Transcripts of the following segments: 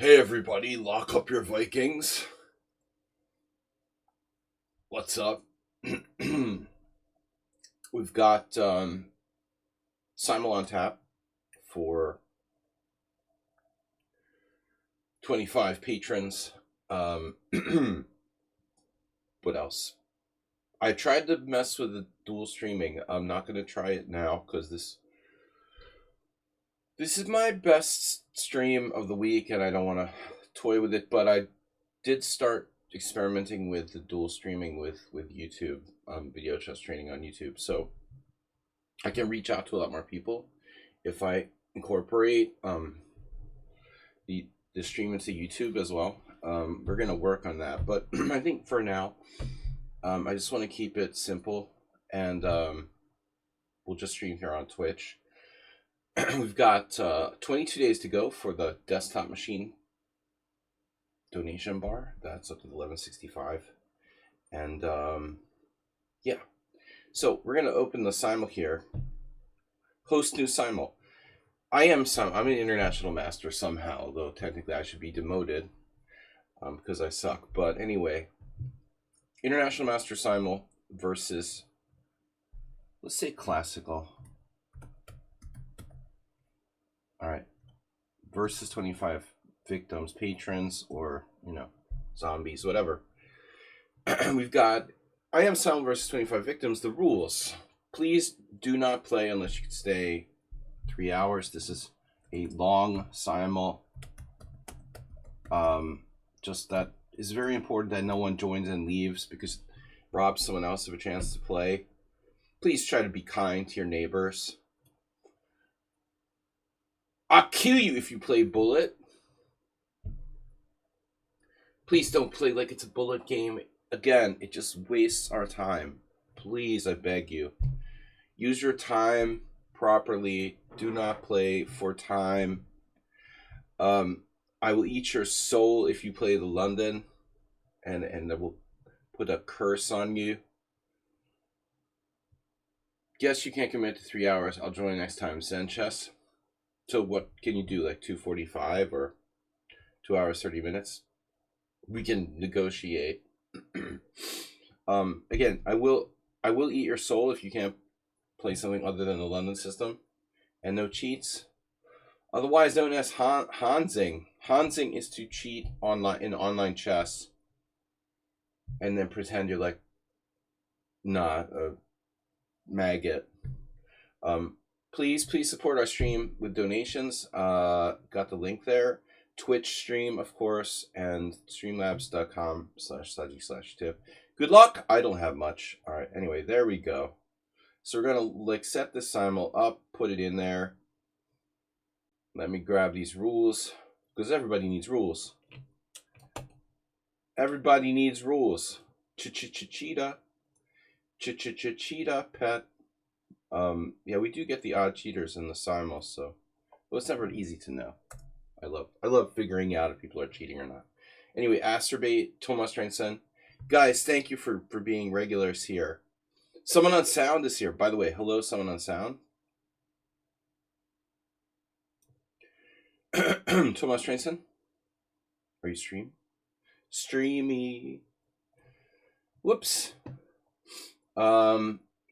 Hey everybody, lock up your Vikings. What's up? We've got Simul on tap for 25 patrons. What else? I tried to mess with the dual streaming. I'm not going to try it now because this is my best stream of the week and I don't want to toy with it, but I did start experimenting with the dual streaming with YouTube, video chess training on YouTube. So I can reach out to a lot more people if I incorporate the stream into YouTube as well. We're gonna work on that, but I think for now, I just want to keep it simple, and we'll just stream here on Twitch. We've got 22 days to go for the desktop machine donation bar. That's up to 1165, and yeah. So we're gonna open the Simul here. Host new Simul. I'm an international master somehow, though technically I should be demoted because I suck. But anyway, international master Simul versus, let's say, classical. All right, versus 25 victims, patrons, or zombies, whatever. We've got I am Simul versus 25 victims. The rules: please do not play unless you can stay 3 hours. This is a long Simul. Just that is very important that no one joins and leaves because it robs someone else of a chance to play. Please try to be kind to your neighbors. I'll kill you if you play bullet. Please don't play like it's a bullet game. Again, it just wastes our time. Please, I beg you. Use your time properly. Do not play for time. I will eat your soul if you play the London, and I will put a curse on you. Guess you can't commit to 3 hours. I'll join next time. Zen chess. So what can you do? Like 2:45 or 2 hours 30 minutes? We can negotiate. Again, I will eat your soul if you can't play something other than the London system, and no cheats. Otherwise known as Hansing. Hansing is to cheat in online chess, and then pretend you're like not a maggot. Please support our stream with donations. Got the link there. Twitch stream, of course, and streamlabs.com/tip. Good luck. I don't have much. All right. Anyway, there we go. So we're gonna set this Simul up, put it in there. Let me grab these rules because everybody needs rules. Everybody needs rules. Cheetah. Cheetah pet. Yeah, we do get the odd cheaters in the Simul, so it's never easy to know. I love figuring out if people are cheating or not. Anyway, Asterbate, Thomas Trainson. Guys, thank you for being regulars here. Someone on sound is here. By the way, hello, someone on sound. Thomas Trainson. Are you streamy? Whoops.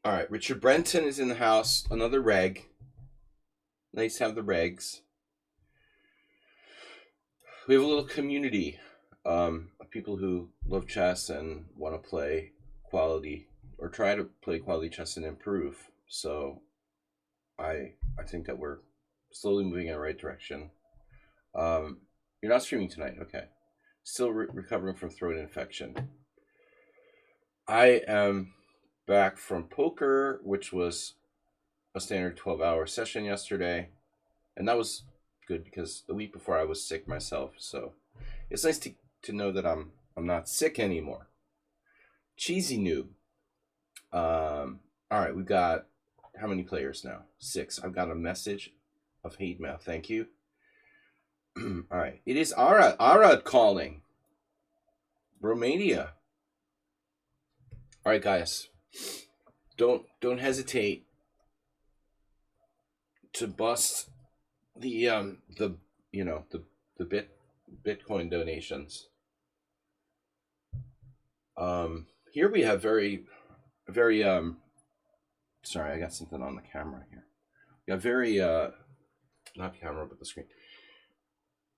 All right, Richard Brenton is in the house. Another reg. Nice to have the regs. We have a little community of people who love chess and want to play quality or try to play quality chess and improve. So I think that we're slowly moving in the right direction. You're not streaming tonight, okay? Still recovering from throat infection. I am back from poker, which was a standard 12-hour session yesterday, and that was good because the week before I was sick myself. So it's nice to know that I'm not sick anymore. Cheesy noob. All right, we've got how many players now? 6. I've got a message of hate mail. Thank you. All right, it is Arad calling. Romania. All right, guys, don't hesitate to bust the bit Bitcoin donations. Here we have very, very sorry, I got something on the camera here. We have very not camera but the screen.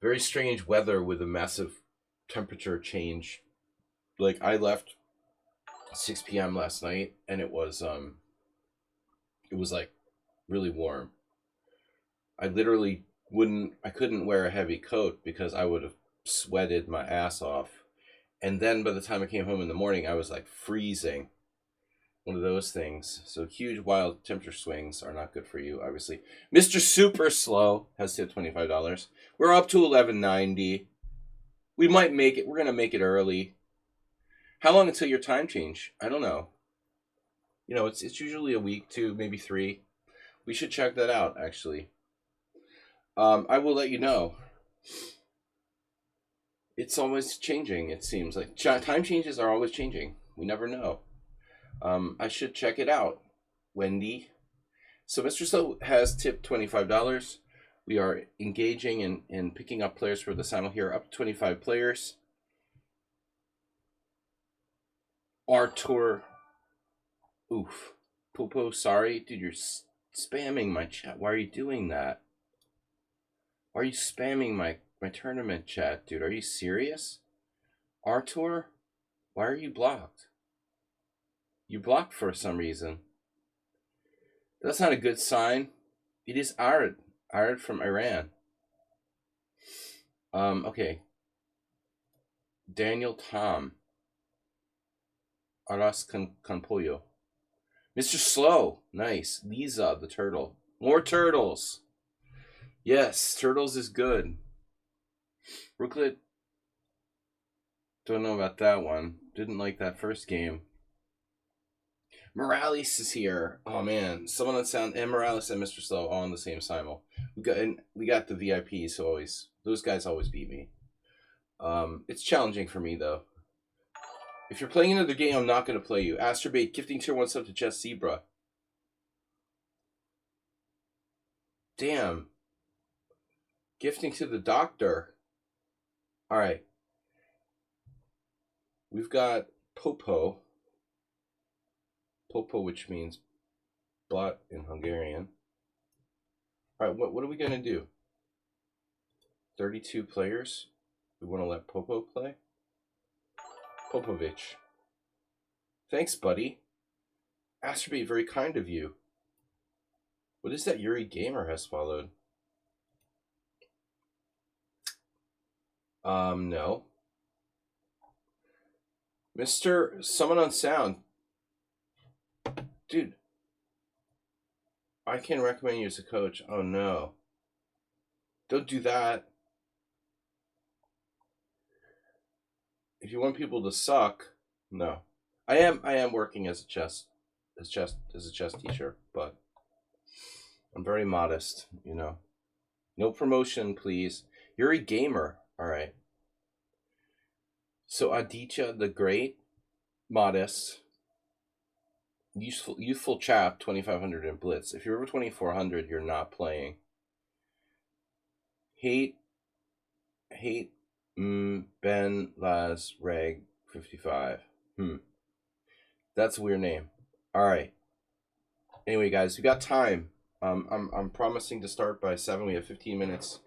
Very strange weather with a massive temperature change. Like I left 6 p.m. last night and it was like really warm. I literally couldn't wear a heavy coat because I would have sweated my ass off. And then by the time I came home in the morning, I was like freezing. One of those things. So huge wild temperature swings are not good for you, obviously. Mr. Super Slow has tipped $25. We're up to 1190. We might make it. We're gonna make it early. How long until your time change? I don't know. You know, it's usually a week, 2, maybe 3. We should check that out, actually. I will let you know. It's always changing, it seems like. Time changes are always changing. We never know. I should check it out, Wendy. So Mr. Slow has tipped $25. We are engaging in picking up players for the simul here, up to 25 players. Artur. Oof. Popo, sorry. Dude, you're spamming my chat. Why are you doing that? Why are you spamming my tournament chat, dude? Are you serious? Artur? Why are you blocked? You blocked for some reason. That's not a good sign. It is Ard. Ard from Iran. Okay. Daniel Tom. Aras Canpollo. Mr. Slow. Nice. Lisa the turtle. More turtles. Yes, turtles is good. Brooklet. Don't know about that one. Didn't like that first game. Morales is here. Oh man, someone on sound and Morales and Mr. Slow all on the same simul. We got the VIPs, so those guys always beat me. It's challenging for me though. If you're playing another game, I'm not going to play you. Astrobate gifting tier 1 sub to Jess Zebra. Damn. Gifting to the doctor. All right. We've got Popo. Popo, which means bot in Hungarian. All right, what are we going to do? 32 players? We want to let Popo play? Popovich. Thanks, buddy. Astrobate, very kind of you. What is that Yuri Gamer has followed? No. Mr. Someone on sound. Dude. I can't recommend you as a coach. Oh no. Don't do that. If you want people to suck, no. I am working as a chess teacher, but I'm very modest, you know. No promotion, please. You're a gamer. All right. So Aditya the Great, modest, youthful chap, 2500 in Blitz. If you're over 2400, you're not playing. Hate Ben Laz Reg 55. That's a weird name. All right. Anyway, guys, we got time. I'm promising to start by 7. We have 15 minutes.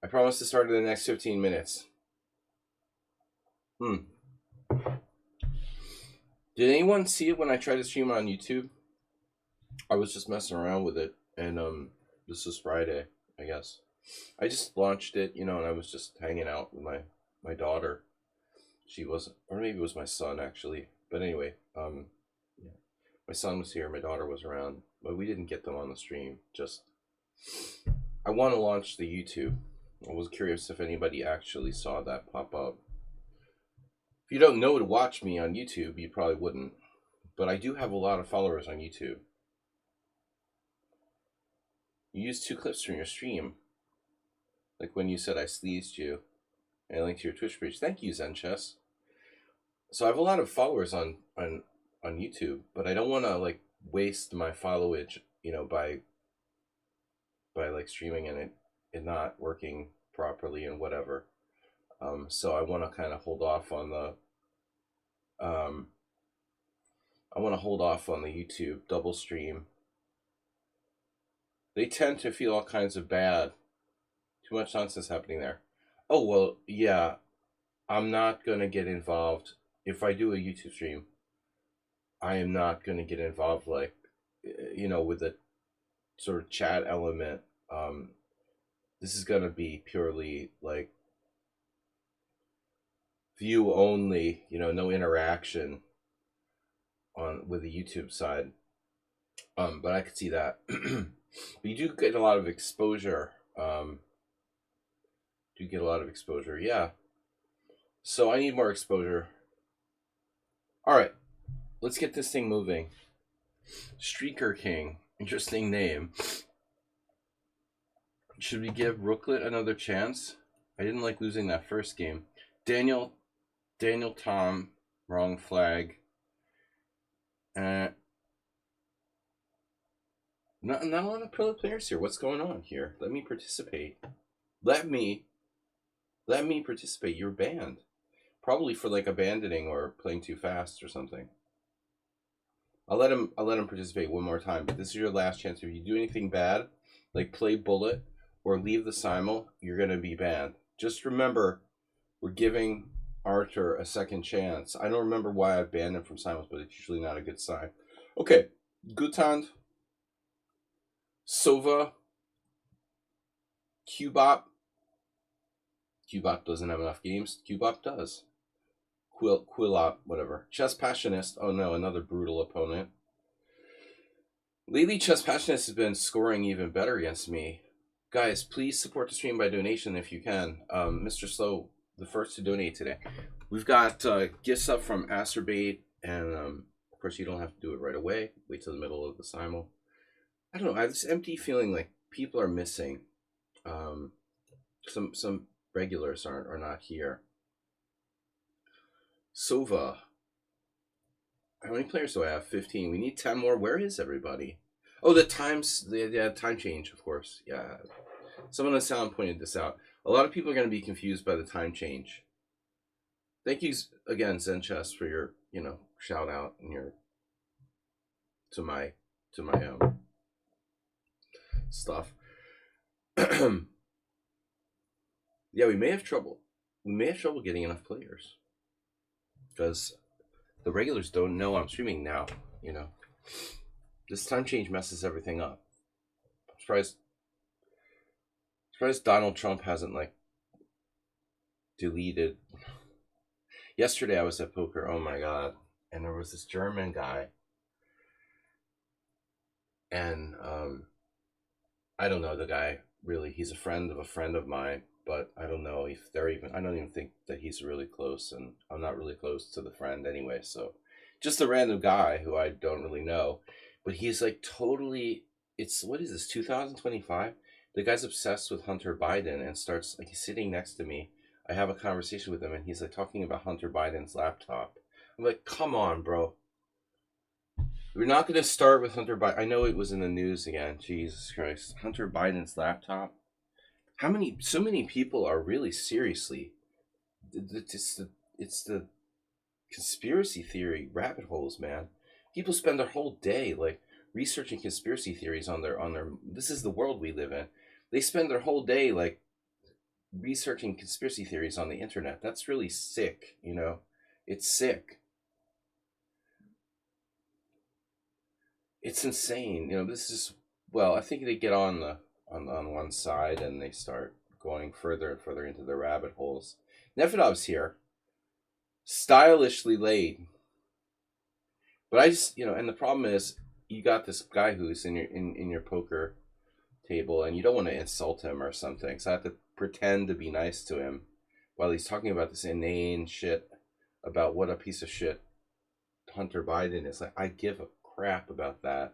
I promise to start in the next 15 minutes. Did anyone see it when I tried to stream on YouTube? I was just messing around with it, and this was Friday, I guess. I just launched it, you know, and I was just hanging out with my daughter. She was, or maybe it was my son actually. But anyway, yeah. My son was here, my daughter was around, but we didn't get them on the stream. Just, I want to launch the YouTube. I was curious if anybody actually saw that pop up. If you don't know to watch me on YouTube, you probably wouldn't. But I do have a lot of followers on YouTube. You used 2 clips from your stream. Like when you said I sleazed you. And I linked to your Twitch page. Thank you, Zenchess. So I have a lot of followers on YouTube, but I don't want to like waste my followage, you know, by like streaming and it not working properly and whatever. So I want to kind of hold off on the YouTube double stream. They tend to feel all kinds of bad. Too much nonsense happening there. Oh well, yeah. I'm not gonna get involved if I do a YouTube stream. I am not gonna get involved like, with the sort of chat element. This is gonna be purely like view only. No interaction with the YouTube side. But I could see that. But you do get a lot of exposure. Yeah. So I need more exposure. All right, let's get this thing moving. Streaker King, interesting name. Should we give Rooklet another chance? I didn't like losing that first game. Daniel Tom, wrong flag. Not a lot of pro players here. What's going on here? Let me participate. Let me participate. You're banned. Probably for like abandoning or playing too fast or something. I'll let him participate one more time, but this is your last chance. If you do anything bad, like play bullet or leave the simul, you're gonna be banned. Just remember, we're giving Arthur a second chance. I don't remember why I banned him from simuls, but it's usually not a good sign. Okay, Gutand, Sova, Cubop. Cubop doesn't have enough games. Cubop does. Quillop, whatever. Chess Passionist. Oh no, another brutal opponent. Lately, Chess Passionist has been scoring even better against me. Guys, please support the stream by donation if you can. Mr. Slow, the first to donate today. We've got gifts up from Acerbate, and of course you don't have to do it right away. Wait till the middle of the simul. I don't know. I have this empty feeling like people are missing. Some regulars are not here. Sova. How many players do I have? 15. We need 10 more. Where is everybody? Oh, the time change, of course. Yeah. Someone on Sound pointed this out. A lot of people are going to be confused by the time change. Thank you again, Zen Chess, for your, shout out and your to my stuff. Yeah, we may have trouble. We may have trouble getting enough players because the regulars don't know I'm streaming now. This time change messes everything up. I'm surprised Donald Trump hasn't deleted. Yesterday I was at poker. Oh my god! And there was this German guy, and I don't know the guy really. He's a friend of mine, but I don't know if they're even. I don't even think that he's really close, and I'm not really close to the friend anyway. So, just a random guy who I don't really know, but he's like totally. It's what is this 2025? The guy's obsessed with Hunter Biden and starts like he's sitting next to me. I have a conversation with him and he's like talking about Hunter Biden's laptop. I'm like, come on, bro. We're not going to start with Hunter Biden. I know it was in the news again. Jesus Christ. Hunter Biden's laptop. So many people are really seriously. It's the conspiracy theory rabbit holes, man. People spend their whole day researching conspiracy theories on their. This is the world we live in. They spend their whole day researching conspiracy theories on the internet. That's really sick, It's sick. It's insane. This is I think they get on one side and they start going further and further into the rabbit holes. Nefedov's here. Stylishly late. But I just, and the problem is you got this guy who's in your poker table and you don't want to insult him or something. So I have to pretend to be nice to him while he's talking about this inane shit about what a piece of shit Hunter Biden is. I give a crap about that.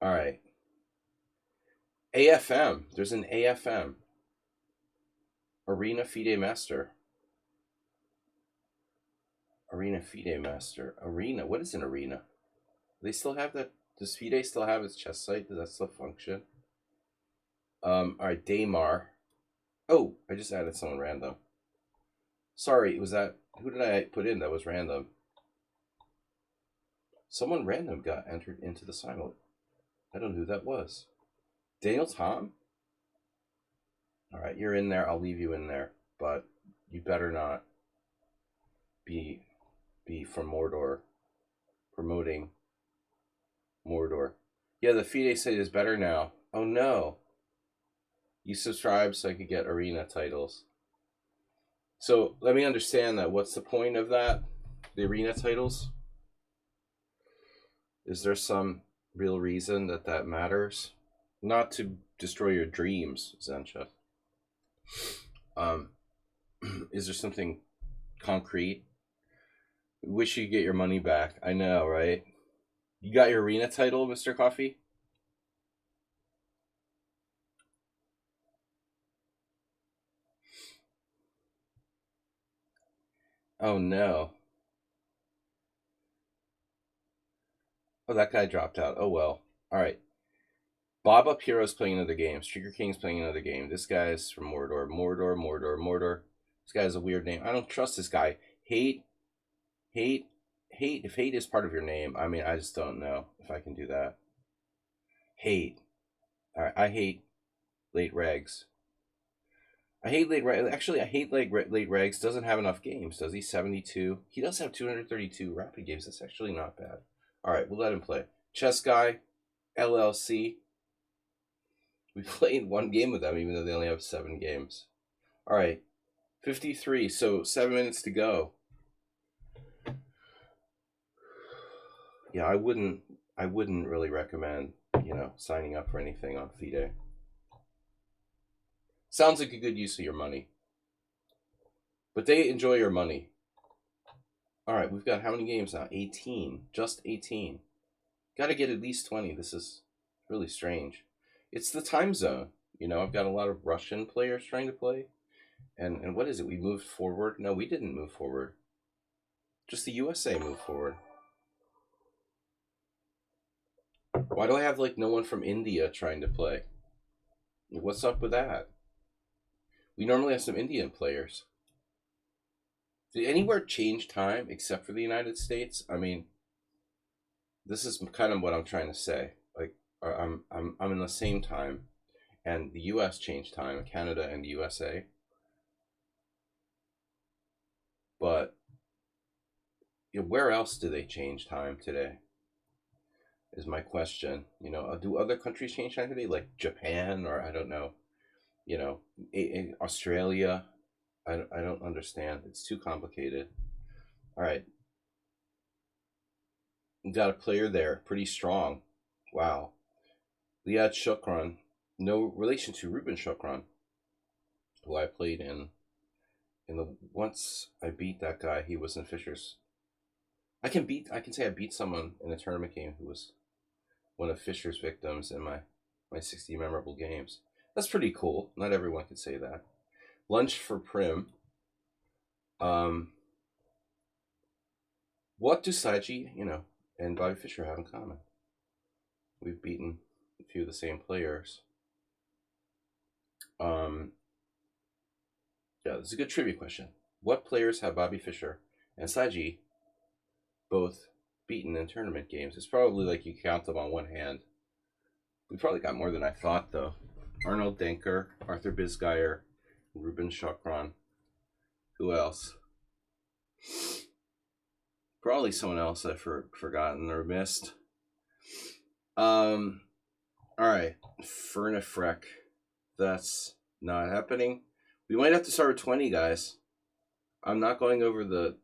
All right. AFM. There's an AFM. Arena FIDE Master. Arena FIDE Master. Arena. What is an arena? They still have that? Does FIDE still have its chess site? Does that still function? All right, Daymar. Oh, I just added someone random. Sorry, was that who did I put in that was random? Someone random got entered into the Simul. I don't know who that was. Daniel Tom? All right, you're in there. I'll leave you in there, but you better not be from Mordor promoting Mordor. Yeah, the FIDE site is better now. Oh no. You subscribed so I could get arena titles. So let me understand that. What's the point of that? The arena titles? Is there some real reason that matters? Not to destroy your dreams, Zencha. Um, is there something concrete? Wish you could get your money back. I know, right? You got your arena title, Mr. Coffee? Oh no. Oh, that guy dropped out. Oh well. Alright. Bob Up Hero's playing another game. Streaker King's playing another game. This guy's from Mordor. Mordor. This guy has a weird name. I don't trust this guy. Hate. If hate is part of your name, I mean, I just don't know if I can do that. Hate. Alright, I hate late regs. I hate late regs. Actually, I hate late regs. Doesn't have enough games, does he? 72. He does have 232 rapid games. That's actually not bad. Alright, we'll let him play. Chess Guy, LLC. We played one game with them, even though they only have 7 games. Alright, 53. So 7 minutes to go. Yeah, I wouldn't really recommend, signing up for anything on FIDE. Sounds like a good use of your money. But they enjoy your money. Alright, we've got how many games now? 18. Just 18. Gotta get at least 20. This is really strange. It's the time zone. I've got a lot of Russian players trying to play. And what is it? We moved forward? No, we didn't move forward. Just the USA moved forward. Why do I have no one from India trying to play? What's up with that? We normally have some Indian players. Did anywhere change time except for the United States? I mean, this is kind of what I'm trying to say. I'm in the same time, and the U.S. changed time, Canada and the USA. But where else do they change time today? Is my question. Do other countries change time today, like Japan, or I don't know, in Australia? I don't understand. It's too complicated. All right. We got a player there, pretty strong. Wow. Liad Shukran, no relation to Ruben Shukran, who I played in the once I beat that guy. He was in Fisher's. I can say I beat someone in a tournament game who was one of Fisher's victims in my 60 memorable games. That's pretty cool. Not everyone can say that. Lunch for Prim. What do Saiji, and Bobby Fischer have in common? We've beaten a few of the same players. Yeah, this is a good trivia question. What players have Bobby Fischer and Saiji both beaten in tournament games? It's probably like you count them on one hand. We probably got more than I thought, though. Arnold Denker, Arthur Bisgeyer, Ruben Shukran. Who else? Probably someone else I've forgotten or missed. All right, Fernifrek. That's not happening. We might have to start with 20, guys. I'm not going over the...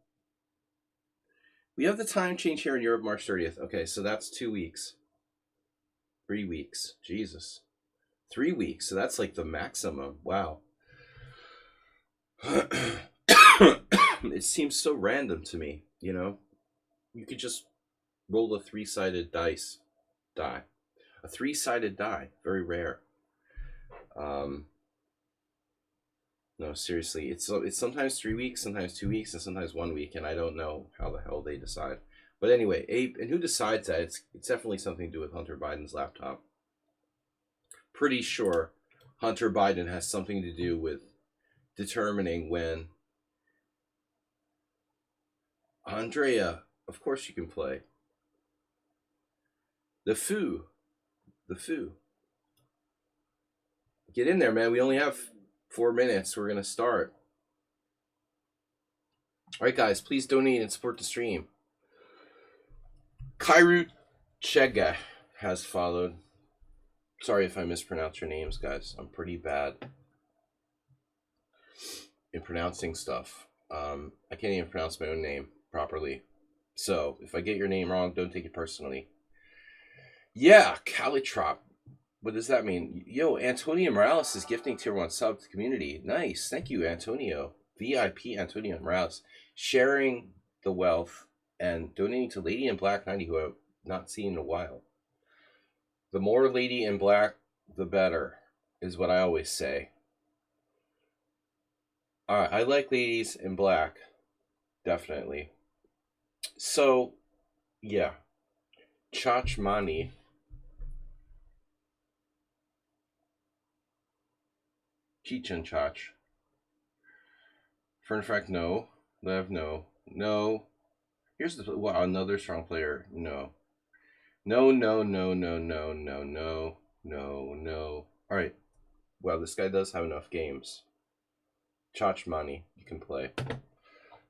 We have the time change here in Europe, March 30th. Okay, so that's 2 weeks. 3 weeks. Jesus. 3 weeks. So that's like the maximum. Wow. It seems so random to me, You could just roll a 3-sided die. A 3-sided die. Very rare. No, seriously. It's sometimes 3 weeks, sometimes 2 weeks, and sometimes 1 week, and I don't know how the hell they decide. But anyway, Abe, and who decides that? It's definitely something to do with Hunter Biden's laptop. Pretty sure Hunter Biden has something to do with determining when. Andrea, of course you can play. The Foo. Get in there, man. We only have 4 minutes. We're going to start. All right, guys, please donate and support the stream. Kairu Chega has followed. Sorry if I mispronounce your names, guys. I'm pretty bad in pronouncing stuff. I can't even pronounce my own name properly. So if I get your name wrong, don't take it personally. Yeah, Calitrop. What does that mean? Yo, Antonio Morales is gifting tier 1 sub to the community. Nice. Thank you, Antonio. VIP Antonio Morales. Sharing the wealth and donating to Lady in Black 90, who I've not seen in a while. The more Lady in Black, the better, is what I always say. Alright, I like Ladies in Black. Definitely. So, yeah. Chachmani. Cheech and Chach. Fernfrack, no. Lev, no. No. Here's the... Wow, another strong player. No. No. Alright. Wow, this guy does have enough games. Chachmani, you can play.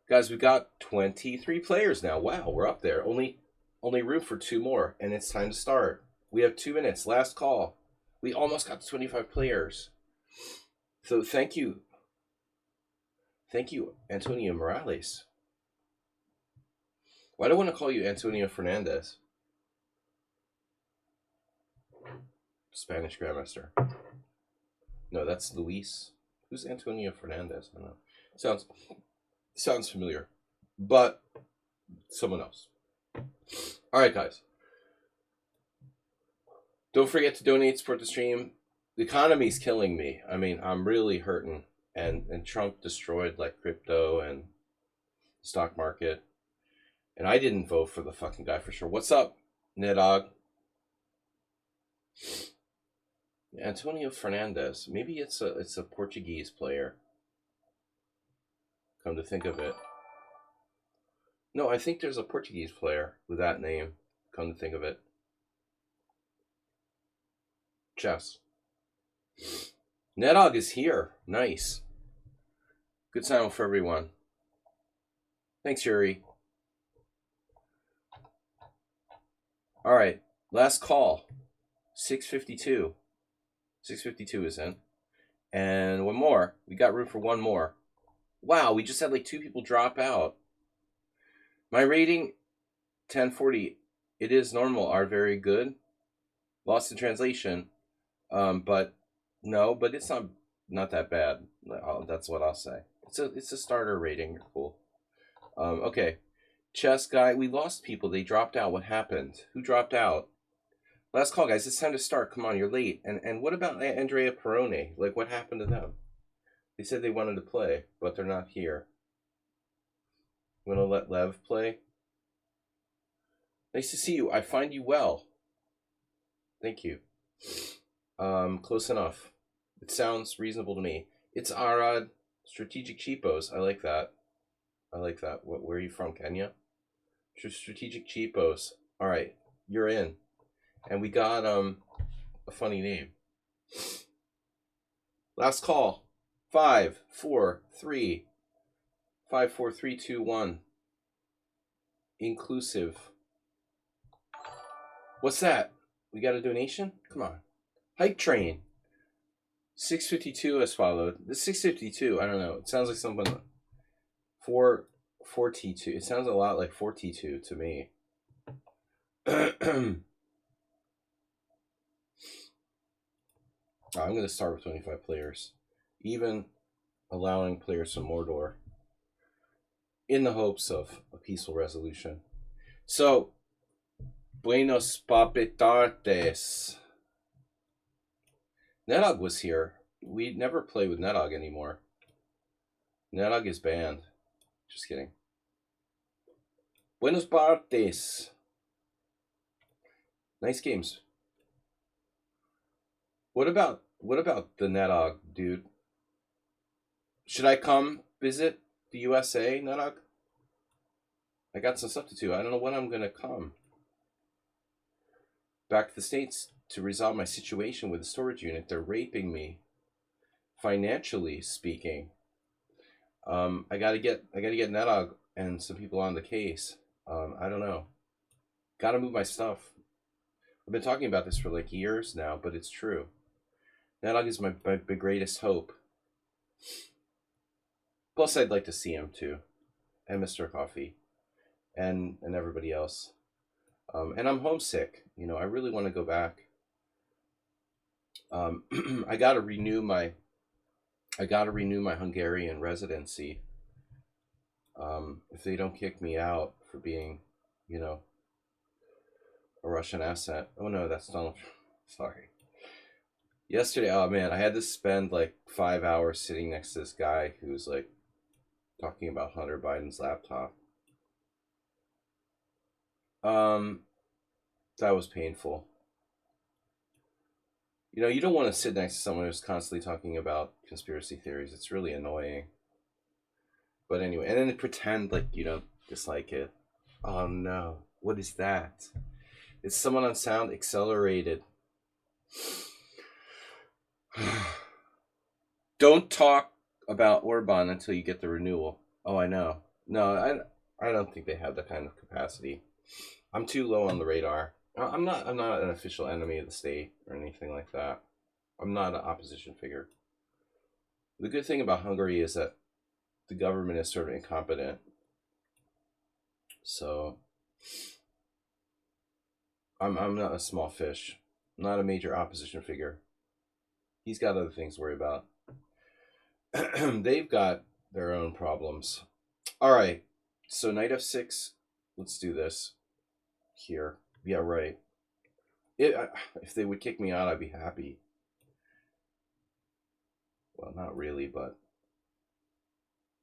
Guys, we got 23 players now. Wow, we're up there. Only room for 2 more, and it's time to start. We have 2 minutes. Last call. We almost got to 25 players. So thank you. Thank you, Antonio Morales. Why do I want to call you Antonio Fernandez? Spanish Grandmaster. No, that's Luis. Who's Antonio Fernandez? I don't know. Sounds familiar. But someone else. Alright, guys. Don't forget to donate, support the stream. The economy's killing me. I mean, I'm really hurting. And Trump destroyed like crypto and stock market. And I didn't vote for the fucking guy for sure. What's up, Nedog? Antonio Fernandez. Maybe it's a Portuguese player. Come to think of it. No, I think there's a Portuguese player with that name. Come to think of it. Chess. Nedog is here. Nice. Good sign for everyone. Thanks, Yuri. All right. Last call. 6:52. 6:52 is in. And one more. We got room for one more. Wow, we just had like 2 people drop out. My rating, 1040. It is normal, are very good. Lost in translation. But it's not that bad. That's what I'll say. It's a starter rating. You're cool. Okay. Chess guy, we lost people. They dropped out. What happened? Who dropped out? Last call, guys. It's time to start. Come on, you're late. And what about Andrea Perone? Like, what happened to them? They said they wanted to play, but they're not here. I'm gonna let Lev play. Nice to see you. I find you well. Thank you. Close enough. It sounds reasonable to me. It's Arad. Strategic Cheapos. I like that. Where are you from? Kenya? Strategic Cheapos. All right, you're in. And we got a funny name. Last call. 5, 4, 3. 5, 4, 3, 2, 1. Inclusive. What's that? We got a donation? Come on. Hike train. 652 has followed. This 652, I don't know. It sounds like someone 4T2. It sounds a lot like 4T2 to me. I'm going to start with 25 players. Even allowing players from Mordor. In the hopes of a peaceful resolution. So, Buenos papetartes. Nedog was here. We never play with Nedog anymore. Nedog is banned. Just kidding. Buenos partes. Nice games. What about What about the Nedog, dude? Should I come visit the USA, Nedog? I got some stuff to do. I don't know when I'm gonna come back to the States to resolve my situation with the storage unit. They're raping me, financially speaking. I gotta get Nedog and some people on the case. I don't know. Gotta move my stuff. I've been talking about this for like years now, but it's true. Nedog is my greatest hope. Plus, I'd like to see him too, and Mr. Coffee, and everybody else. And I'm homesick. You know, I really want to go back. Um, I gotta renew my Hungarian residency. If they don't kick me out for being, you know, a Russian asset. Oh no, that's Donald. Sorry. Yesterday, oh man, I had to spend like 5 hours sitting next to this guy who was like talking about Hunter Biden's laptop. Um, that was painful. You know, you don't want to sit next to someone who's constantly talking about conspiracy theories. It's really annoying. But anyway, and then they pretend like you don't dislike it. Oh no, what is that? It's someone on sound accelerated. Don't talk about Orban until you get the renewal. Oh, I know. No, I don't think they have that kind of capacity. I'm too low on the radar. I'm not an official enemy of the state or anything like that. I'm not an opposition figure. The good thing about Hungary is that the government is sort of incompetent. So I'm not a small fish. I'm not a major opposition figure. He's got other things to worry about. They've got their own problems. All right. So knight f6. Let's do this here. Yeah, right. If they would kick me out, I'd be happy. Well, not really, but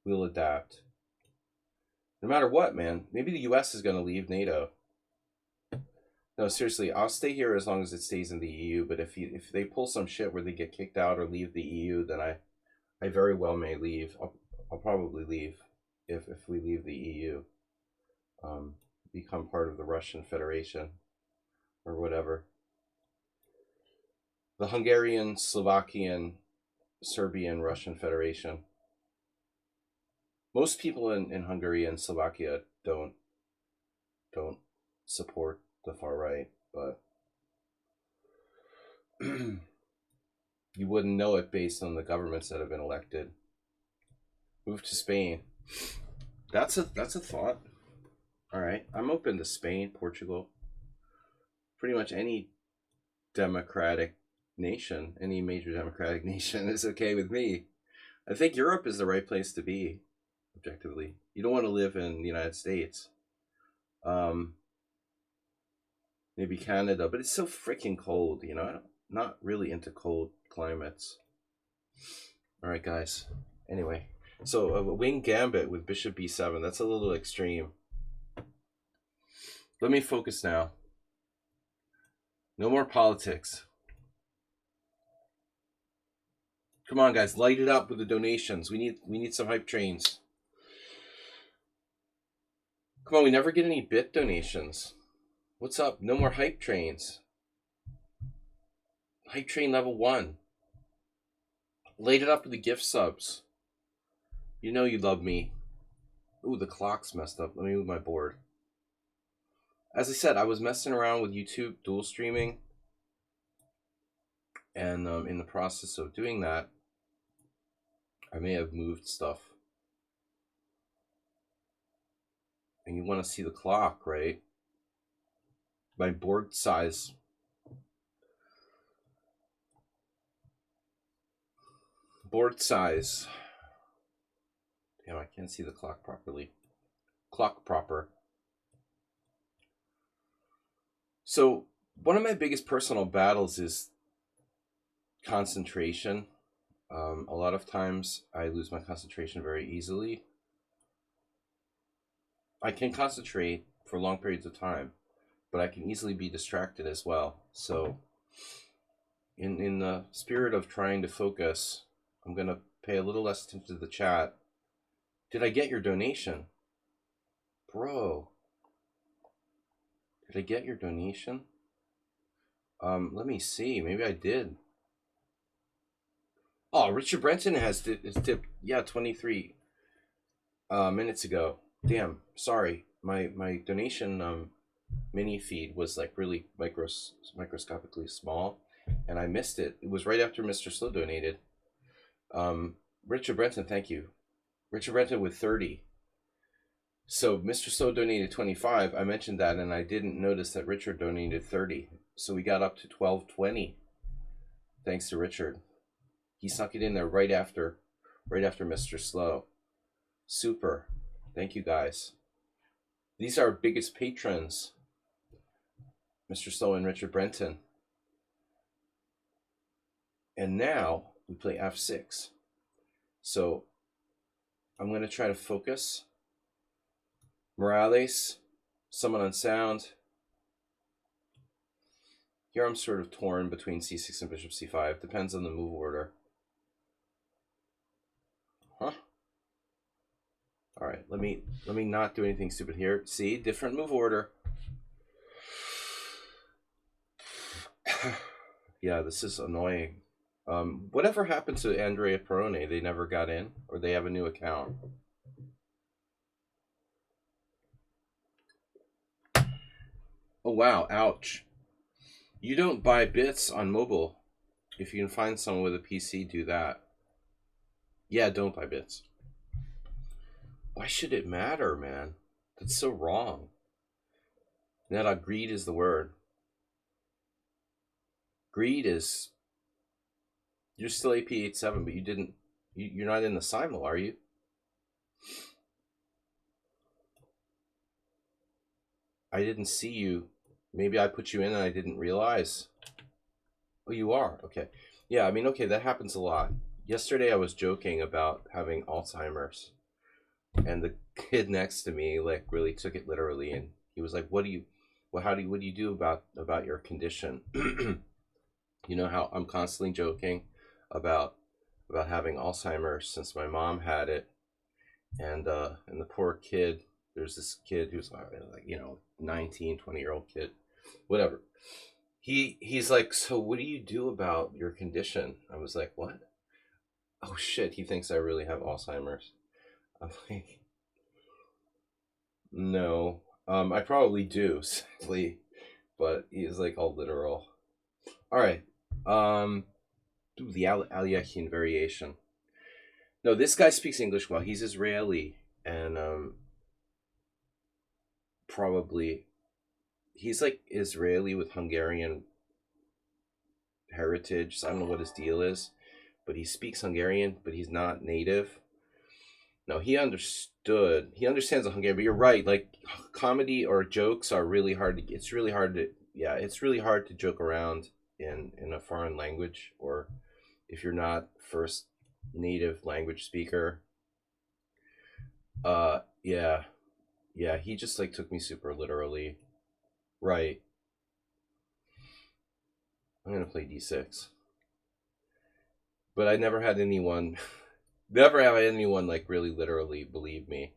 we'll adapt. No matter what, man. Maybe the US is going to leave NATO. No, seriously, I'll stay here as long as it stays in the EU. But if they pull some shit where they get kicked out or leave the EU, then I very well may leave. I'll probably leave if we leave the EU. Become part of the Russian Federation or whatever. The Hungarian, Slovakian, Serbian, Russian Federation. Most people in Hungary and Slovakia don't support the far right, but you wouldn't know it based on the governments that have been elected. Move to Spain. That's a thought. All right, I'm open to Spain, Portugal, pretty much any democratic nation, any major democratic nation is okay with me. I think Europe is the right place to be, objectively. You don't want to live in the United States. Um, Maybe Canada, but it's so freaking cold, you know? I'm not really into cold climates. All right, guys. Anyway, so a wing gambit with bishop b7, that's a little extreme. Let me focus now. No more politics. Come on, guys, light it up with the donations. We need some hype trains. Come on, we never get any bit donations. What's up? No more hype trains. Hype train level 1. Light it up with the gift subs. You know you love me. Ooh, the clock's messed up. Let me move my board. As I said, I was messing around with YouTube dual streaming. And in the process of doing that, I may have moved stuff. And you want to see the clock, right? My board size. Board size. Damn, I can't see the clock properly. Clock proper. So, one of my biggest personal battles is concentration. A lot of times I lose my concentration very easily. I can concentrate for long periods of time, but I can easily be distracted as well. So in the spirit of trying to focus, I'm gonna pay a little less attention to the chat. Did I get your donation? Bro, did I get your donation? Let me see. Maybe I did. Oh, Richard Brenton has tipped, yeah, 23 minutes ago. Damn, sorry. My donation mini feed was like really microscopically small, and I missed it. It was right after Mr. Slow donated. Richard Brenton, thank you. Richard Brenton with 30. So Mr. Slow donated 25. I mentioned that, and I didn't notice that Richard donated 30. So we got up to 1220. Thanks to Richard. He snuck it in there right after Mr. Slow. Super. Thank you guys. These are our biggest patrons, Mr. Slow and Richard Brenton. And now we play f6. So I'm going to try to focus. Morales, someone on sound. Here I'm sort of torn between c6 and bishop c5. Depends on the move order. Huh? All right, let me not do anything stupid here. See, different move order. Yeah, this is annoying. Whatever happened to Andrea Perone? They never got in, or they have a new account. Oh wow, ouch. You don't buy bits on mobile. If you can find someone with a PC, do that. Yeah, don't buy bits. Why should it matter, man? That's so wrong. Neta, greed is the word. Greed is... You're still AP87, but you didn't... You're not in the simul, are you? I didn't see you. Maybe I put you in and I didn't realize. Oh, you are? Okay. Yeah, I mean, okay, that happens a lot. Yesterday I was joking about having Alzheimer's, and the kid next to me like really took it literally, and he was like, what do you do about your condition? You know how I'm constantly joking about having Alzheimer's since my mom had it, and the poor kid, there's this kid who's like 19, 20-year-old kid, whatever. He's like, so what do you do about your condition? I was like, what? Oh shit, he thinks I really have Alzheimer's. I'm like, no. I probably do, sadly, but he's like all literal. All right. The Alexian variation. No, this guy speaks English well. He's Israeli, and probably he's like Israeli with Hungarian heritage. So I don't know what his deal is, but he speaks Hungarian, but he's not native. No, he understood. He understands the Hungarian, but you're right. Like comedy or jokes are really hard to. It's really hard to. Yeah, it's really hard to joke around in a foreign language, or if you're not first native language speaker. Yeah, yeah. He just like took me super literally. Right. I'm gonna play d6, but I never had anyone. Never have anyone like really literally believe me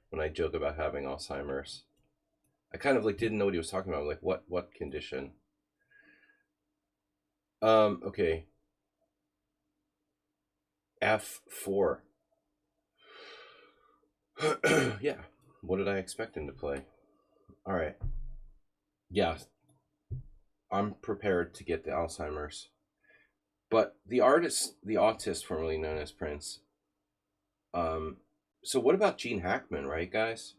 when I joke about having Alzheimer's. I kind of like didn't know what he was talking about. Like what condition? Okay. F4. Yeah. What did I expect him to play? All right. Yeah. I'm prepared to get the Alzheimer's. But the autist formerly known as Prince. So what about Gene Hackman, right, guys?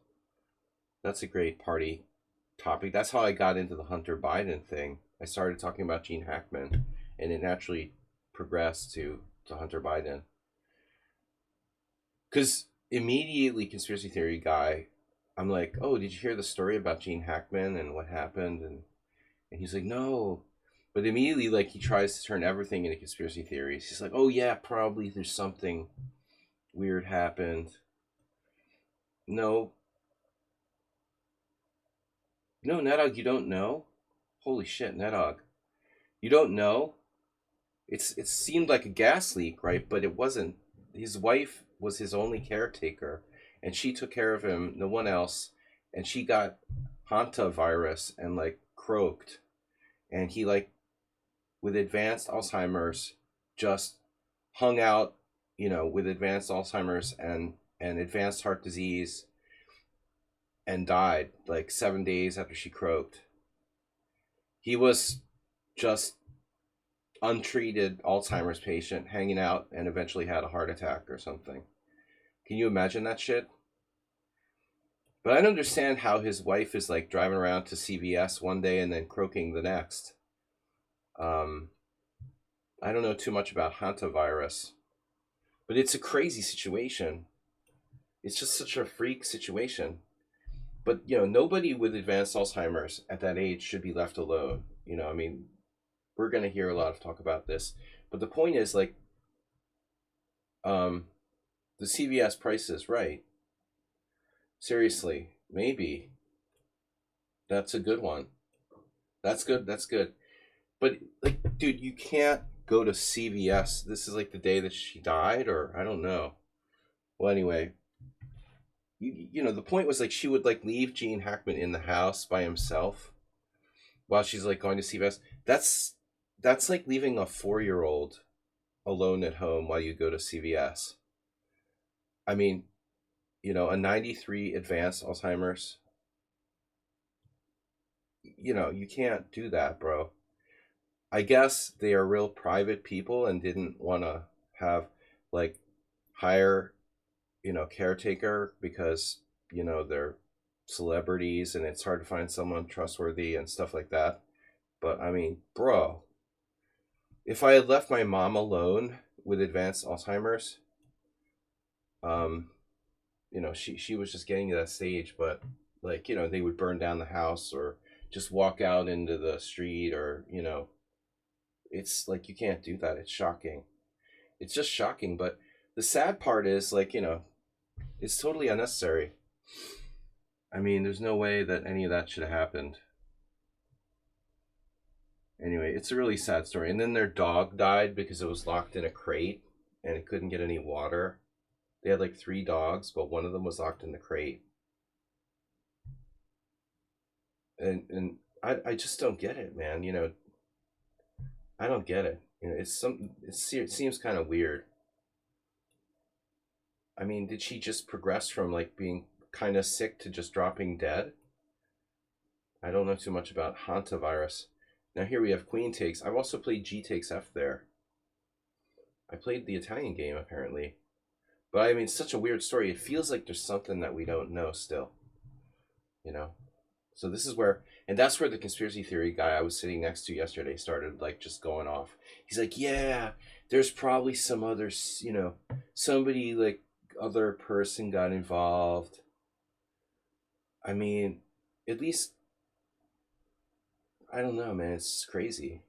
That's a great party topic. That's how I got into the Hunter Biden thing. I started talking about Gene Hackman, and it naturally progressed to Hunter Biden. Because immediately, conspiracy theory guy, I'm like, oh, did you hear the story about Gene Hackman and what happened? And he's like, no. But immediately, like, he tries to turn everything into conspiracy theories. He's like, oh, yeah, probably there's something weird happened. No. No, Nedog, you don't know? Holy shit, Nedog. You don't know? It seemed like a gas leak, right? But it wasn't. His wife was his only caretaker, and she took care of him, no one else. And she got hantavirus and like croaked, and he like with advanced Alzheimer's just hung out, with advanced Alzheimer's and advanced heart disease, and died like 7 days after she croaked. He was just untreated Alzheimer's patient hanging out and eventually had a heart attack or something. Can you imagine that shit? But I don't understand how his wife is like driving around to CVS one day and then croaking the next. Um, I don't know too much about hantavirus, but it's a crazy situation. It's just such a freak situation. But nobody with advanced Alzheimer's at that age should be left alone. I mean, we're gonna hear a lot of talk about this, but the point is like, um, the CVS price is right. Seriously, maybe that's a good one. That's good. That's good. But like, dude, you can't go to CVS. This is like the day that she died, or I don't know. Well, anyway, the point was like she would like leave Gene Hackman in the house by himself while she's like going to CVS. That's like leaving a 4-year-old alone at home while you go to CVS. I mean, a 93 advanced Alzheimer's. You can't do that, bro. I guess they are real private people and didn't want to have like hire, caretaker because, they're celebrities and it's hard to find someone trustworthy and stuff like that. But I mean, bro, if I had left my mom alone with advanced Alzheimer's, um, she was just getting to that stage, but like, they would burn down the house or just walk out into the street or, it's like you can't do that. It's shocking. It's just shocking. But the sad part is like, it's totally unnecessary. I mean, there's no way that any of that should have happened. Anyway, it's a really sad story. And then their dog died because it was locked in a crate and it couldn't get any water. They had like 3 dogs, but one of them was locked in the crate. And I just don't get it, man. I don't get it. It seems kind of weird. I mean, did she just progress from like being kind of sick to just dropping dead? I don't know too much about hantavirus. Now here we have queen takes. I've also played g takes f there. I played the Italian game apparently. But I mean, it's such a weird story. It feels like there's something that we don't know still. You know? So this is where, and that's where the conspiracy theory guy I was sitting next to yesterday started like just going off. He's like, yeah, there's probably some other, somebody like other person got involved. I mean, at least, I don't know, man. It's crazy.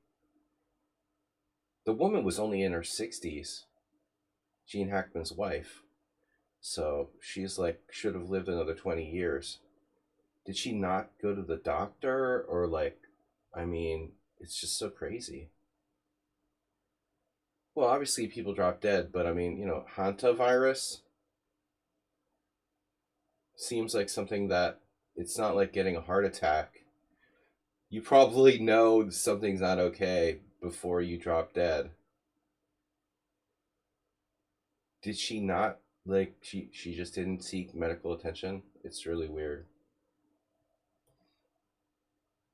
The woman was only in her 60s, Gene Hackman's wife. So she's like, should have lived another 20 years. Did she not go to the doctor? Or like, I mean, it's just so crazy. Well, obviously people drop dead, but I mean, hantavirus seems like something that it's not like getting a heart attack. You probably know something's not okay before you drop dead. Did she not like she just didn't seek medical attention? It's really weird.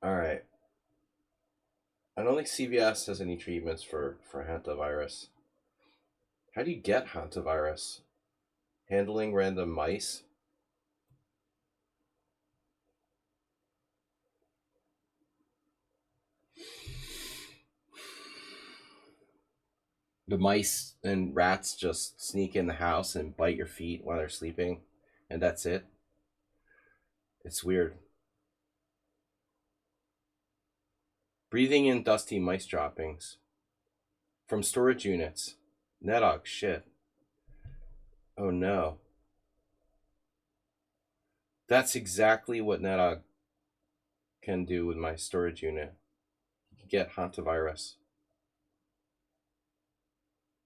All right. I don't think CVS has any treatments for hantavirus. How do you get hantavirus? Handling random mice? The mice and rats just sneak in the house and bite your feet while they're sleeping, and that's it. It's weird. Breathing in dusty mice droppings from storage units. Nedog shit. Oh no. That's exactly what Nedog can do with my storage unit. You can get hantavirus.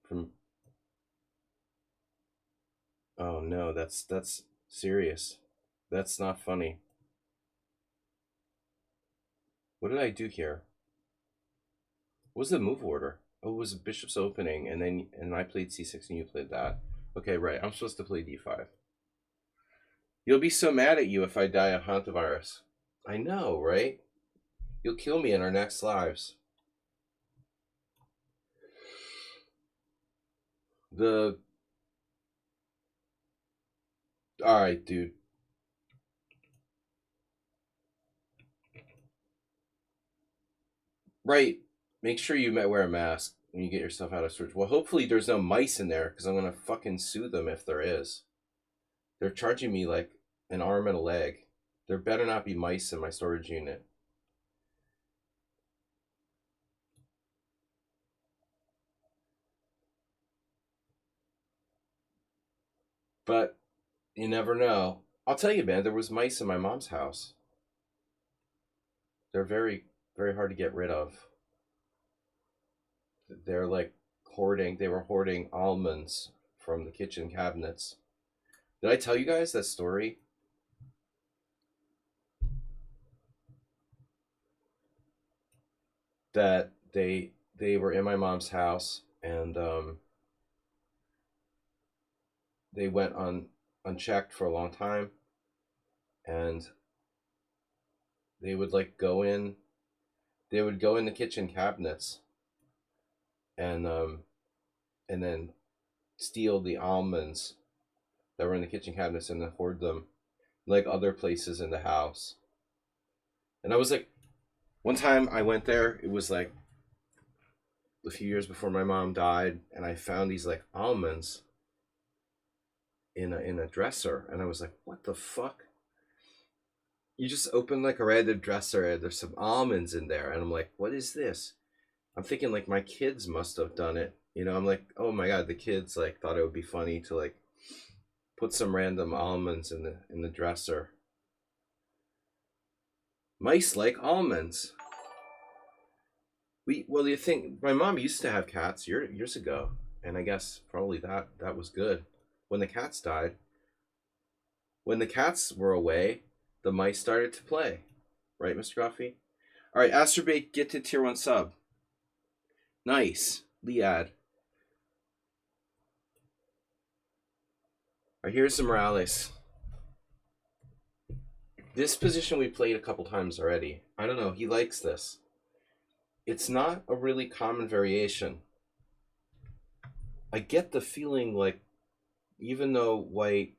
from. Oh no, that's serious. That's not funny. What did I do here? What was the move order? Oh, it was bishop's opening, and I played c6 and you played that. Okay, right. I'm supposed to play d5. You'll be so mad at you if I die of hantavirus. I know, right? You'll kill me in our next lives. The All right, dude. Right. Make sure you wear a mask when you get yourself out of storage. Well, hopefully there's no mice in there because I'm gonna fucking sue them if there is. They're charging me like an arm and a leg. There better not be mice in my storage unit. But you never know. I'll tell you, man, there was mice in my mom's house. They're very, very hard to get rid of. They're like hoarding. They were hoarding almonds from the kitchen cabinets. Did I tell you guys that story? That they were in my mom's house and they went unchecked for a long time, and they would like go in. They would go in the kitchen cabinets and and then steal the almonds that were in the kitchen cabinets and then hoard them like other places in the house. And I was like, one time I went there, it was like a few years before my mom died, and I found these like almonds in a dresser, and I was like, what the fuck? You just open like a random dresser and there's some almonds in there, and I'm like, what is this? I'm thinking like my kids must have done it. I'm like, oh my god, the kids like thought it would be funny to like put some random almonds in the dresser. Mice like almonds. Well, you think my mom used to have cats years ago, and I guess probably that was good. When the cats died, when the cats were away, the mice started to play, right, Mr. Coffee? All right, Asterbait, get to tier 1 sub. Nice, Liad. All right, here's some Morales. This position we played a couple times already. I don't know. He likes this. It's not a really common variation. I get the feeling like even though white.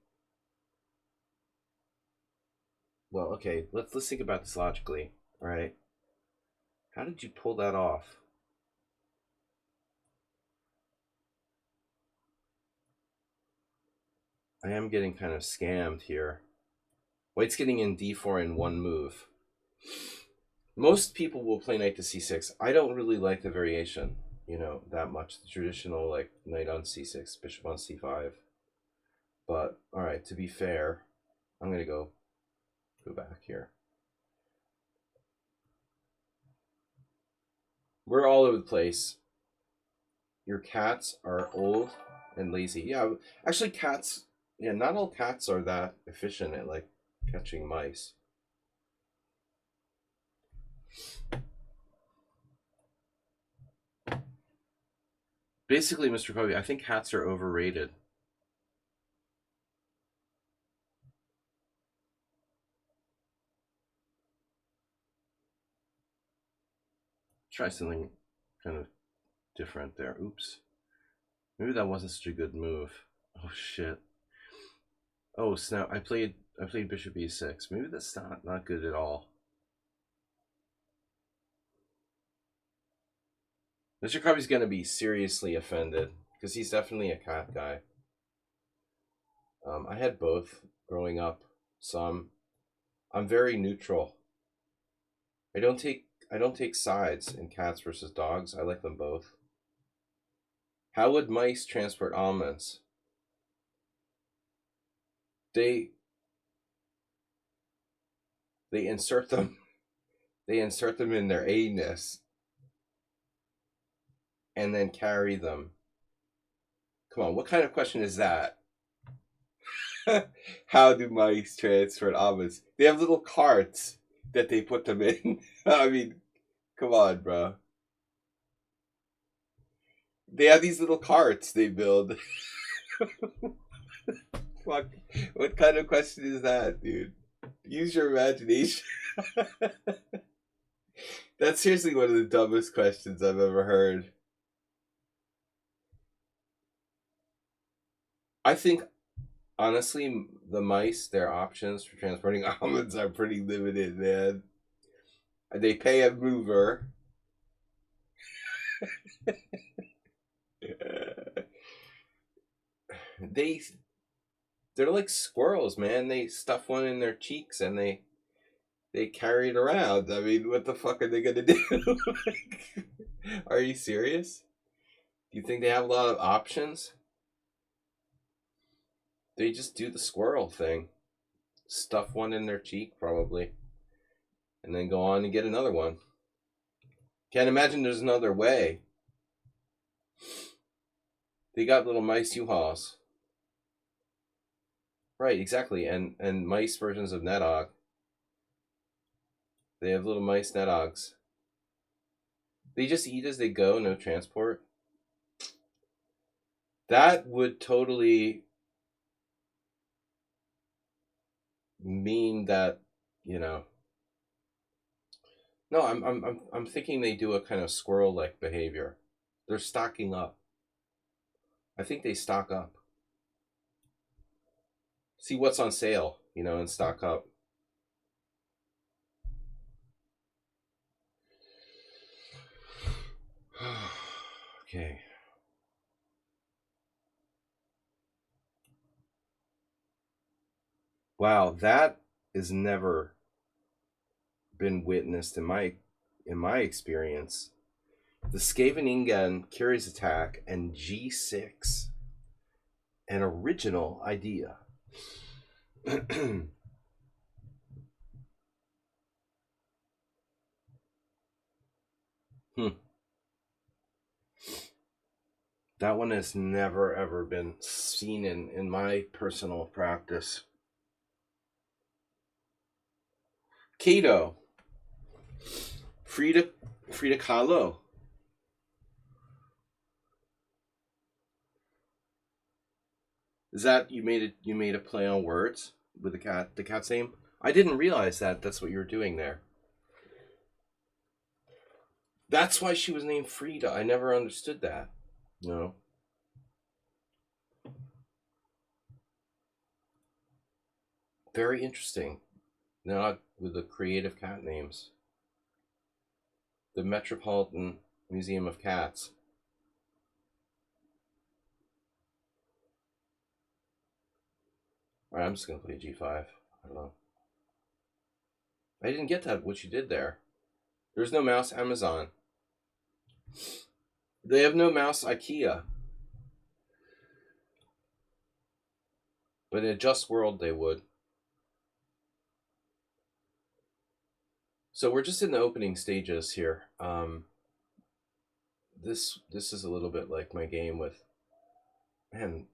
Well, okay. Let's think about this logically. All right. How did you pull that off? I am getting kind of scammed here. White's getting in d4 in one move. Most people will play knight to c6. I don't really like the variation, that much. The traditional like knight on c6, bishop on c5. But all right, to be fair, I'm gonna go back here. We're all over the place. Your cats are old and lazy. Yeah, actually, cats. Yeah, not all cats are that efficient at like catching mice. Basically, Mr. Kobe, I think cats are overrated. Try something kind of different there. Oops. Maybe that wasn't such a good move. Oh shit. Oh snap! I played bishop e6. Maybe that's not good at all. Mr. Covey's gonna be seriously offended because he's definitely a cat guy. I had both growing up, so I'm very neutral. I don't take sides in cats versus dogs. I like them both. How would mice transport almonds? They they insert them they insert them in their anus and then carry them. Come on, what kind of question is that? How do mice transport almonds? They have little carts that they put them in. I mean, come on, bro. They have these little carts they build. Fuck. What kind of question is that, dude? Use your imagination. That's seriously one of the dumbest questions I've ever heard. I think, honestly, the mice, their options for transporting almonds are pretty limited, man. They pay a mover. they they're like squirrels, man. They stuff one in their cheeks and they carry it around. I mean, what the fuck are they gonna do? Are you serious? Do you think they have a lot of options? They just do the squirrel thing. Stuff one in their cheek, probably, and then go on and get another one. Can't imagine there's another way. They got little mice U-Hauls. Right, exactly. And mice versions of Nedog. They have little mice Nedogs. They just eat as they go, no transport. That would totally mean that, you know. No, I'm thinking they do a kind of squirrel-like behavior. They're stocking up. I think they stock up. See what's on sale, and stock up. Okay. Wow, that is never been witnessed in my experience. The Skaveningen curious attack and G6, an original idea. Hmm. That one has never ever been seen in my personal practice. Cato, Frida Kahlo. Is that you made a play on words with the cat's name? I didn't realize that that's what you were doing there. That's why she was named Frida. I never understood that. No. Very interesting. Not with the creative cat names. The Metropolitan Museum of Cats. Alright, I'm just gonna play G5. I don't know. I didn't get that what you did there. There's no mouse Amazon. They have no mouse IKEA. But in a just world they would. So we're just in the opening stages here. This is a little bit like my game with man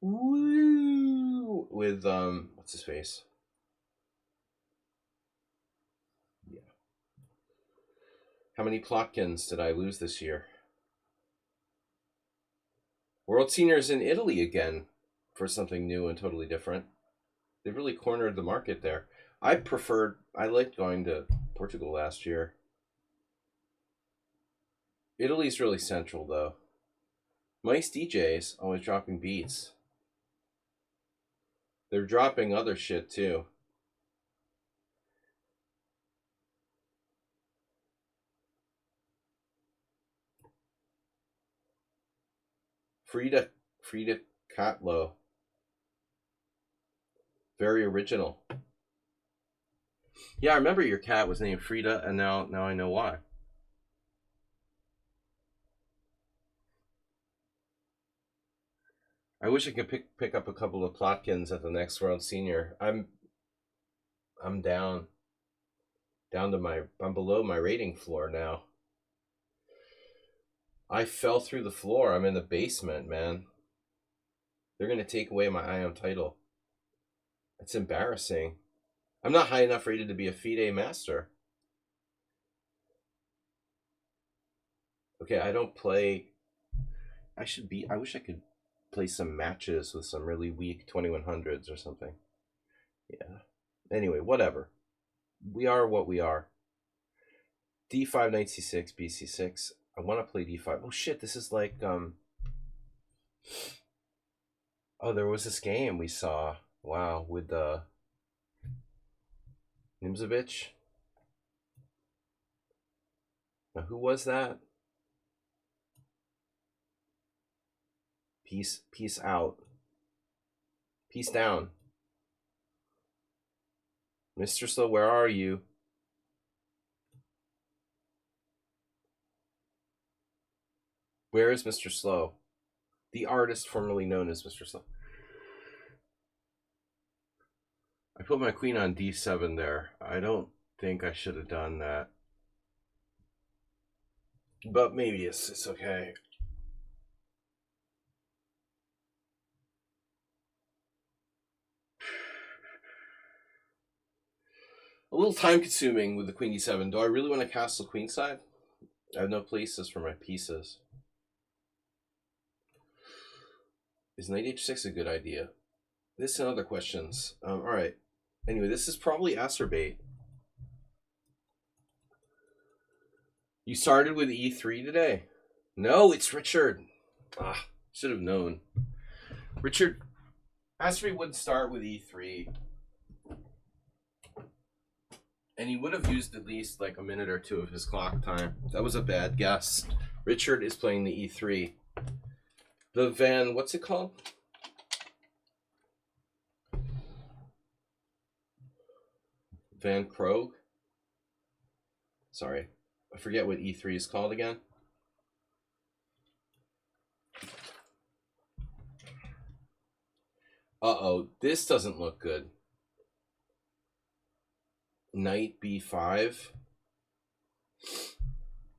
with what's his face? Yeah. How many Plotkins did I lose this year? World Seniors in Italy again for something new and totally different. They've really cornered the market there. I liked going to Portugal last year. Italy's really central though. Nice DJs always dropping beats. They're dropping other shit too. Frida Kahlo. Very original. Yeah, I remember your cat was named Frida, and now I know why. I wish I could pick up a couple of Plotkins at the next World Senior. I'm down to I'm below my rating floor now. I fell through the floor. I'm in the basement, man. They're gonna take away my IM title. It's embarrassing. I'm not high enough rated to be a FIDE master. Okay, I don't play. I should be. I wish I could play some matches with some really weak 2100s or something. Yeah. Anyway, whatever. We are what we are. D5, knight c6, bc6. I want to play d5. Oh shit, this is like oh, there was this game we saw. Wow, with Nimzovich. Now who was that? Peace out. Peace down. Mr. Slow, where are you? Where is Mr. Slow? The artist formerly known as Mr. Slow. I put my queen on d7 there. I don't think I should have done that. But maybe it's okay. A little time consuming with the queen d7. Do I really want to castle queenside? I have no places for my pieces. Is knight h6 a good idea? This and other questions. All right. Anyway, this is probably acerbate. You started with e3 today? No, it's Richard. Ah, should have known. Richard, acerbate wouldn't start with e3. And he would have used at least like a minute or two of his clock time. That was a bad guess. Richard is playing the e3. The what's it called? Van Krogh? Sorry, I forget what e3 is called again. Uh-oh, this doesn't look good. Knight b5.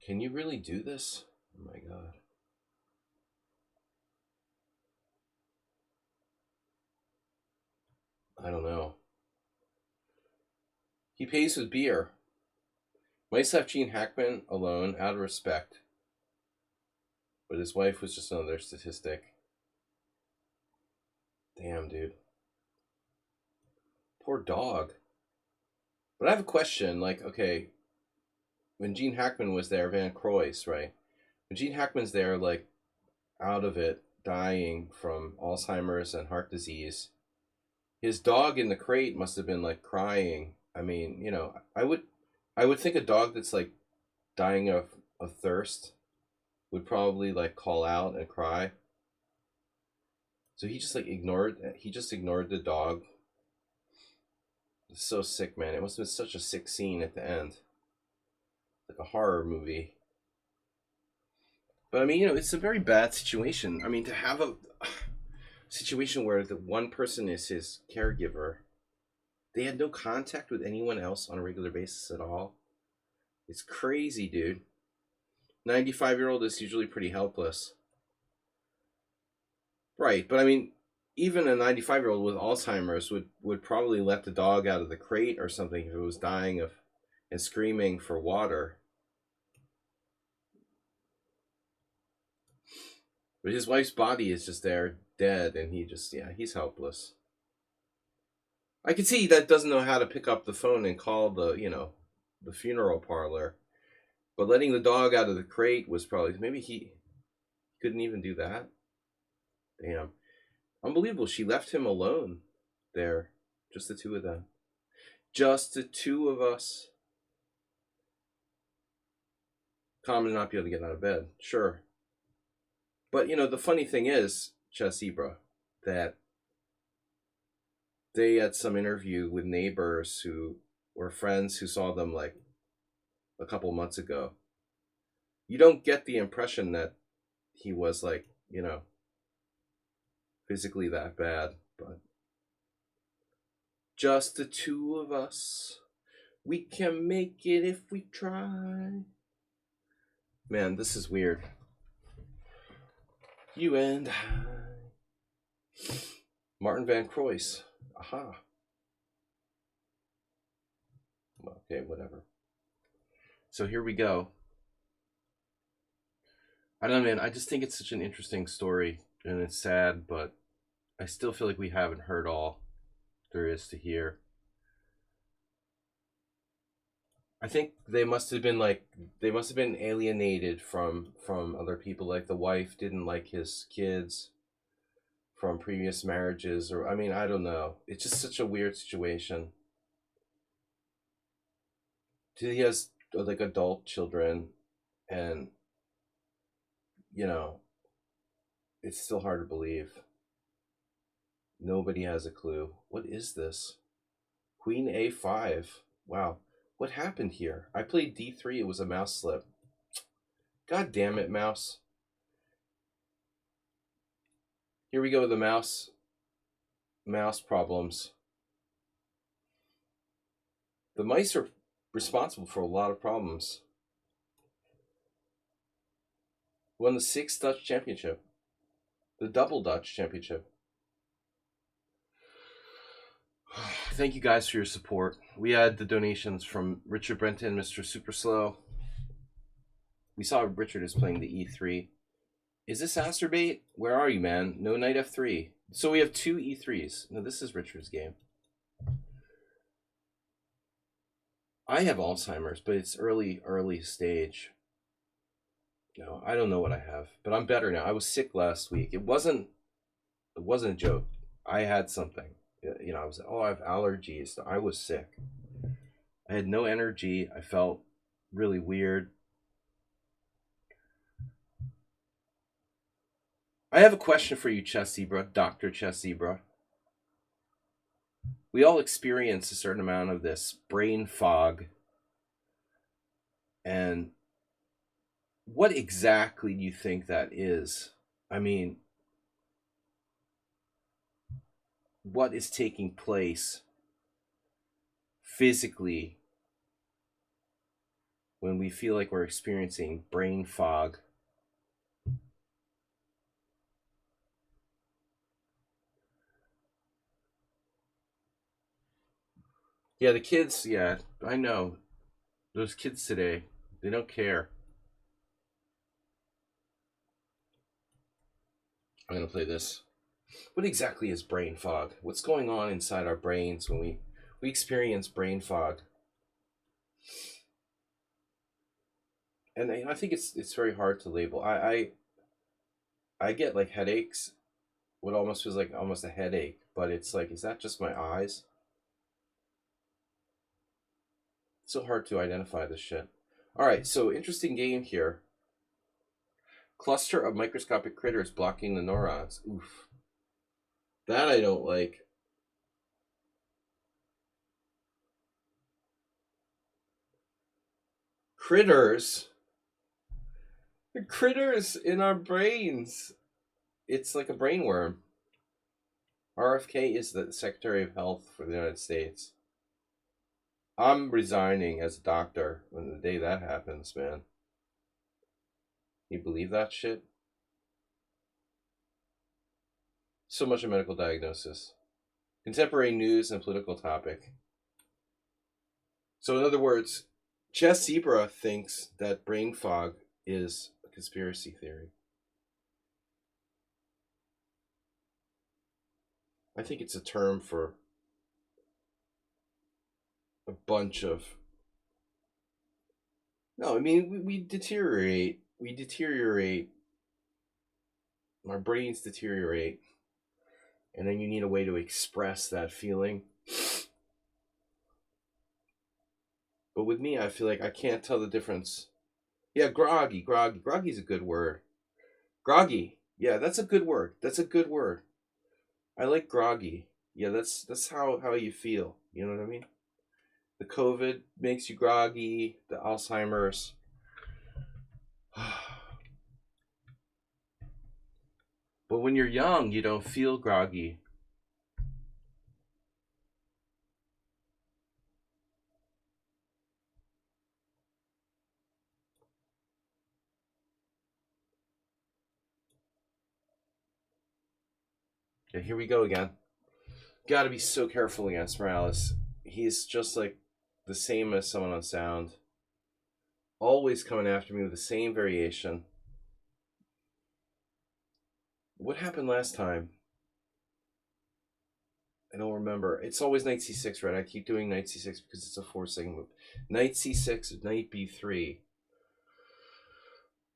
Can you really do this? Oh my god. I don't know. He pays with beer. Might have Gene Hackman alone out of respect. But his wife was just another statistic. Damn, dude. Poor dog. But I have a question. Like, okay, when Gene Hackman was there, Van Croy's, right? When Gene Hackman's there, like, out of it, dying from Alzheimer's and heart disease, his dog in the crate must have been, like, crying. I mean, you know, I would think a dog that's, like, dying of thirst would probably, like, call out and cry. So he just, like, ignored the dog. It's so sick, man. It must have been such a sick scene at the end. Like a horror movie. But I mean, you know, it's a very bad situation. I mean, to have a situation where the one person is his caregiver, they had no contact with anyone else on a regular basis at all. It's crazy, dude. 95-year-old is usually pretty helpless. Right, but I mean, even a 95-year-old with Alzheimer's would probably let the dog out of the crate or something if it was dying of and screaming for water. But his wife's body is just there, dead, and he's helpless. I can see that doesn't know how to pick up the phone and call the funeral parlor. But letting the dog out of the crate was probably, maybe he couldn't even do that. Damn. Unbelievable. She left him alone there. Just the two of them. Just the two of us. Common to not be able to get out of bed. Sure. But, you know, the funny thing is, Chess Ibra, that they had some interview with neighbors who were friends who saw them like a couple months ago. You don't get the impression that he was like, you know, physically that bad, but just the two of us. We can make it if we try. Man, this is weird. You and Martin Van Croys. Aha. Okay, whatever. So here we go. I don't know, man. I just think it's such an interesting story, and it's sad, but I still feel like we haven't heard all there is to hear. I think they must have been alienated from other people. Like the wife didn't like his kids from previous marriages, or I mean, I don't know. It's just such a weird situation. He has like adult children, and you know, it's still hard to believe. Nobody has a clue. What is this? Queen A5. Wow. What happened here? I played D3. It was a mouse slip. God damn it, mouse. Here we go with the mouse problems. The mice are responsible for a lot of problems. Won the 6th Dutch Championship. The double Dutch Championship. Thank you guys for your support. We had the donations from Richard Brenton, Mr. Super Slow. We saw Richard is playing the E3. Is this Asterbait? Where are you, man? No knight F3. So we have 2 E3s. No, this is Richard's game. I have Alzheimer's, but it's early stage. No, I don't know what I have, but I'm better now. I was sick last week. It wasn't a joke. I had something. I was, I have allergies. I was sick. I had no energy. I felt really weird. I have a question for you, Chess Zebra, Dr. Chess Zebra. We all experience a certain amount of this brain fog. And what exactly do you think that is? I mean, what is taking place physically when we feel like we're experiencing brain fog? Yeah, the kids, yeah, I know. Those kids today, they don't care. I'm going to play this. What exactly is brain fog? What's going on inside our brains when we experience brain fog? And I think it's very hard to label. I get like headaches. What almost feels like almost a headache, but it's like, is that just my eyes? It's so hard to identify this shit. All right, so interesting game here. Cluster of microscopic critters blocking the neurons. Oof. That I don't like. Critters. The critters in our brains. It's like a brainworm. RFK is the Secretary of Health for the United States. I'm resigning as a doctor when the day that happens, man. You believe that shit? So much of medical diagnosis. Contemporary news and political topic. So in other words, Chess Zebra thinks that brain fog is a conspiracy theory. I think it's a term for a bunch of... No, I mean, we deteriorate. We deteriorate. Our brains deteriorate. And then you need a way to express that feeling. But with me, I feel like I can't tell the difference. Yeah, groggy. Groggy's a good word. Groggy. Yeah, that's a good word. That's a good word. I like groggy. Yeah, that's how you feel. You know what I mean? The COVID makes you groggy. The Alzheimer's. But when you're young, you don't feel groggy. Okay, here we go again. Gotta be so careful against Morales. He's just like the same as someone on sound. Always coming after me with the same variation. What happened last time? I don't remember. It's always knight c6, right? I keep doing knight c6 because it's a 4-second move. Knight c6, knight b3.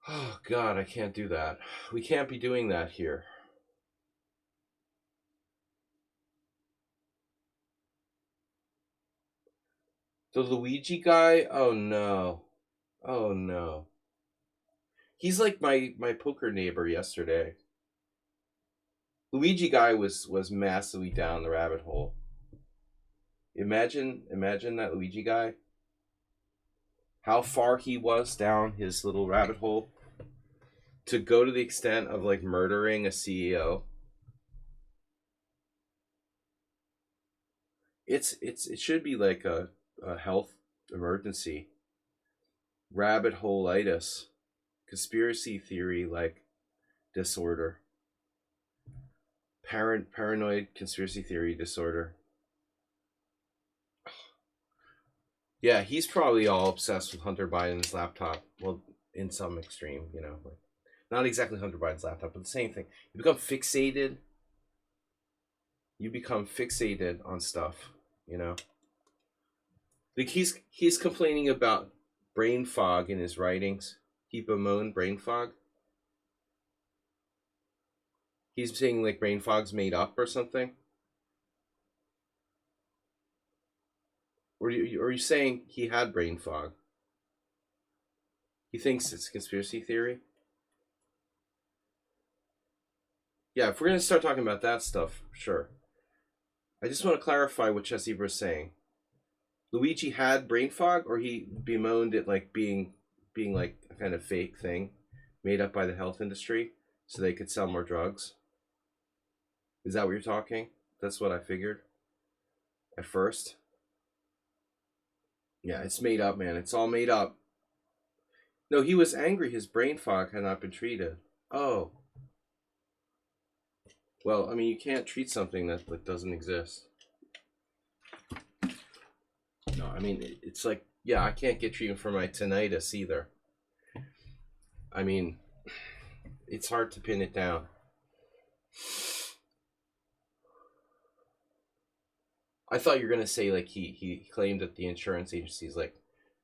Oh, God, I can't do that. We can't be doing that here. The Luigi guy? Oh, no. Oh, no. He's like my poker neighbor yesterday. Luigi guy was massively down the rabbit hole. Imagine that Luigi guy. How far he was down his little rabbit hole to go to the extent of like murdering a CEO. It should be like a health emergency. Rabbit hole-itis. Conspiracy theory like disorder. Paranoid conspiracy theory disorder. Yeah, he's probably all obsessed with Hunter Biden's laptop. Well, in some extreme, you know, like not exactly Hunter Biden's laptop, but the same thing. You become fixated. You become fixated on stuff, you know. Like he's complaining about brain fog in his writings. He bemoaned brain fog. He's saying like brain fog's made up or something. Or are you saying he had brain fog? He thinks it's a conspiracy theory. Yeah, if we're gonna start talking about that stuff, sure. I just want to clarify what Chess was saying. Luigi had brain fog, or he bemoaned it like being like a kind of fake thing made up by the health industry so they could sell more drugs. Is that what you're talking? That's what I figured at first. Yeah, it's made up, man. It's all made up. No, he was angry his brain fog had not been treated. Oh. Well, I mean, you can't treat something that doesn't exist. No, I mean, it's like, yeah, I can't get treatment for my tinnitus either. I mean, it's hard to pin it down. I thought you were gonna say like he claimed that the insurance agencies, like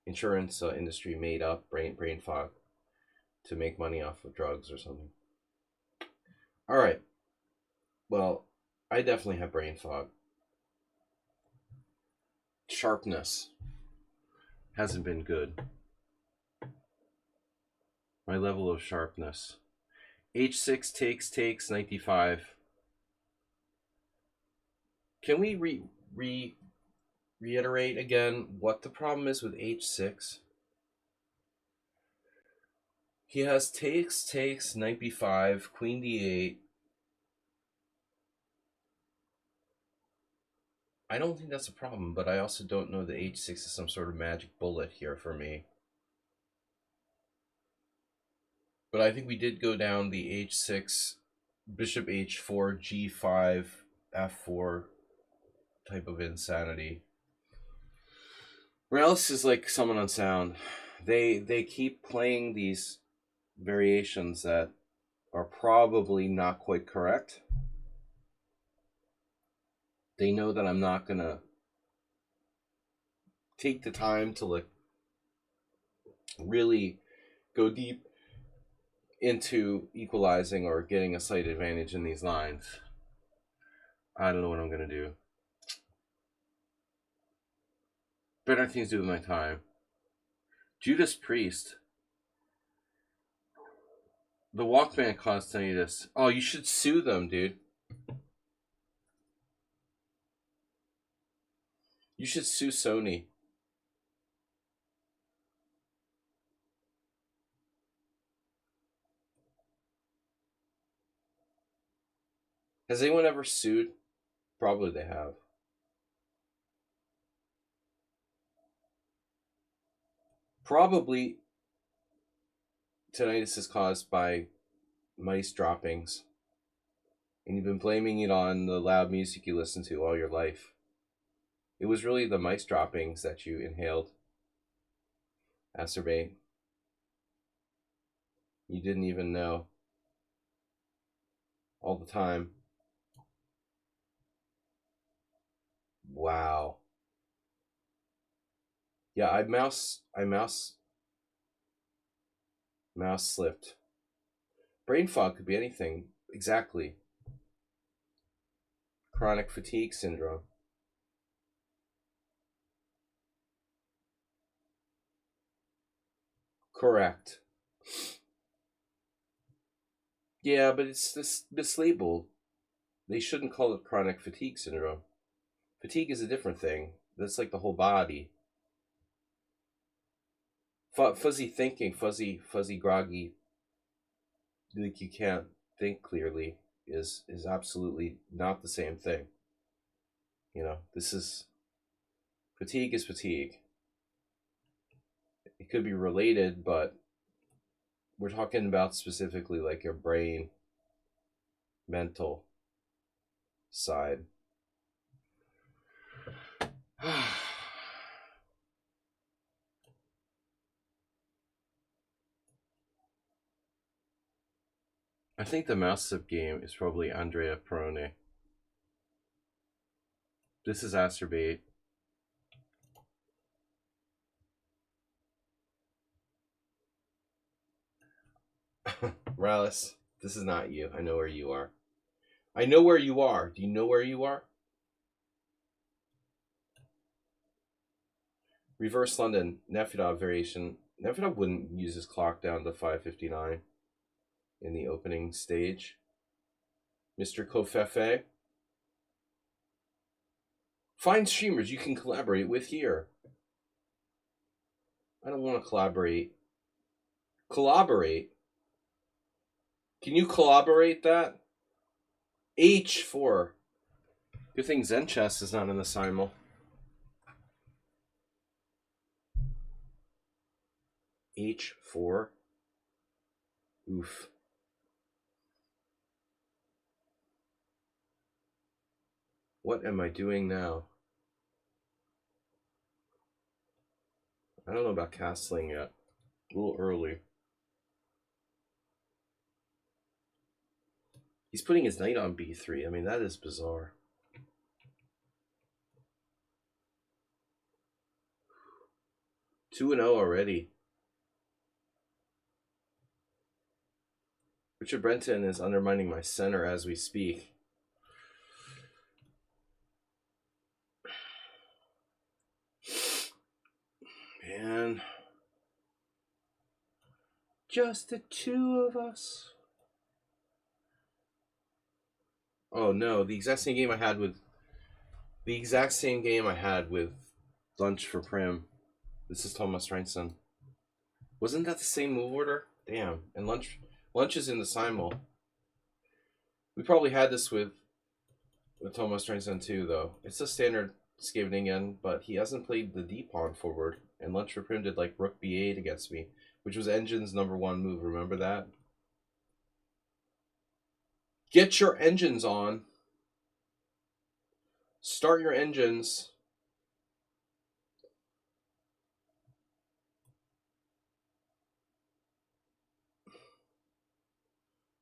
insurance industry, made up brain fog to make money off of drugs or something. All right. Well, I definitely have brain fog. Sharpness hasn't been good. My level of sharpness. H6 takes 95. Can we reiterate again what the problem is with H6? He has takes, knight b5, queen d8. I don't think that's a problem, but I also don't know that H6 is some sort of magic bullet here for me. But I think we did go down the H6, bishop H4, G5, F4 type of insanity. Morales is like someone on sound. They keep playing these variations that are probably not quite correct. They know that I'm not gonna take the time to like really go deep into equalizing or getting a slight advantage in these lines. I don't know what I'm gonna do. Better things to do with my time. Judas Priest. The Walkman costs telling you this. Oh, you should sue them, dude. You should sue Sony. Has anyone ever sued? Probably they have. Probably tinnitus is caused by mice droppings. And you've been blaming it on the loud music you listen to all your life. It was really the mice droppings that you inhaled. Acerbate. You didn't even know. All the time. Wow. Yeah, mouse slipped. Brain fog could be anything. Exactly. Chronic fatigue syndrome. Correct. Yeah, but it's this mislabeled. They shouldn't call it chronic fatigue syndrome. Fatigue is a different thing. That's like the whole body. Fuzzy thinking, fuzzy groggy, like you can't think clearly, is absolutely not the same thing. You know, this is fatigue is fatigue. It could be related, but we're talking about specifically like your brain, mental side. I think the mouse sip game is probably Andrea Perone. This is Acerbate. Rallis, this is not you. I know where you are. I know where you are. Do you know where you are? Reverse London, Nefedov variation. Nefedov wouldn't use his clock down to 5:59 in the opening stage. Mr. Kofefe. Find streamers you can collaborate with here. I don't want to collaborate. Collaborate? Can you collaborate that? H4. Good thing Zen Chess is not in the simul. H4. Oof. What am I doing now? I don't know about castling yet. A little early. He's putting his knight on b3. I mean, that is bizarre. Two and 0 already. Richard Brenton is undermining my center as we speak. Man. Just the two of us. Oh no, the exact same game I had with Lunch for Prim. This is Thomas Reinson. Wasn't that the same move order? Damn. And Lunch is in the simul. We probably had this with Thomas Reinson too, though. It's a standard Skaveningen, but he hasn't played the D pawn forward. And Lunch for Prim did like Rook B8 against me, which was Engine's #1 move. Remember that? Get your engines on. Start your engines.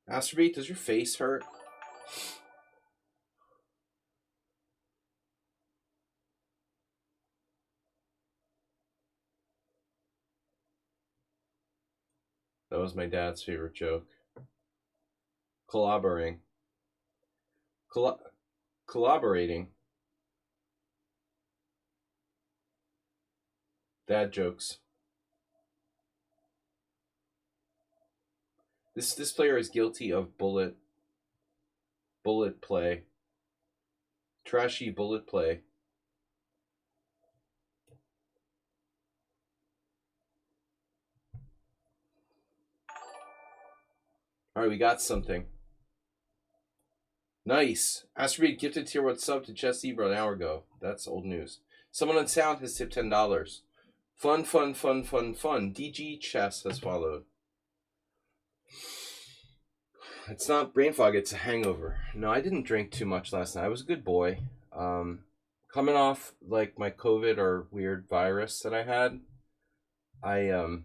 Acerbate, does your face hurt? That was my dad's favorite joke. Collaborating. Collaborating. Dad jokes. This player is guilty of bullet play. Trashy bullet play. Alright, we got something. Nice. Asteroid gifted tier 1 sub to Chess Zebra an hour ago. That's old news. Someone on sound has tipped $10. Fun. DG Chess has followed. It's not brain fog, it's a hangover. No, I didn't drink too much last night. I was a good boy. Um, Coming off like my COVID or weird virus that I had, I um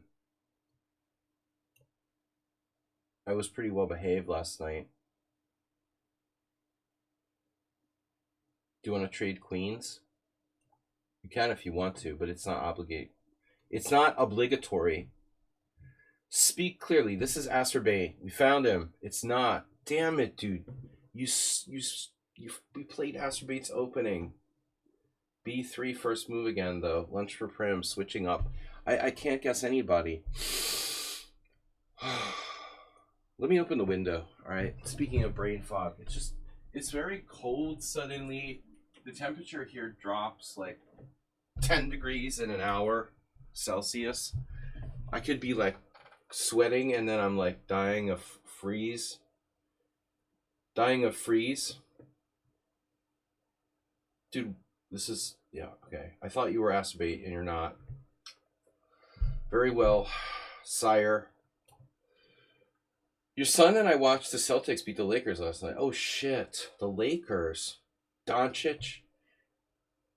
I was pretty well behaved last night. Do you want to trade queens? You can if you want to, but it's not obligate. It's not obligatory. Speak clearly. This is Acerbain. We found him. It's not. Damn it, dude. You we played Acerbain's opening. B3 first move again though. Lunch for Prim switching up. I can't guess anybody. Let me open the window. All right. Speaking of brain fog, it's very cold suddenly. The temperature here drops like 10 degrees in an hour Celsius. I could be like sweating and then I'm like dying of freeze. Dying of freeze. Dude, this is yeah, okay. I thought you were Acerbate and you're not. Very well, sire. Your son and I watched the Celtics beat the Lakers last night. Oh shit. The Lakers. Doncic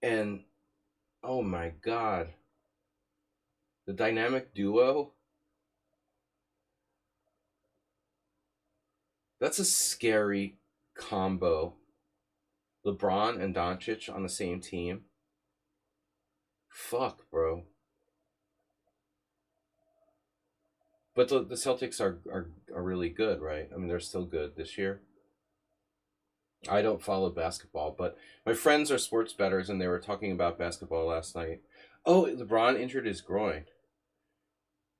and oh my god. The dynamic duo. That's a scary combo. LeBron and Doncic on the same team. Fuck, bro. But the Celtics are really good, right? I mean, they're still good this year. I don't follow basketball, but my friends are sports bettors, and they were talking about basketball last night. Oh, LeBron injured his groin.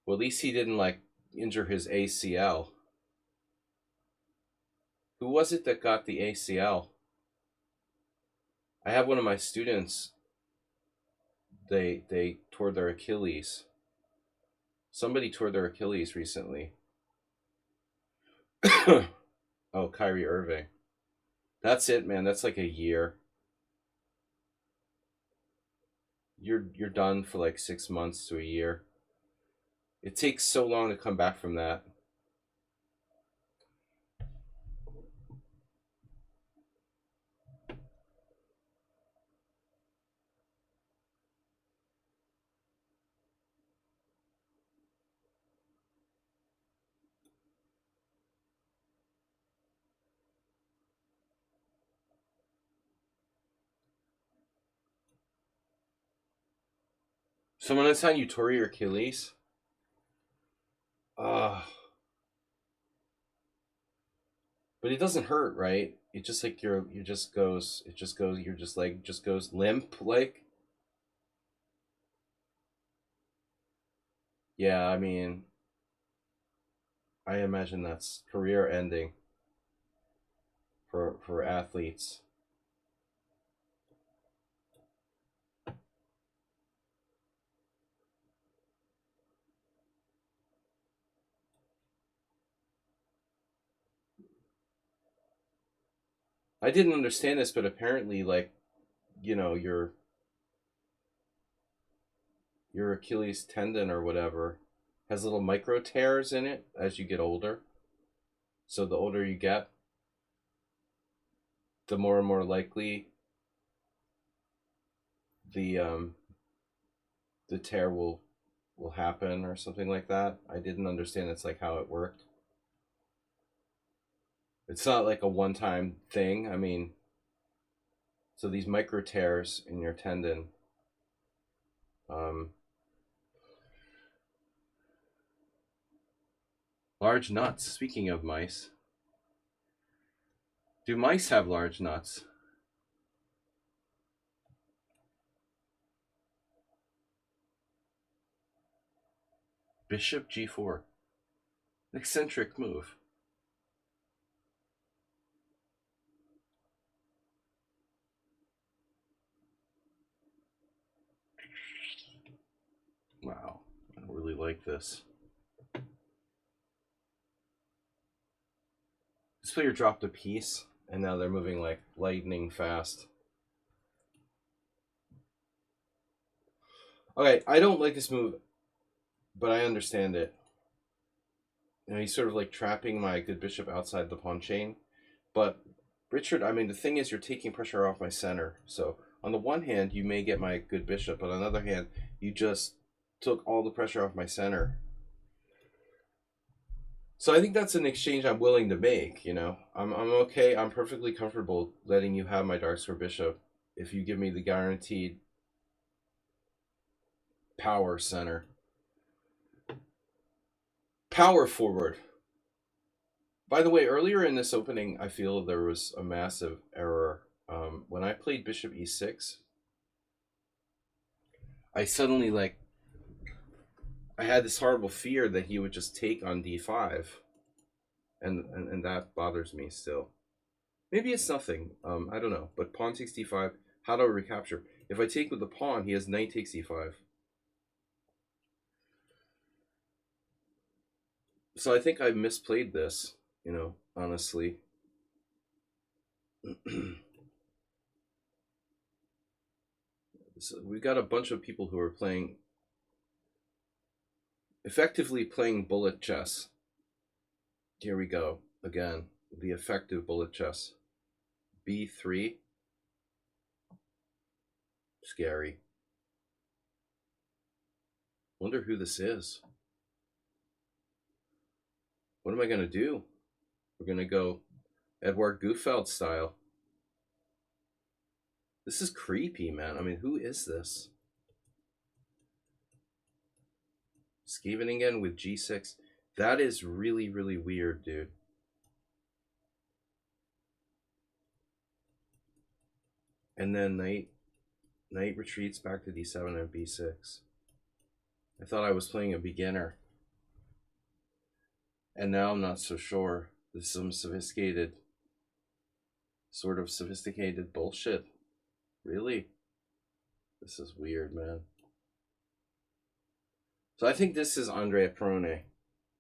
Well, at least he didn't like injure his ACL. Who was it that got the ACL? I have one of my students. They tore their Achilles. Somebody tore their Achilles recently. Oh, Kyrie Irving. That's it, man. That's like a year. You're done for like 6 months to a year. It takes so long to come back from that. So when it's time you tore your Achilles, uh but it doesn't hurt, right? It just like you just goes it just goes you're just like just goes limp like. Yeah, I mean, I imagine that's career ending for athletes. I didn't understand this, but apparently like, you know, your Achilles tendon or whatever has little micro tears in it as you get older. So the older you get, the more and more likely the the tear will happen or something like that. I didn't understand it's like how it worked. It's not like a one time thing. I mean, so these micro tears in your tendon, um, large nuts. Speaking of mice, do mice have large nuts? Bishop g4. Eccentric move. Wow, I don't really like this. This player dropped a piece, and now they're moving like lightning fast. Okay, I don't like this move, but I understand it. You know, he's sort of like trapping my good bishop outside the pawn chain. But Richard, I mean, the thing is, you're taking pressure off my center. So on the one hand, you may get my good bishop, but on the other hand, you just took all the pressure off my center. So I think that's an exchange I'm willing to make. You know, I'm okay. I'm perfectly comfortable letting you have my dark square bishop if you give me the guaranteed power center. Power forward. By the way, earlier in this opening, I feel there was a massive error. When I played bishop e6, I suddenly I had this horrible fear that he would just take on d5, and that bothers me still. Maybe it's nothing. I don't know. But pawn takes d5. How do I recapture? If I take with the pawn, he has knight takes e5. So I think I misplayed this. You know, honestly. So we've got a bunch of people who are effectively playing bullet chess. Here we go again. The effective bullet chess. b3. Scary. Wonder who this is. What am I going to do? We're going to go Edward Gufeld style. This is creepy, man. I mean, who is this? Scheveningen with g6. That is really, really weird, dude. And then knight retreats back to d7 and b6. I thought I was playing a beginner. And now I'm not so sure. There's some sophisticated bullshit. Really? This is weird, man. So I think this is Andrea Perrone.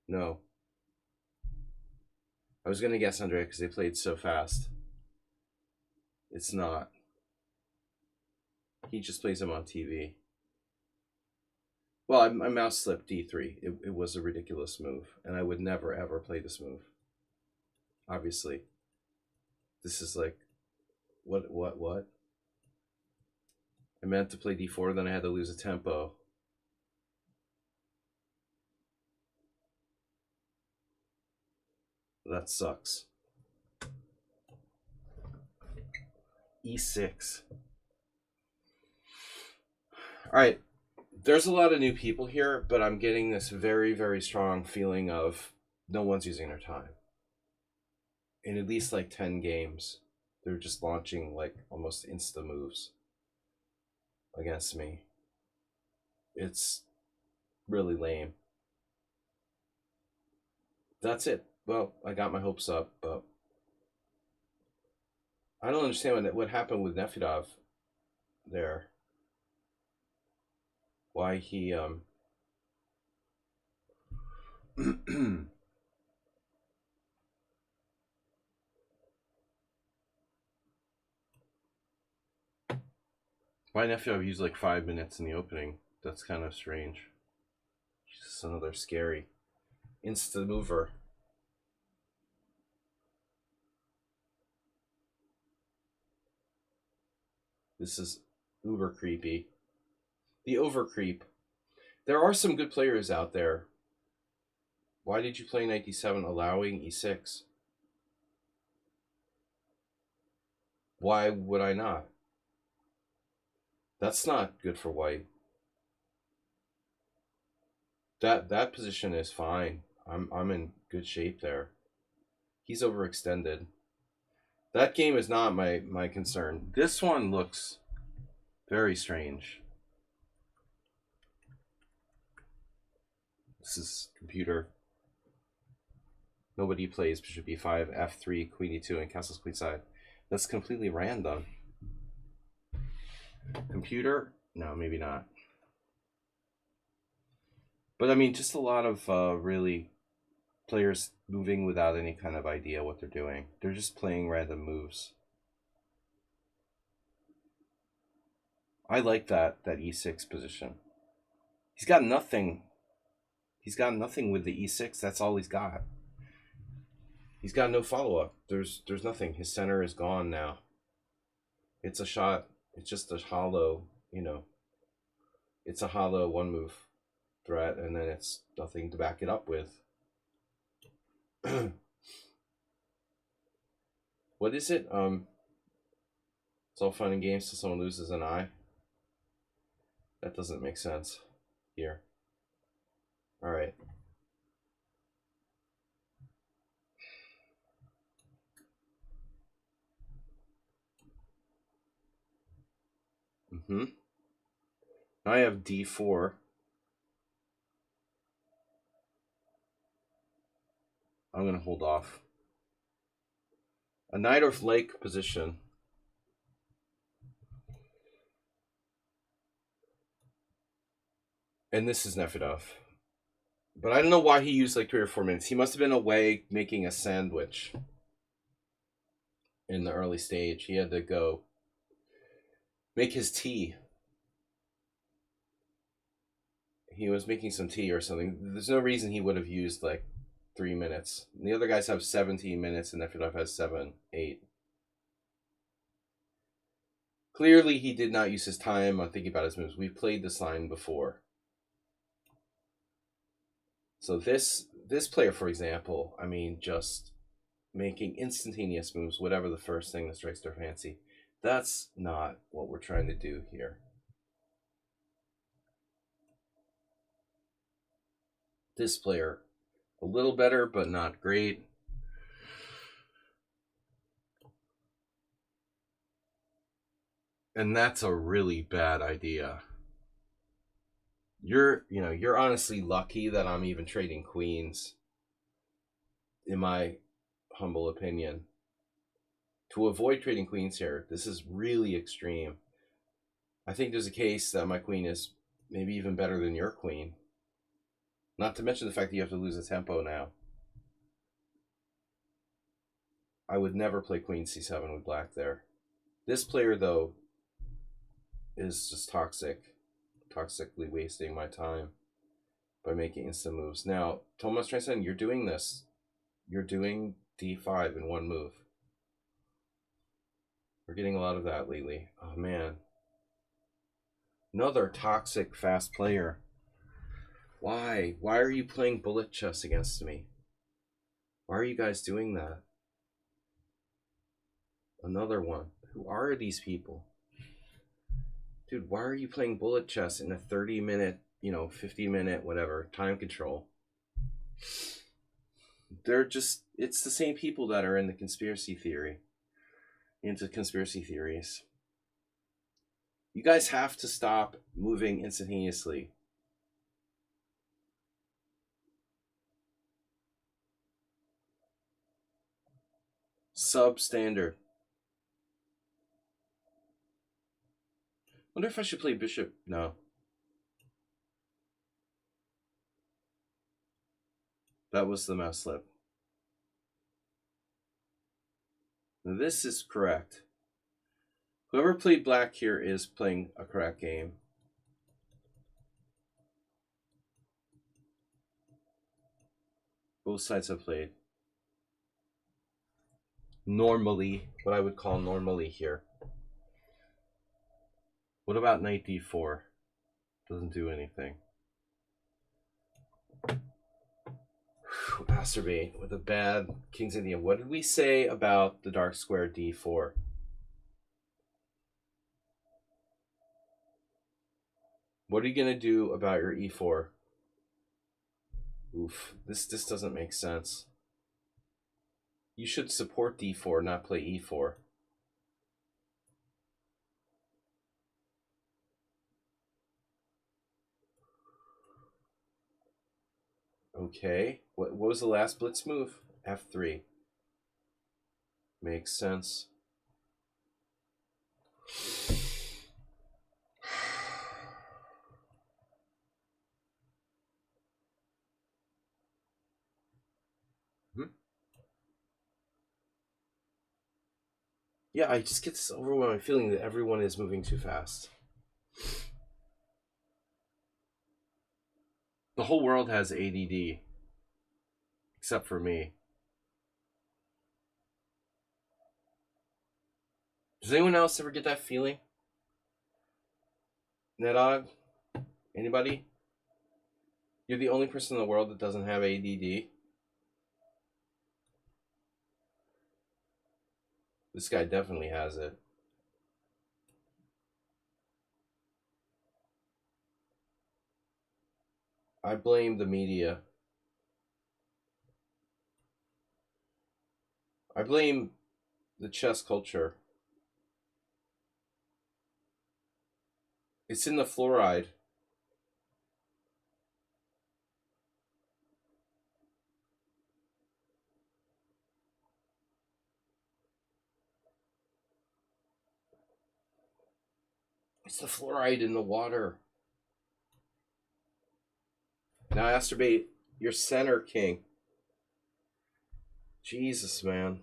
No. I was going to guess Andrea because they played so fast. It's not. He just plays him on TV. Well, I mouse slipped d3. It was a ridiculous move, and I would never, ever play this move. Obviously. This is like, what? I meant to play d4, then I had to lose a tempo. That sucks. e6. All right. There's a lot of new people here, but I'm getting this very, very strong feeling of no one's using their time. In at least like 10 games, they're just launching like almost insta moves against me. It's really lame. That's it. Well, I got my hopes up, but I don't understand what happened with Nefedov there. Why he why Nefedov used like 5 minutes in the opening. That's kind of strange. Just another scary insta mover. This is uber creepy. The overcreep. There are some good players out there. Why did you play knight d7 allowing e6? Why would I not? That's not good for white. That position is fine. I'm in good shape there. He's overextended. That game is not my concern. This one looks very strange. This is computer. Nobody plays bishop b5, f3, queen e2, and castles queenside. That's completely random. Computer? No, maybe not. But I mean, just a lot of really players moving without any kind of idea what they're doing. They're just playing random moves. I like that e6 position. He's got nothing He's got nothing with the e6. That's all he's got. He's got no follow-up. There's nothing. His center is gone now. It's a shot. It's just a hollow, it's a hollow one-move threat, and then it's nothing to back it up with. What is it? It's all fun and games till someone loses an eye. That doesn't make sense here. All right. Now I have d4. I'm going to hold off. A knight or flake position. And this is Nefedov. But I don't know why he used like 3 or 4 minutes. He must have been away making a sandwich in the early stage. He had to go make his tea. He was making some tea or something. There's no reason he would have used like 3 minutes. And the other guys have 17 minutes and Nefedov has 7, 8. Clearly he did not use his time on thinking about his moves. We've played this line before. So this player, for example, I mean, just making instantaneous moves, whatever the first thing that strikes their fancy. That's not what we're trying to do here. This player, a little better, but not great. And that's a really bad idea. You're honestly lucky that I'm even trading queens, in my humble opinion. To avoid trading queens here, this is really extreme. I think there's a case that my queen is maybe even better than your queen. Not to mention the fact that you have to lose a tempo now. I would never play queen c7 with black there. This player, though, is just toxically wasting my time by making instant moves. Now, Thomas Transcend, you're doing this. You're doing d5 in one move. We're getting a lot of that lately. Oh, man. Another toxic fast player. Why? Why are you playing bullet chess against me? Why are you guys doing that? Another one. Who are these people? Dude, why are you playing bullet chess in a 30-minute, 50-minute, whatever, time control? They're just, it's the same people that are in the conspiracy theories. You guys have to stop moving instantaneously. Substandard. Wonder if I should play bishop. No. That was the mouse slip. Now this is correct. Whoever played black here is playing a correct game. Both sides have played. Normally, what I would call normally here. What about knight d4? Doesn't do anything. Acerbate with a bad king's Indian. What did we say about the dark square d4? What are you going to do about your e4? Oof, this doesn't make sense. You should support d4, not play e4. Okay, what was the last blitz move? F3. Makes sense. Yeah, I just get this overwhelming feeling that everyone is moving too fast. The whole world has ADD, except for me. Does anyone else ever get that feeling? Nedog? Anybody? You're the only person in the world that doesn't have ADD? This guy definitely has it. I blame the media. I blame the chess culture. It's in the fluoride. It's the fluoride in the water. Now masturbate your center king. Jesus, man.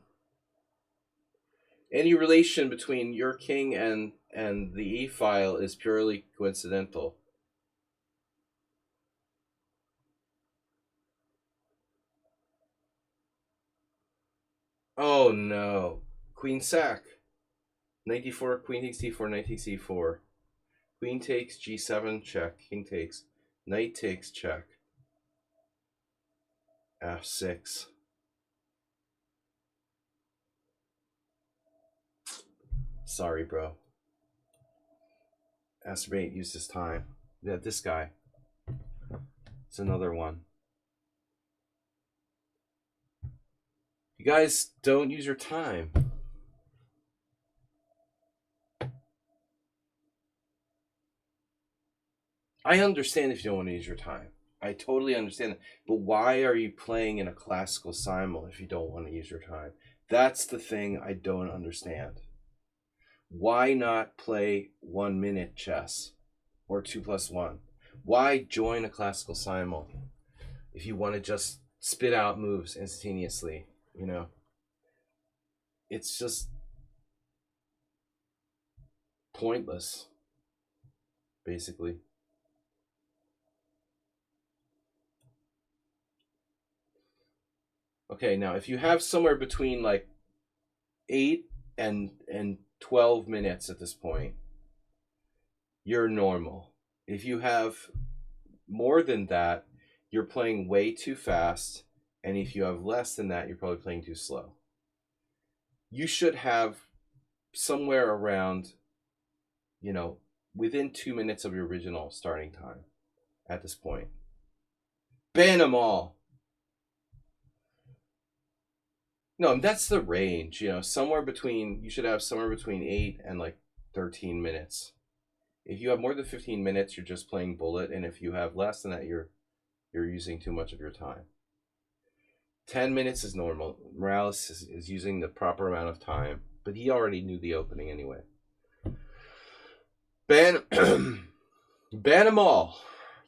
Any relation between your king and the E file is purely coincidental. Oh no. Queen sack. Knight d4, queen takes d4, knight takes e4. Queen takes g7, check. King takes. Knight takes, check. f6. Sorry, bro. Masturbate, use this time. Yeah, this guy. It's another one. You guys don't use your time. I understand if you don't want to use your time. I totally understand that. But why are you playing in a classical simul if you don't want to use your time? That's the thing I don't understand. Why not play 1 minute chess or 2+1? Why join a classical simul if you want to just spit out moves instantaneously? You know, it's just pointless, basically. Okay, now if you have somewhere between like 8 and 12 minutes at this point, you're normal. If you have more than that, you're playing way too fast, and if you have less than that, you're probably playing too slow. You should have somewhere around, you know, within 2 minutes of your original starting time at this point. Ban them all. No, that's the range, you know, somewhere between, you should have somewhere between 8 and like 13 minutes. If you have more than 15 minutes, you're just playing bullet, and if you have less than that, you're using too much of your time. 10 minutes is normal. Morales is using the proper amount of time, but he already knew the opening anyway. Ban ban them all.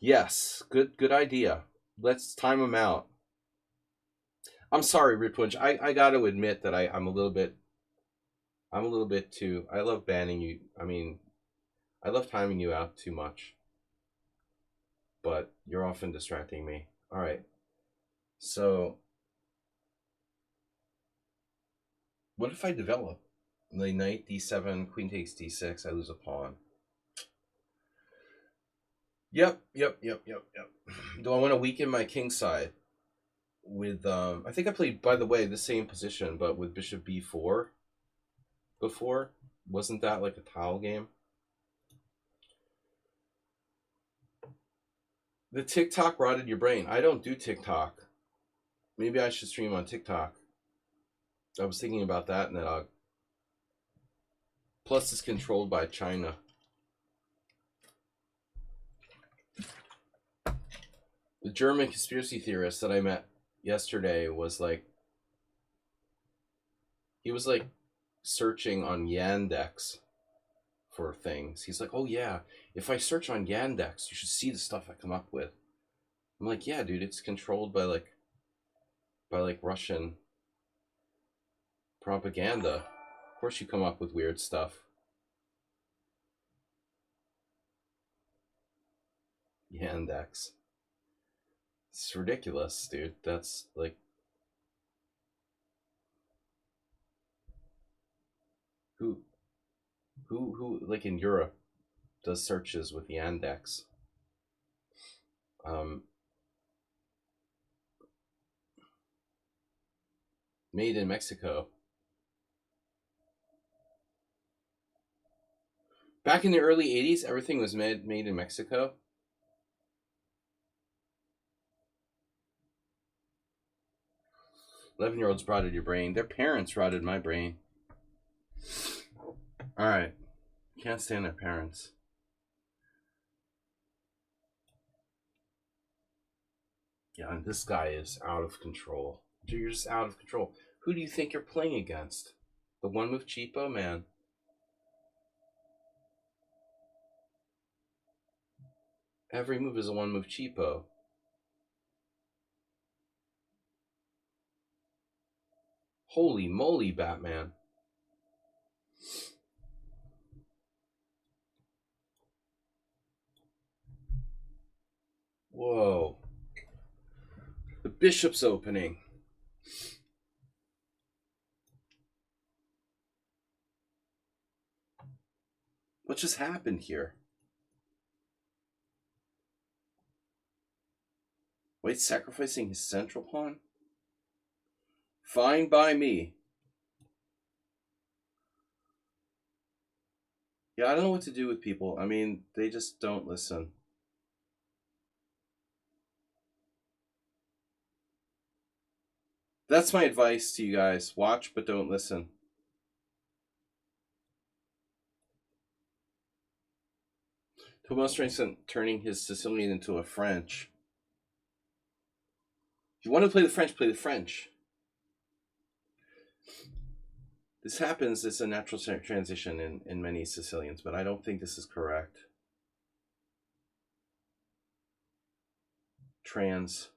Yes, good idea. Let's time them out. I'm sorry, Ripwinch. I got to admit that I'm a little bit too. I love banning you. I mean, I love timing you out too much, but you're often distracting me. All right. So, what if I develop? The knight d7, queen takes d6, I lose a pawn. Yep. Do I want to weaken my king side with I think I played, by the way, the same position but with bishop b4 before? Wasn't that like a tile game? The TikTok rotted your brain. I don't do TikTok. Maybe I should stream on TikTok. I was thinking about that, and that plus it's controlled by China. The German conspiracy theorist that I met yesterday was like, he was like searching on Yandex for things. He's like, oh yeah, if I search on Yandex, you should see the stuff I come up with. I'm like, yeah, dude, it's controlled by like Russian propaganda. Of course you come up with weird stuff. Yandex. It's ridiculous, dude. That's like who who like in Europe does searches with Yandex. Um, Made in Mexico. Back in the early '80s, everything was made in Mexico. 11-year-olds rotted your brain. Their parents rotted my brain. All right, can't stand their parents. Yeah, and this guy is out of control. Dude, you're just out of control. Who do you think you're playing against? The one with cheapo, man. Every move is a one move cheapo. Holy moly, Batman. Whoa. The bishop's opening. What just happened here? White sacrificing his central pawn? Fine by me. Yeah, I don't know what to do with people. I mean, they just don't listen. That's my advice to you guys. Watch, but don't listen. Tomas Ranson turning his Sicilian into a French. If you want to play the French, play the French. This happens. It's a natural transition in many Sicilians, but I don't think this is correct. Trans,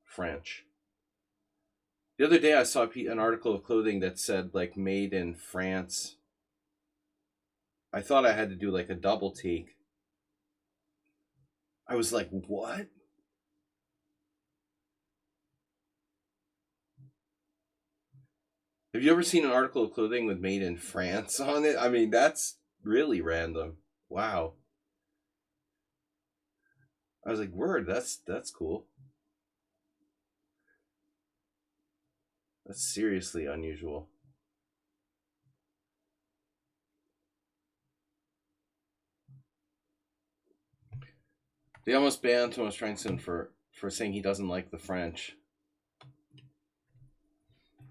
French. The other day I saw an article of clothing that said like made in France. I thought I had to do like a double take. I was like, what? Have you ever seen an article of clothing with made in France on it? I mean, that's really random. Wow. I was like, word, that's cool. That's seriously unusual. They almost banned Thomas Franzen for saying he doesn't like the French.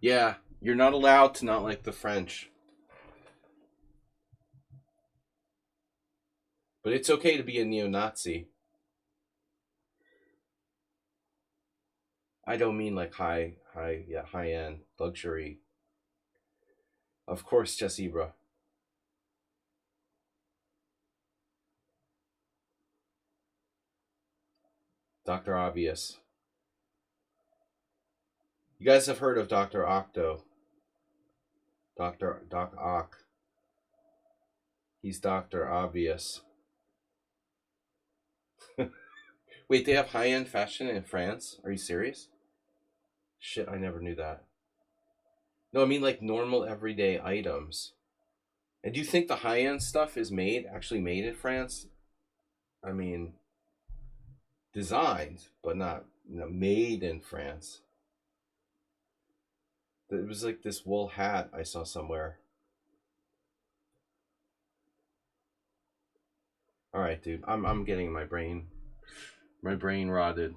Yeah, you're not allowed to not like the French. But it's okay to be a neo-Nazi. I don't mean like high end luxury. Of course, Jesse Ibra. Dr. Obvious. You guys have heard of Dr. Octo. Doc Ock. He's Dr. Obvious. Wait, they have high-end fashion in France? Are you serious? Shit, I never knew that. No, I mean like normal everyday items. And do you think the high-end stuff is actually made in France? I mean, designed, but not made in France. It was like this wool hat I saw somewhere. All right, dude. I'm getting my brain rotted.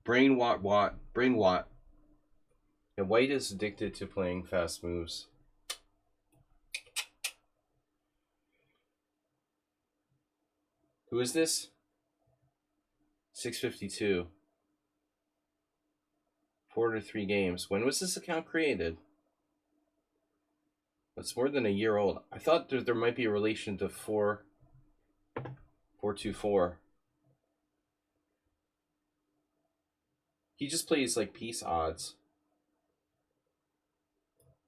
Brain what? And White is addicted to playing fast moves. Who is this? 652. 4 to 3 games. When was this account created? That's more than a year old. I thought there might be a relation to 424. He just plays like piece odds.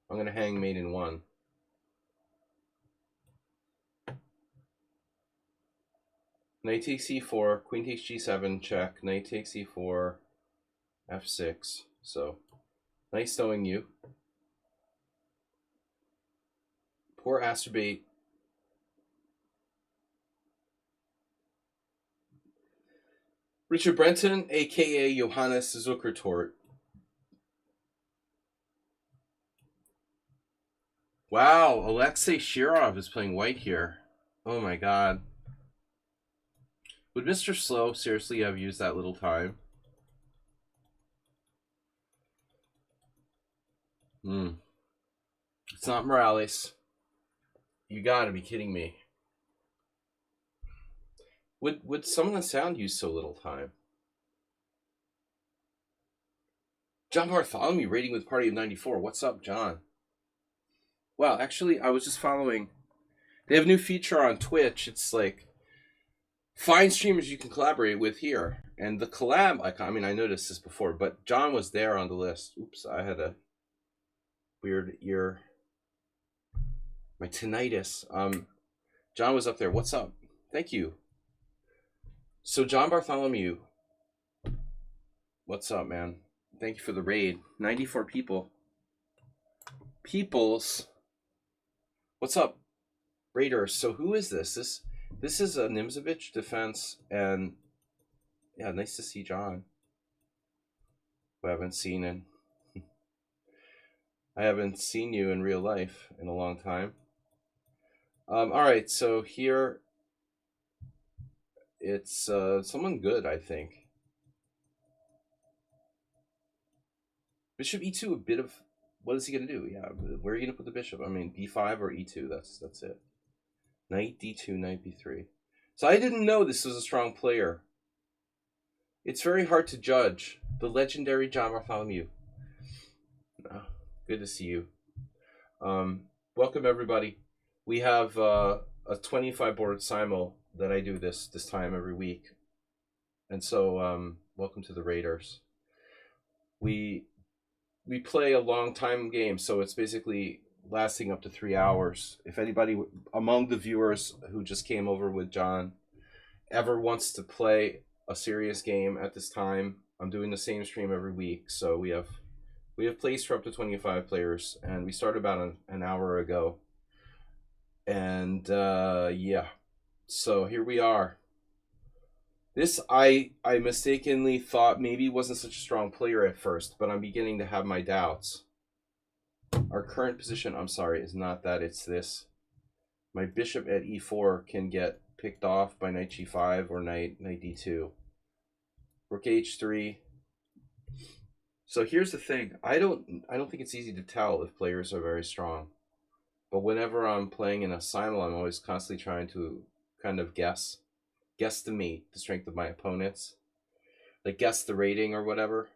I'm going to hang mate in 1. Knight takes e4, queen takes g7, check, knight takes e4, f6. So, nice knowing you. Poor Asterbate. Richard Brenton, a.k.a. Johannes Zuckertort. Wow, Alexei Shirov is playing white here. Oh my god. Would Mr. Slow seriously have used that little time? It's not Morales. You gotta be kidding me. Would Summon and Sound use so little time? John Bartholomew rating with Party of 94. What's up, John? Wow, actually, I was just following. They have a new feature on Twitch. It's like, find streamers you can collaborate with here. And the collab icon, I mean, I noticed this before, but John was there on the list. Oops, I had a weird ear. My tinnitus. John was up there. What's up? Thank you. So, John Bartholomew. What's up, man? Thank you for the raid. 94 people. Peoples. What's up, Raiders? So who is this? This is a Nimzovich defense, and yeah, nice to see John. Who I haven't seen in. I haven't seen you in real life in a long time. All right, so here it's someone good, I think. Bishop e2, a bit of. What is he going to do? Yeah, where are you going to put the bishop? I mean, b5 or e2, that's it. Knight d2, knight b3. So I didn't know this was a strong player. It's very hard to judge. The legendary John Bartholomew. Oh, good to see you. Welcome, everybody. We have a 25 board simul that I do this time every week. And so, welcome to the Raiders. We play a long time game, so it's basically lasting up to 3 hours. If anybody among the viewers who just came over with John ever wants to play a serious game at this time, I'm doing the same stream every week. So we have place for up to 25 players, and we started about an hour ago. And yeah, so here we are. This I mistakenly thought maybe wasn't such a strong player at first, but I'm beginning to have my doubts. Our current position, I'm sorry, is not that, it's this. My bishop at e4 can get picked off by knight g5 or knight d2. Rook h3. So here's the thing. I don't think it's easy to tell if players are very strong. But whenever I'm playing in a simul, I'm always constantly trying to kind of guesstimate the strength of my opponents. Like guess the rating or whatever.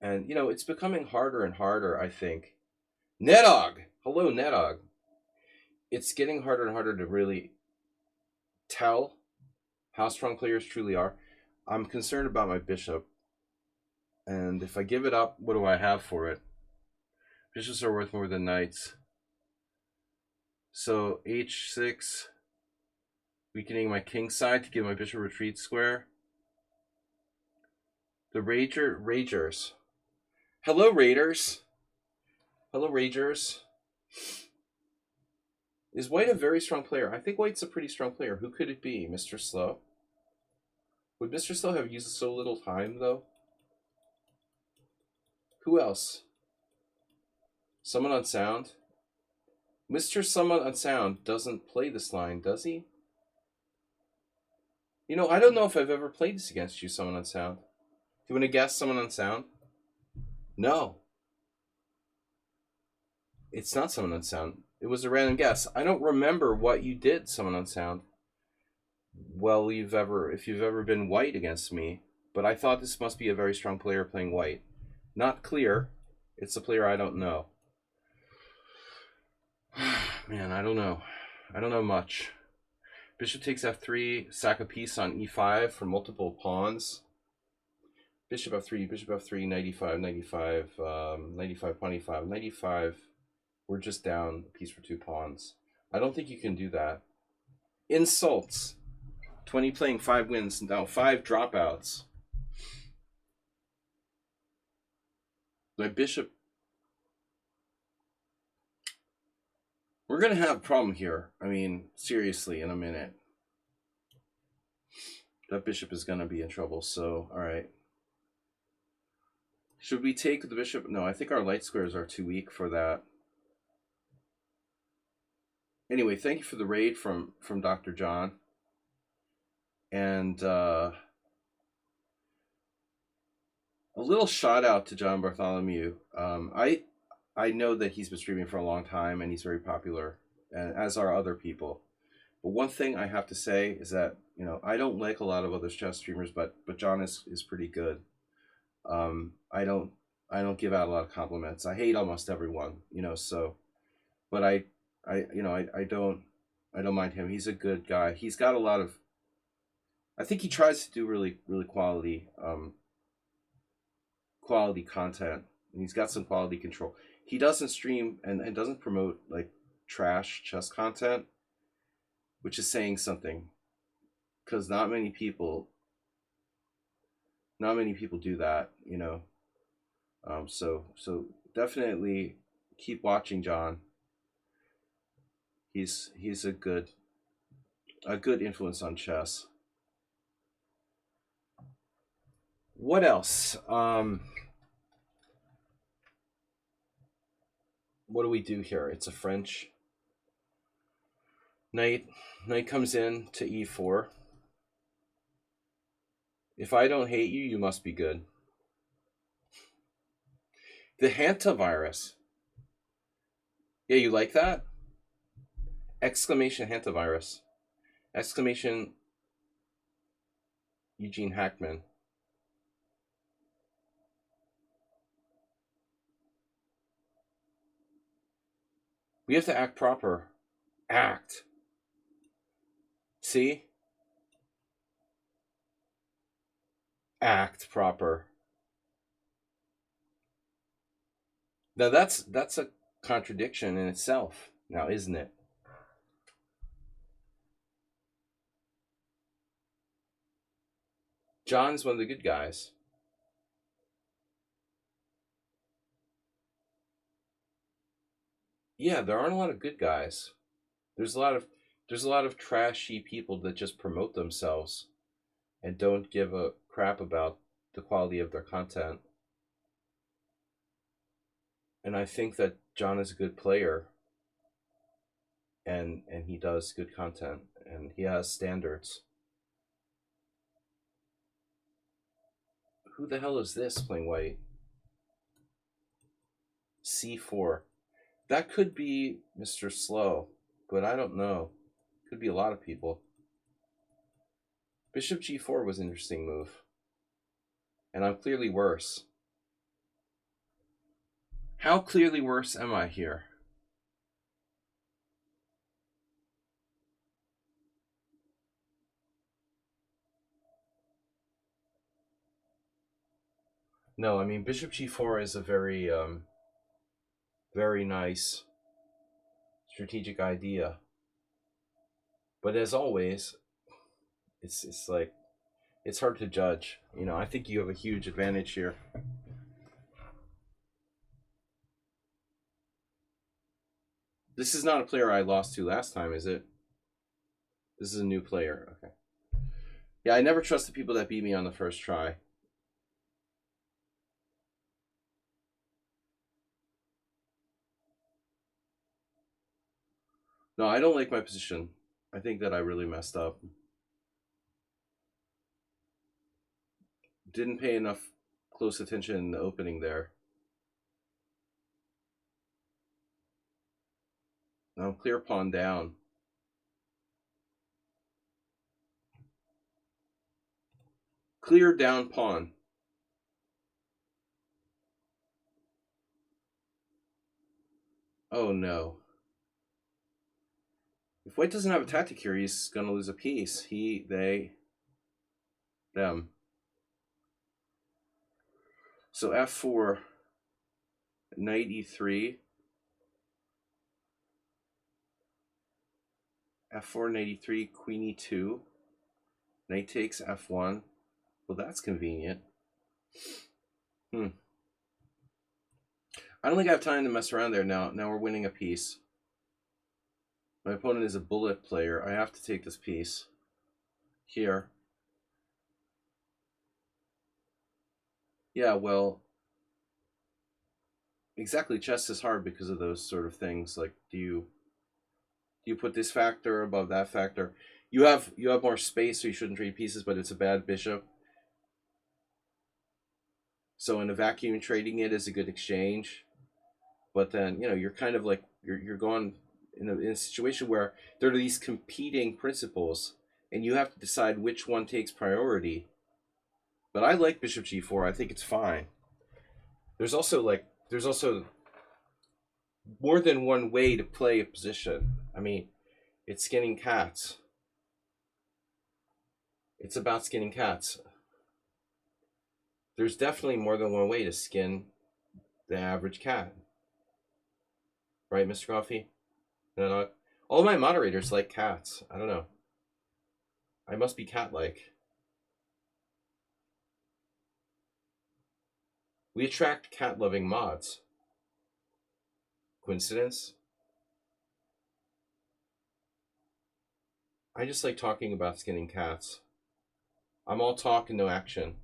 And, you know, it's becoming harder and harder, I think. Nedog! Hello, Nedog. It's getting harder and harder to really tell how strong players truly are. I'm concerned about my bishop. And if I give it up, what do I have for it? Bishops are worth more than knights. So h6, weakening my king side to give my bishop retreat square. The Ragers. Hello, Raiders. Hello, Ragers. Is White a very strong player? I think White's a pretty strong player. Who could it be? Mr. Slow? Would Mr. Slow have used so little time, though? Who else? Someone on Sound? Mr. Someone on Sound doesn't play this line, does he? You know, I don't know if I've ever played this against you, Someone on Sound. Do you want to guess Someone on Sound? No. It's not Someone on Sound. It was a random guess. I don't remember what you did, Someone on Sound. Well, if you've ever been white against me, but I thought this must be a very strong player playing white. Not clear. It's a player I don't know. Man, I don't know. I don't know much. Bishop takes f3, sack a piece on e5 for multiple pawns. bishop f3, knight e5, knight e5, knight e5, pawn e5, knight e5. We're just down a piece for 2 pawns. I don't think you can do that. Insults. 20 playing, 5 wins. Now 5 dropouts. My bishop. We're going to have a problem here. I mean, seriously, in a minute. That bishop is going to be in trouble. So, all right. Should we take the bishop? No, I think our light squares are too weak for that. Anyway, thank you for the raid from Dr. John. And a little shout out to John Bartholomew. I know that he's been streaming for a long time and he's very popular, and as are other people. But one thing I have to say is that, you know, I don't like a lot of other chess streamers, but John is pretty good. I don't give out a lot of compliments. I hate almost everyone, you know. So, but I don't mind him. He's a good guy. He's got a lot of. I think he tries to do really quality quality content. And he's got some quality control. He doesn't stream and doesn't promote like trash chess content, which is saying something, because not many people do that, you know. So definitely keep watching John. He's a good influence on chess. What else? What do we do here? It's a French knight. Knight comes in to e4. If I don't hate you, you must be good. The hantavirus. Yeah, you like that? Exclamation hantavirus. Exclamation Eugene Hackman. We have to act proper. Act. See? Act proper. Now that's a contradiction in itself, now, isn't it? John's one of the good guys. Yeah, there aren't a lot of good guys. There's a lot of trashy people that just promote themselves and don't give a crap about the quality of their content. And I think that John is a good player, and he does good content, and he has standards. Who the hell is this playing white? C4. That could be Mr. Slow, but I don't know. Could be a lot of people. Bishop G4 was an interesting move. And I'm clearly worse. How clearly worse am I here? No, I mean, Bishop G4 is a very, very nice strategic idea. But as always, it's like, it's hard to judge. You know, I think you have a huge advantage here. This is not a player I lost to last time, is it? This is a new player. Okay. Yeah, I never trust the people that beat me on the first try. No, I don't like my position. I think that I really messed up. Didn't pay enough close attention in the opening there. Now clear pawn down. Clear down pawn. Oh no. If white doesn't have a tactic here, he's going to lose a piece. He, they, them. So f4, knight e3, f4, knight e3, queen e2, knight takes f1. Well, that's convenient. I don't think I have time to mess around there now. Now we're winning a piece. My opponent is a bullet player. I have to take this piece here. Yeah, well, exactly. Chess is hard because of those sort of things. Like, do you put this factor above that factor? You have more space, so you shouldn't trade pieces. But it's a bad bishop. So in a vacuum, trading it is a good exchange. But then you're kind of like you're going in a situation where there are these competing principles, and you have to decide which one takes priority. But I like bishop g4. I think it's fine. There's also more than one way to play a position. I mean, it's skinning cats. It's about skinning cats. There's definitely more than one way to skin the average cat. Right, Mr. Coffee? No, all my moderators like cats. I don't know. I must be cat-like. We attract cat-loving mods. Coincidence? I just like talking about skinning cats. I'm all talk and no action.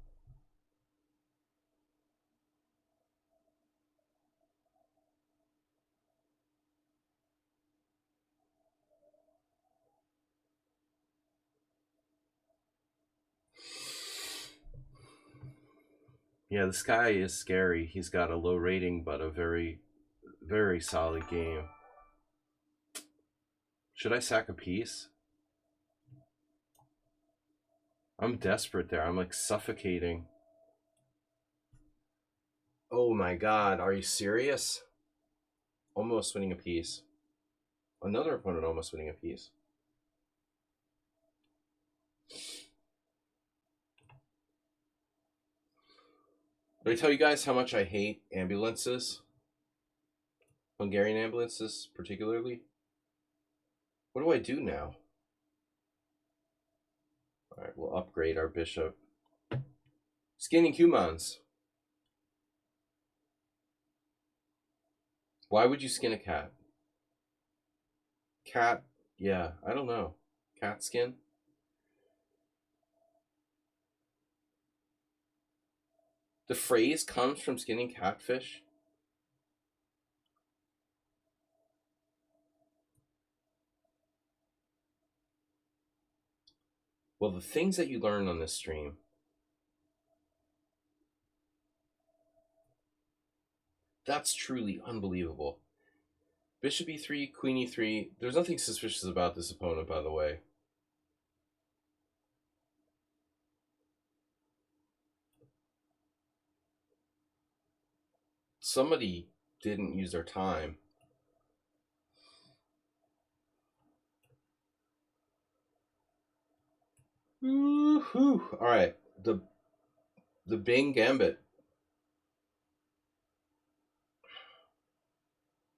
Yeah, this guy is scary. He's got a low rating, but a very, very solid game. Should I sack a piece? I'm desperate there. I'm like suffocating. Oh my god, are you serious? Almost winning a piece. Another opponent almost winning a piece. Did I tell you guys how much I hate ambulances? Hungarian ambulances, particularly? What do I do now? Alright, we'll upgrade our bishop. Skinning humans. Why would you skin a cat? Cat, yeah, I don't know. Cat skin? The phrase comes from skinning catfish? Well, the things that you learn on this stream. That's truly unbelievable. Bishop e3, queen e3. There's nothing suspicious about this opponent, by the way. Somebody didn't use their time. Woohoo! All right, the Bing Gambit.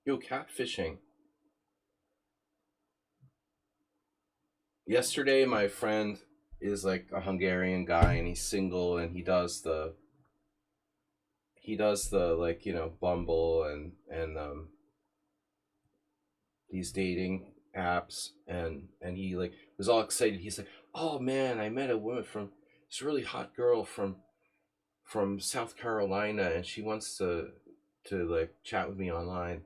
Yo, catfishing. Yesterday, my friend is like a Hungarian guy, and he's single, and he does the like Bumble and these dating apps, and he like was all excited. He's like, oh man, I met a woman from this really hot girl from South Carolina, and she wants to like chat with me online.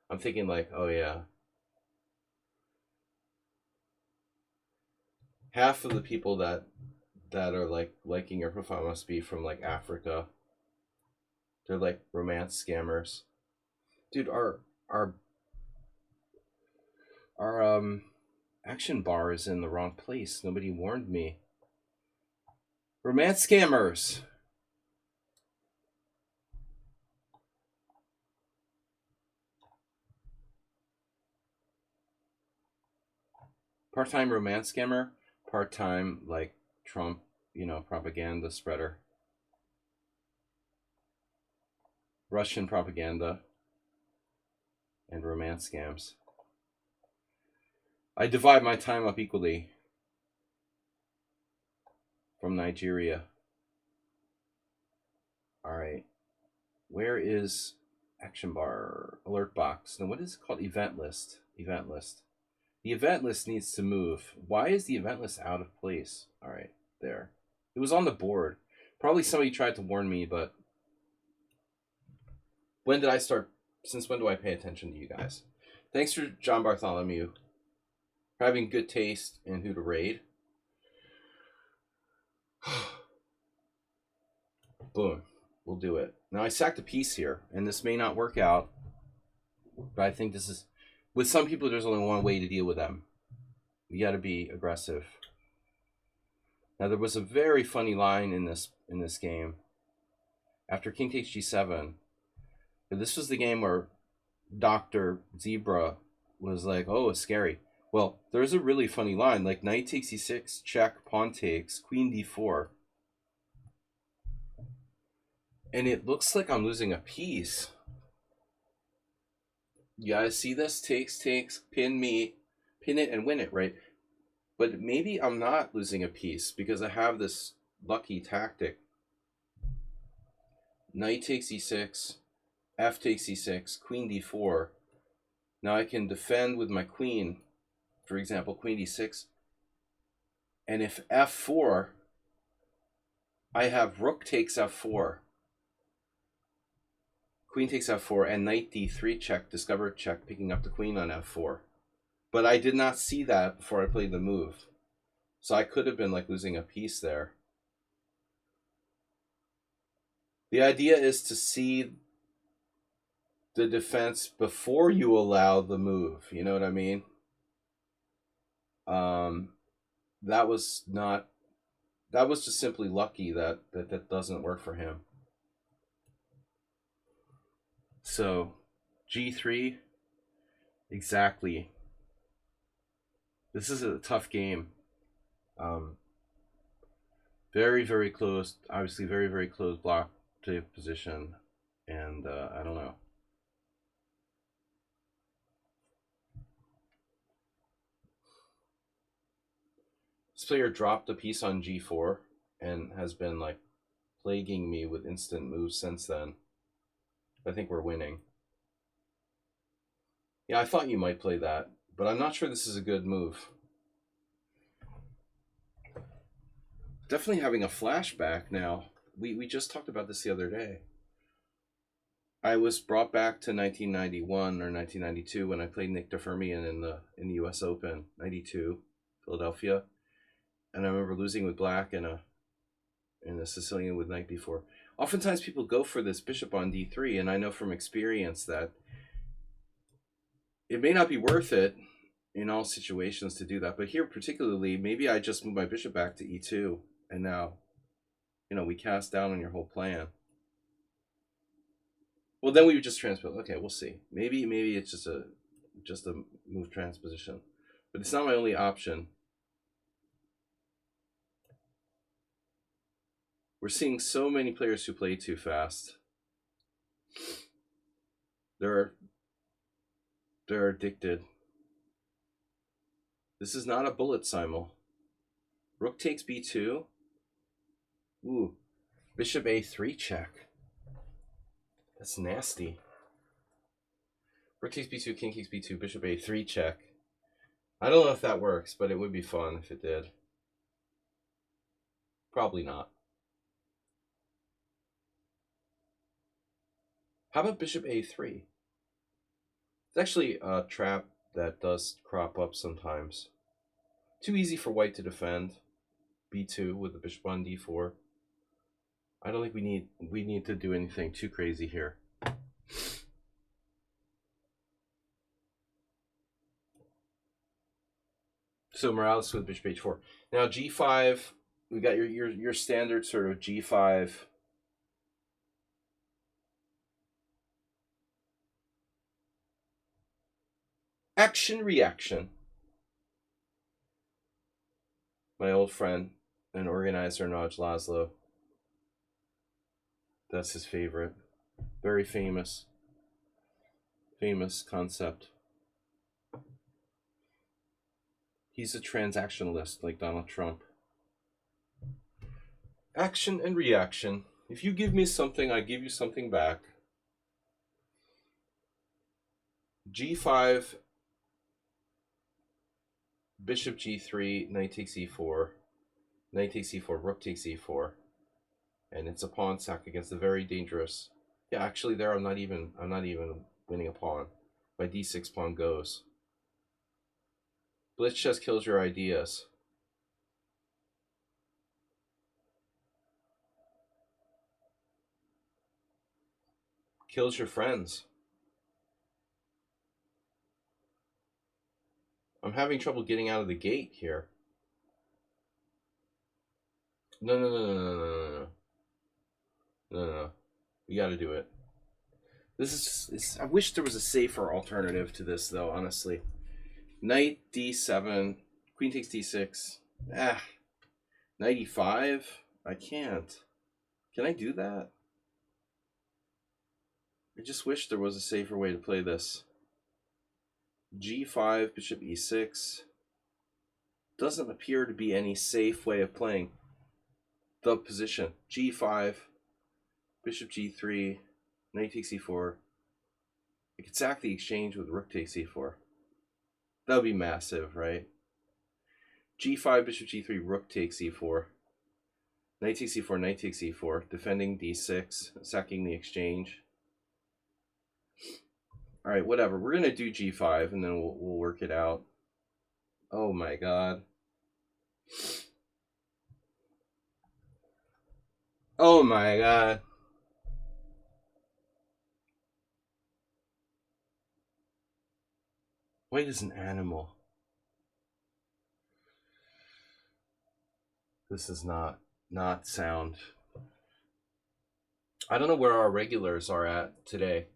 I'm thinking like, oh yeah, half of the people that are like liking your profile must be from like Africa. They're like romance scammers. Dude, our action bar is in the wrong place. Nobody warned me. Romance scammers. Part-time romance scammer, part-time like Trump, propaganda spreader. Russian propaganda, and romance scams. I divide my time up equally from Nigeria. All right. Where is action bar? Alert box. Now, what is it called? Event list. Event list. The event list needs to move. Why is the event list out of place? All right. There. It was on the board. Probably somebody tried to warn me, but when did I start? Since when do I pay attention to you guys? Thanks for John Bartholomew for having good taste in who to raid. Boom. We'll do it. Now I sacked a piece here, and this may not work out, but I think this is, with some people, there's only one way to deal with them. You got to be aggressive. Now there was a very funny line in this game. After king takes g7, this was the game where Dr. Zebra was like, "Oh, it's scary." Well, there's a really funny line, like knight takes e6, check, pawn takes, queen d4. And it looks like I'm losing a piece. You guys see this? Takes, pin it and win it, right? But maybe I'm not losing a piece because I have this lucky tactic. Knight takes e6, f takes e6, queen d4. Now I can defend with my queen, for example, queen d6. And if f4, I have rook takes f4. Queen takes f4 and knight d3 check, discover check, picking up the queen on f4. But I did not see that before I played the move. So I could have been like losing a piece there. The idea is to see the defense before you allow the move. You know what I mean? That was just simply lucky that doesn't work for him. So g3, exactly. This is a tough game. Very, very close, obviously very, very close block to position, and I don't know. This player dropped a piece on g4 and has been like plaguing me with instant moves since then. I think we're winning. Yeah, I thought you might play that, but I'm not sure this is a good move. Definitely having a flashback now. We just talked about this the other day. I was brought back to 1991 or 1992 when I played Nick DeFermian in the U.S. Open, 92, Philadelphia, and I remember losing with black and a Sicilian with knight b4. Oftentimes people go for this bishop on d3, and I know from experience that it may not be worth it in all situations to do that. But here particularly, maybe I just move my bishop back to e2, and now, we cast down on your whole plan. Well, then we would just transpose. Okay, we'll see. Maybe it's just a move transposition, but it's not my only option. We're seeing so many players who play too fast. They're addicted. This is not a bullet simul. Rook takes b2. Ooh, bishop a3 check. That's nasty. Rook takes b2, king takes b2, bishop a3 check. I don't know if that works, but it would be fun if it did. Probably not. How about bishop a3? It's actually a trap that does crop up sometimes. Too easy for white to defend. b2 with the bishop on d4. I don't think we need to do anything too crazy here. So Morales with bishop h4. Now g5, we got your standard sort of g5. Action reaction. My old friend and organizer Naj Laszlo. That's his favorite. Very famous concept. He's a transactionalist like Donald Trump. Action and reaction. If you give me something, I give you something back. G5, bishop G3, knight takes E4, knight takes E4, rook takes E4, and it's a pawn sack against the very dangerous. Yeah, actually, there I'm not even winning a pawn. My D6 pawn goes. Blitz chess kills your ideas. Kills your friends. I'm having trouble getting out of the gate here. No. No. You gotta do it. This is I wish there was a safer alternative to this, though, honestly. Knight D7, queen takes D6. Knight E5? I can't. Can I do that? I just wish there was a safer way to play this. G5, bishop E6. Doesn't appear to be any safe way of playing the position. G5, bishop G3, knight takes E4. I could sack the exchange with rook takes E4. That would be massive, right? G5, bishop G3, rook takes E4. Knight takes E4, knight takes E4. Defending D6, sacking the exchange. All right, whatever. We're going to do G5, and then we'll work it out. Oh, my God. Oh, my God. White is an animal. This is not sound. I don't know where our regulars are at today.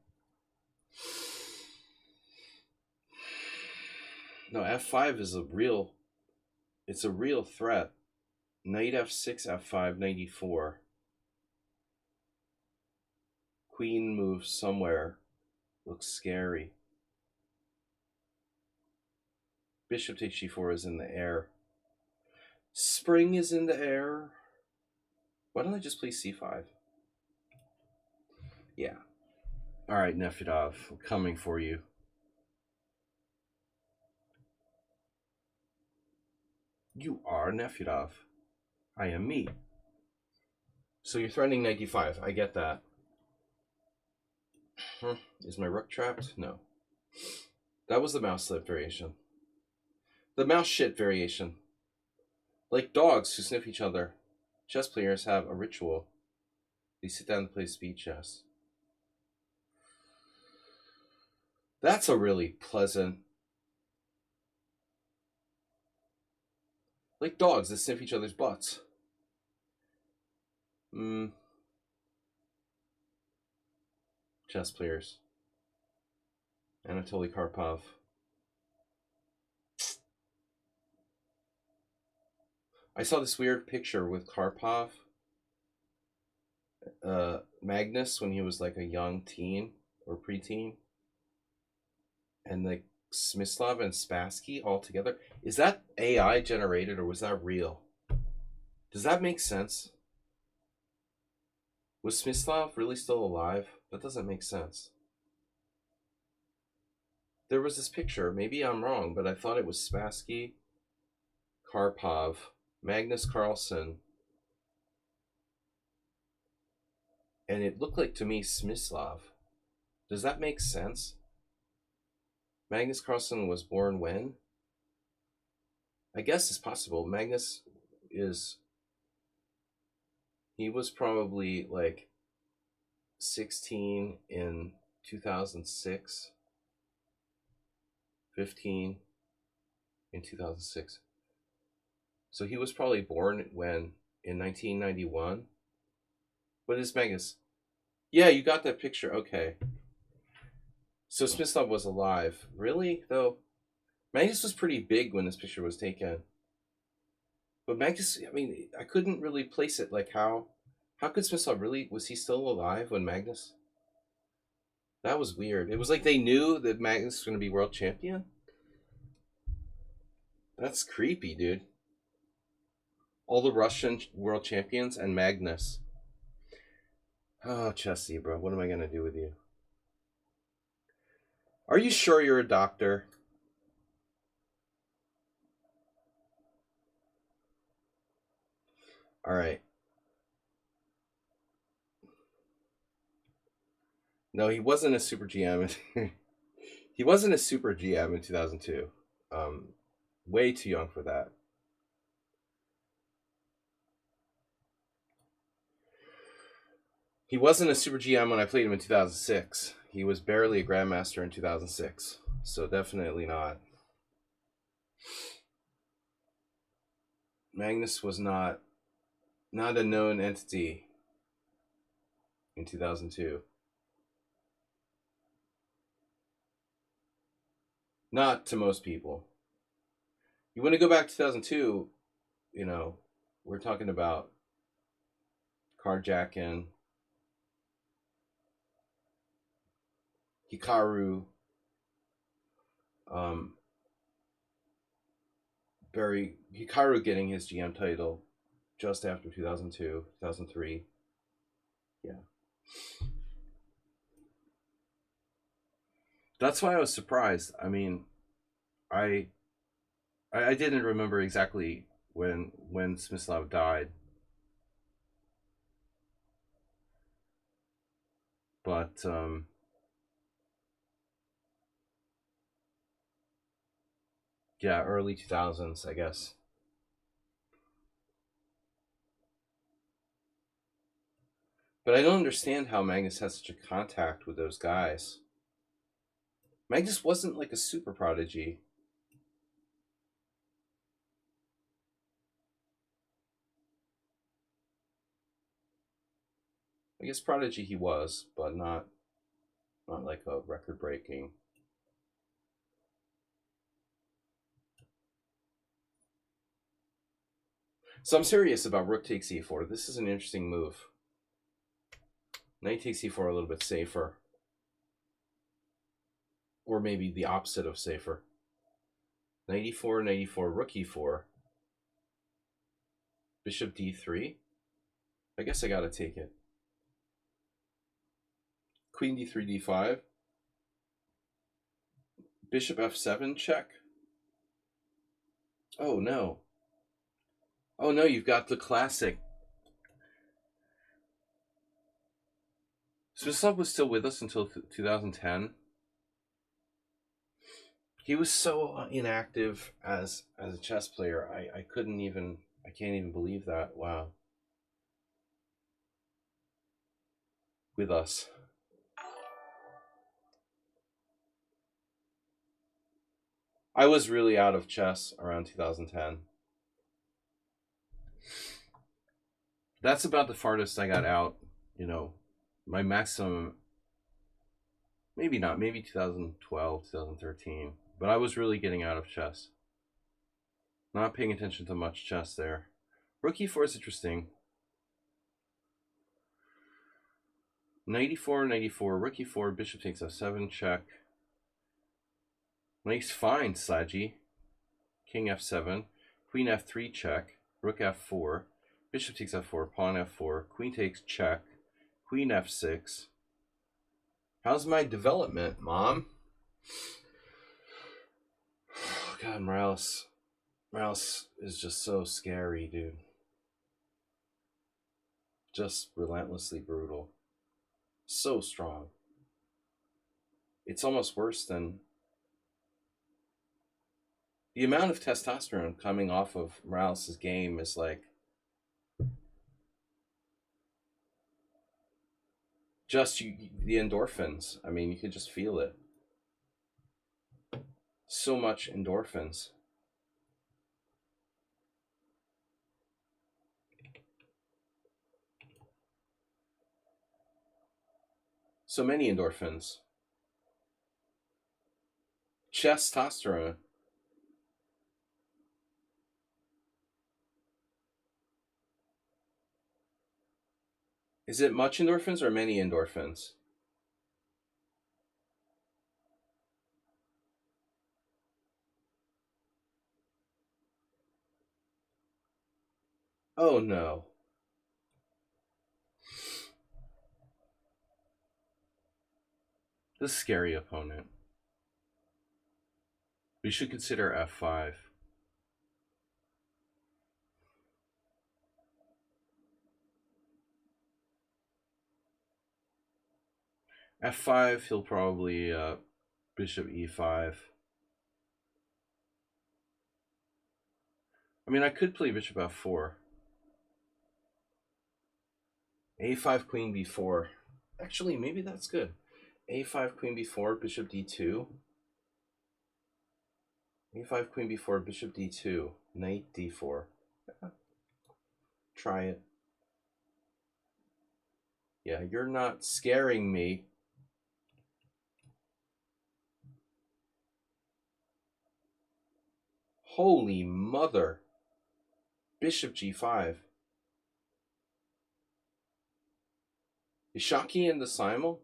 No, F5 is a real threat. Knight F6, F5, knight E4. Queen moves somewhere. Looks scary. Bishop takes G4 is in the air. Spring is in the air. Why don't I just play C5? Yeah. All right, Nefedov, I'm coming for you. You are Nefedov. I am me. So you're threatening knight D5. I get that. Is my rook trapped? No. That was the mouse slip variation. The mouse shit variation. Like dogs who sniff each other, chess players have a ritual. They sit down to play speed chess. That's a really pleasant... Like dogs that sniff each other's butts. Chess players. Anatoly Karpov. I saw this weird picture with Karpov, Magnus, when he was like a young teen or preteen, and like Smyslov and Spassky all together. Is that AI generated or was that real? Does that make sense? Was Smyslov really still alive? That doesn't make sense. There was this picture, maybe I'm wrong, but I thought it was Spassky, Karpov, Magnus Carlsen, and it looked like to me Smyslov. Does that make sense? Magnus Carlsen was born when? I guess it's possible. Magnus is... He was probably like 16 in 2006. 15 in 2006. So he was probably born when? In 1991? What is Magnus? Yeah, you got that picture. Okay. So Smyslov was alive. Really, though? Magnus was pretty big when this picture was taken. But Magnus, I mean, I couldn't really place it. Like, how could Smyslov really... Was he still alive when Magnus... That was weird. It was like they knew that Magnus was going to be world champion. That's creepy, dude. All the Russian world champions and Magnus. Oh, chess zebra, what am I going to do with you? Are you sure you're a doctor? All right. No, he wasn't a super GM. He wasn't a super GM in 2002. Way too young for that. He wasn't a super GM when I played him in 2006. He was barely a grandmaster in 2006. So definitely not. Magnus was not a known entity in 2002. Not to most people. You want to go back to 2002, you know, we're talking about carjacking, Hikaru, Hikaru getting his GM title just after 2002, 2003. Yeah. That's why I was surprised. I mean, I I didn't remember exactly when Smyslov died, but yeah, early 2000s, I guess. But I don't understand how Magnus has such a contact with those guys. Magnus wasn't like a super prodigy. I guess prodigy he was, but not like a record breaking. So I'm serious about rook takes e4. This is an interesting move. Knight takes e4 a little bit safer. Or maybe the opposite of safer. Knight e4, knight e4, rook e4. Bishop d3. I guess I gotta take it. Queen d3, d5. Bishop f7 check. Oh no. Oh no, you've got the classic. Smyslov was still with us until 2010. He was so inactive as a chess player. I couldn't even, I can't even believe that. Wow. With us. I was really out of chess around 2010. That's about the farthest I got out. You know, my maximum, maybe not, maybe 2012, 2013. But I was really getting out of chess. Not paying attention to much chess there. Rook e4 is interesting. Knight e4, knight e4, rook e4, bishop takes f7, check. Nice find, Saji. King f7, queen f3, check. Rook f4, bishop takes f4, pawn f4, queen takes, check. Queen f6. How's my development, Mom? Oh, God, Morales is just so scary, dude. Just relentlessly brutal. So strong. It's almost worse than the amount of testosterone coming off of Morales' game is like just the endorphins. I mean, you could just feel it. So much endorphins. So many endorphins. Testosterone. Is it much endorphins or many endorphins? Oh no. This is a scary opponent. We should consider f5. f5, he'll probably bishop e5. I mean, I could play bishop f4. a5, queen b4. Actually, maybe that's good. a5, queen b4, bishop d2. a5, queen b4, bishop d2, knight d4. Try it. Yeah, you're not scaring me. Holy mother. Bishop g5. Is Shaki in the simul?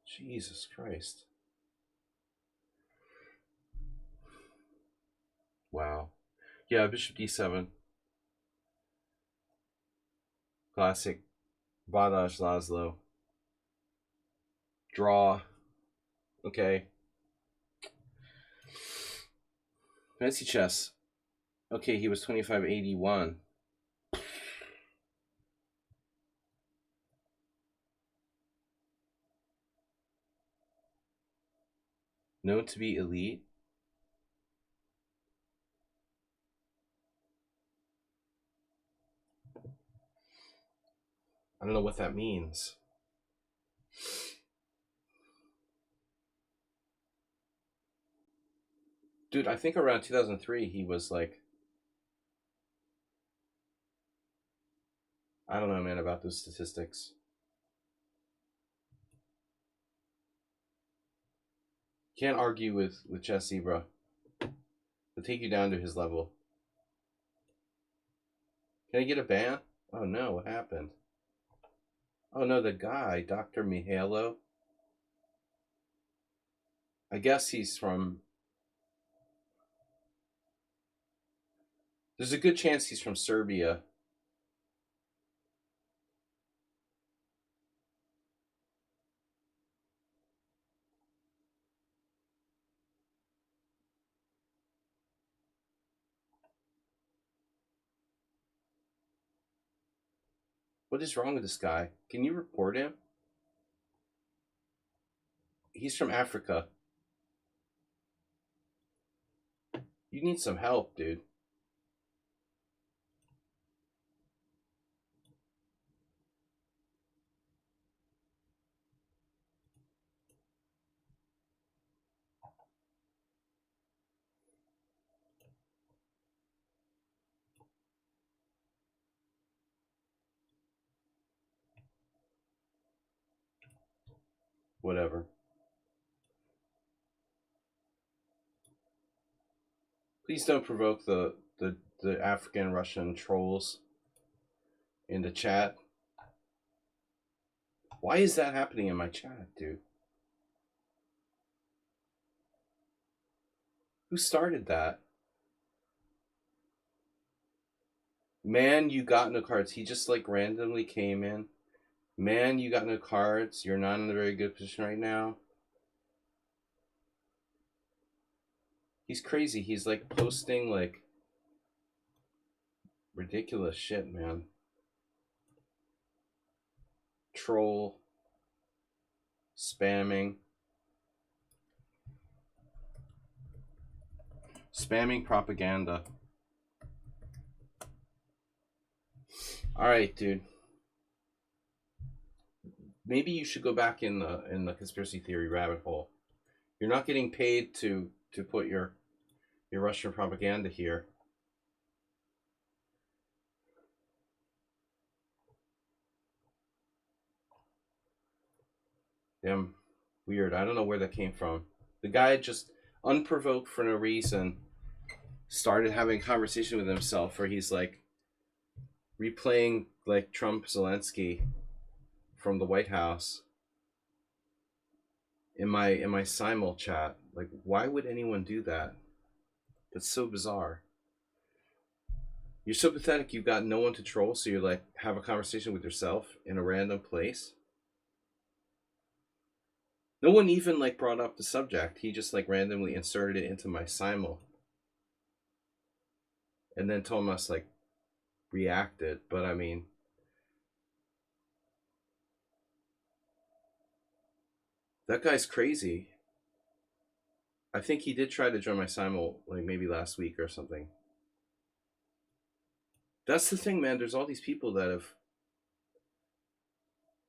Jesus Christ. Wow. Yeah, bishop d7. Classic. Badash Laszlo. Draw. Okay. Fancy chess. Okay, he was 2581. Known to be elite. I don't know what that means. Dude, I think around 2003 he was like, I don't know, man, about those statistics. Can't argue with Chess Zebra. He'll take you down to his level. Can I get a ban? Oh no, what happened? Oh no, the guy, Dr. Mihailo. I guess he's from. There's a good chance he's from Serbia. What is wrong with this guy? Can you report him? He's from Africa. You need some help, dude. Whatever. Please don't provoke the African Russian trolls in the chat. Why is that happening in my chat, dude? Who started that? Man, you got no cards. He just like randomly came in. Man, you got no cards. You're not in a very good position right now. He's crazy. He's like posting like ridiculous shit, man. Troll. Spamming. Spamming propaganda. Alright, dude. Maybe you should go back in the conspiracy theory rabbit hole. You're not getting paid to put your Russian propaganda here. Damn weird. I don't know where that came from. The guy just unprovoked for no reason started having a conversation with himself where he's like replaying like Trump Zelensky from the White House in my simul chat. Like, why would anyone do that? That's so bizarre. You're so pathetic. You've got no one to troll, so you like have a conversation with yourself in a random place. No one even like brought up the subject. He just like randomly inserted it into my simul, and then told us like react it. But I mean, that guy's crazy. I think he did try to join my simul like maybe last week or something. That's the thing, man. There's all these people that have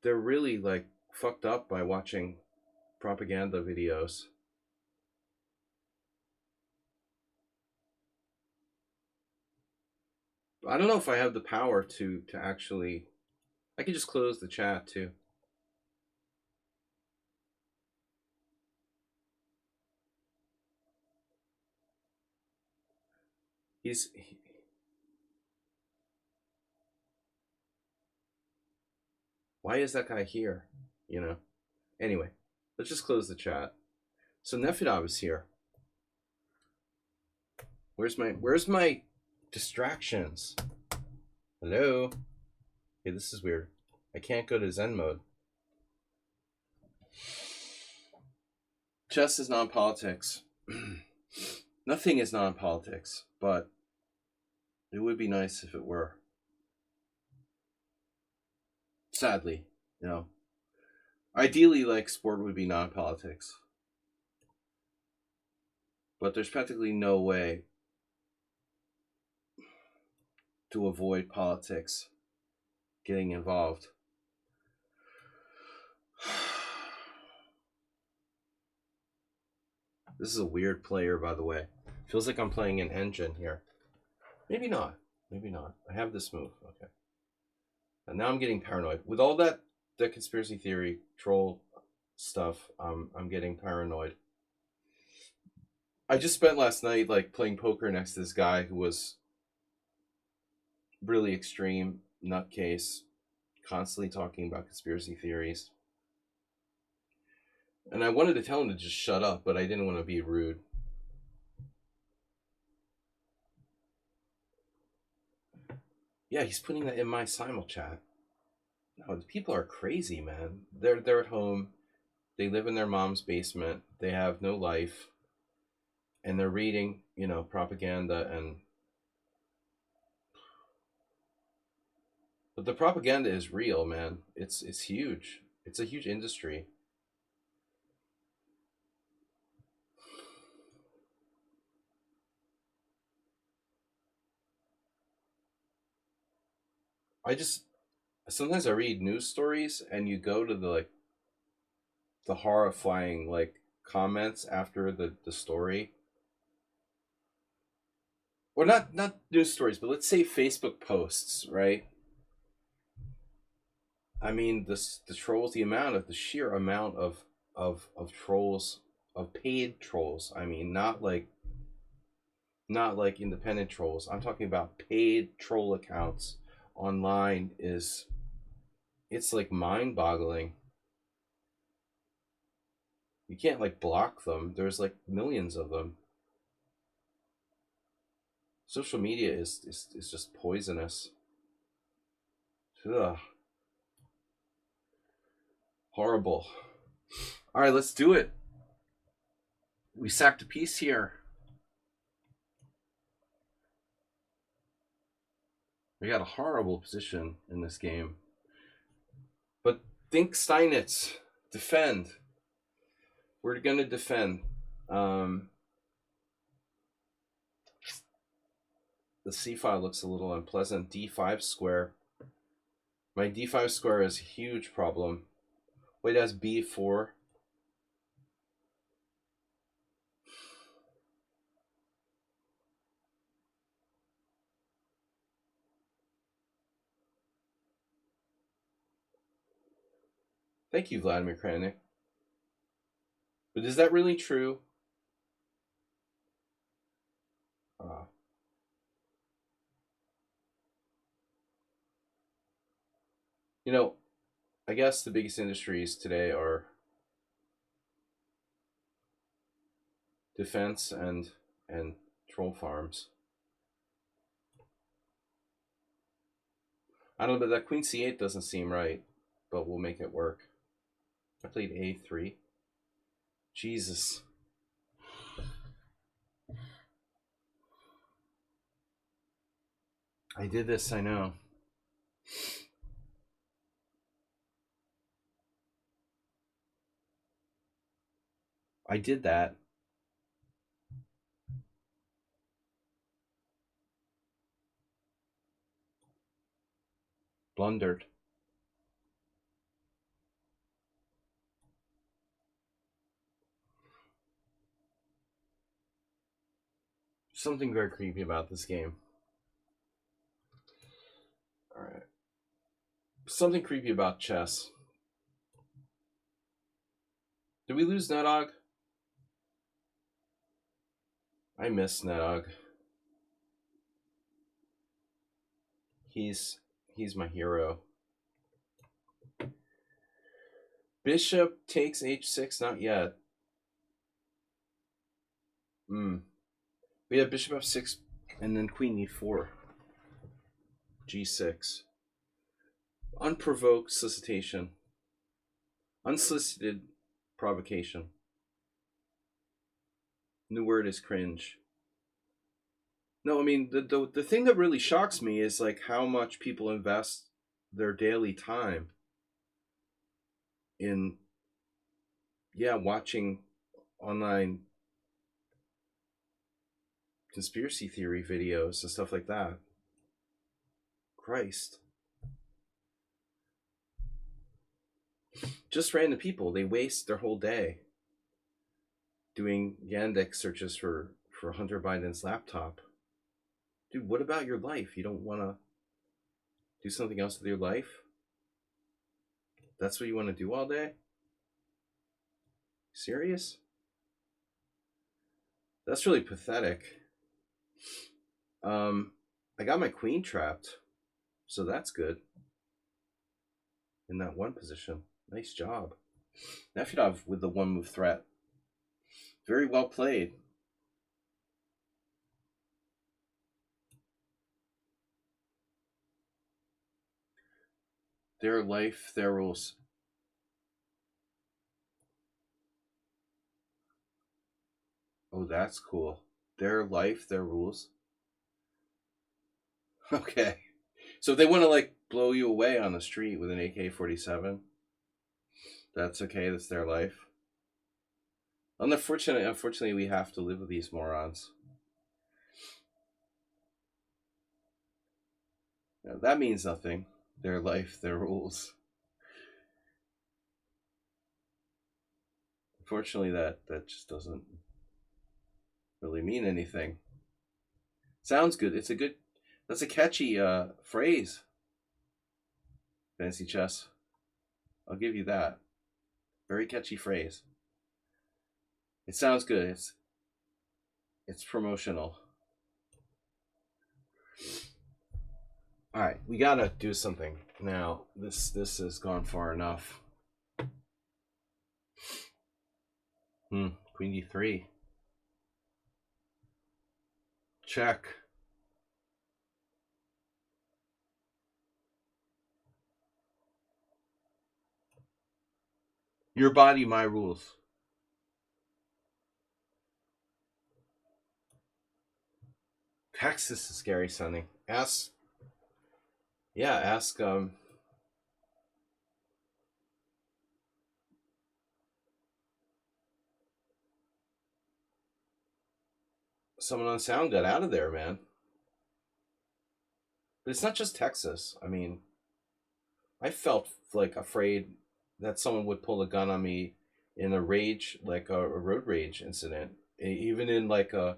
they're really like fucked up by watching propaganda videos. I don't know if I have the power to actually. I could just close the chat too. He's why is that guy here? You know. Anyway, let's just close the chat. So Nefidov is here. Where's my distractions? Hello. Hey, this is weird. I can't go to Zen mode. Chess is non-politics. Nothing is non-politics, but it would be nice if it were. Sadly, you know. Ideally, like, sport would be non-politics. But there's practically no way to avoid politics getting involved. This is a weird player, by the way. Feels like I'm playing an engine here. Maybe not. Maybe not. I have this move. Okay. And now I'm getting paranoid. With all that the conspiracy theory troll stuff, I'm getting paranoid. I just spent last night like playing poker next to this guy who was really extreme nutcase, constantly talking about conspiracy theories. And I wanted to tell him to just shut up, but I didn't want to be rude. Yeah, he's putting that in my simul chat. No, the people are crazy, man. They're at home. They live in their mom's basement. They have no life, and they're reading, propaganda and. But the propaganda is real, man. It's huge. It's a huge industry. I just sometimes I read news stories and you go to the horrifying like comments after the story. Or not news stories, but let's say Facebook posts, right? I mean the trolls, the sheer amount of trolls, of paid trolls. I mean not like independent trolls. I'm talking about paid troll accounts online it's like mind-boggling. You can't like block them. There's like millions of them. Social media is just poisonous. Ugh. Horrible. All right, let's do it. We sacked a piece here. We got a horrible position in this game. But think Steinitz. Defend. We're going to defend. The c file looks a little unpleasant. d5 square. My d5 square is a huge problem. Wait, that's b4. Thank you, Vladimir Kranik. But is that really true? Uh, I guess the biggest industries today are defense and troll farms. I don't know, but that queen c8 doesn't seem right, but we'll make it work. I played a3. Jesus. I did this, I know. I did that. Blundered. Something very creepy about this game. Alright. Something creepy about chess. Did we lose Nedog? I miss Nedog. He's my hero. Bishop takes h6, not yet. We have bishop f6 and then queen e4. g6. Unprovoked solicitation. Unsolicited provocation. New word is cringe. No, I mean the thing that really shocks me is like how much people invest their daily time in watching online conspiracy theory videos and stuff like that. Christ. Just random people, they waste their whole day doing Yandex searches for Hunter Biden's laptop. Dude, what about your life? You don't want to do something else with your life? That's what you want to do all day? Serious? That's really pathetic. I got my queen trapped, so that's good. In that one position. Nice job. Nefedov with the one move threat. Very well played. Their life, their rules. Oh, that's cool. Their life, their rules. Okay. So if they want to like blow you away on the street with an AK-47, that's okay. That's their life. Unfortunately, we have to live with these morons. Now, that means nothing. Their life, their rules. Unfortunately, that just doesn't really mean anything. Sounds good. That's a catchy phrase. Fancy chess. I'll give you that. Very catchy phrase. It sounds good. It's promotional. All right, we gotta do something now. This has gone far enough. Queen d3. Check. Your body, my rules. Texas is scary sounding. Ask someone on sound got out of there, man. But it's not just Texas. I mean, I felt like afraid that someone would pull a gun on me in a rage, like a road rage incident. Even in like a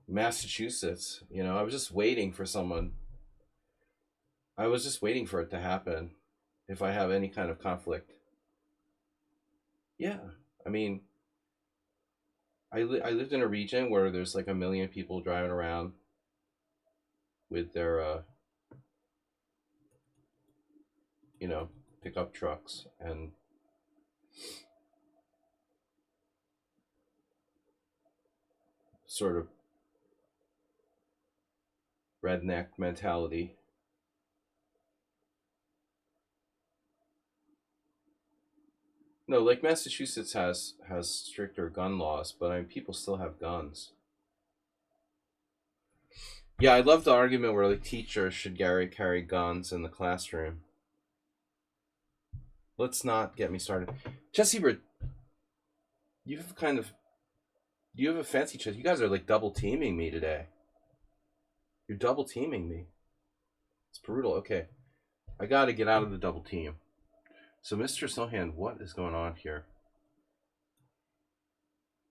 Massachusetts, I was just waiting for someone. I was just waiting for it to happen if I have any kind of conflict. Yeah, I mean, I lived in a region where there's like a million people driving around with their pickup trucks and sort of redneck mentality. No, like Massachusetts has stricter gun laws, but I mean, people still have guns. Yeah, I love the argument where like teachers should carry guns in the classroom. Let's not get me started. Jesse, you have kind of you have a fancy chess. You guys are like double teaming me today. You're double teaming me. It's brutal. Okay, I got to get out of the double team. So, Mr. Sohan, what is going on here?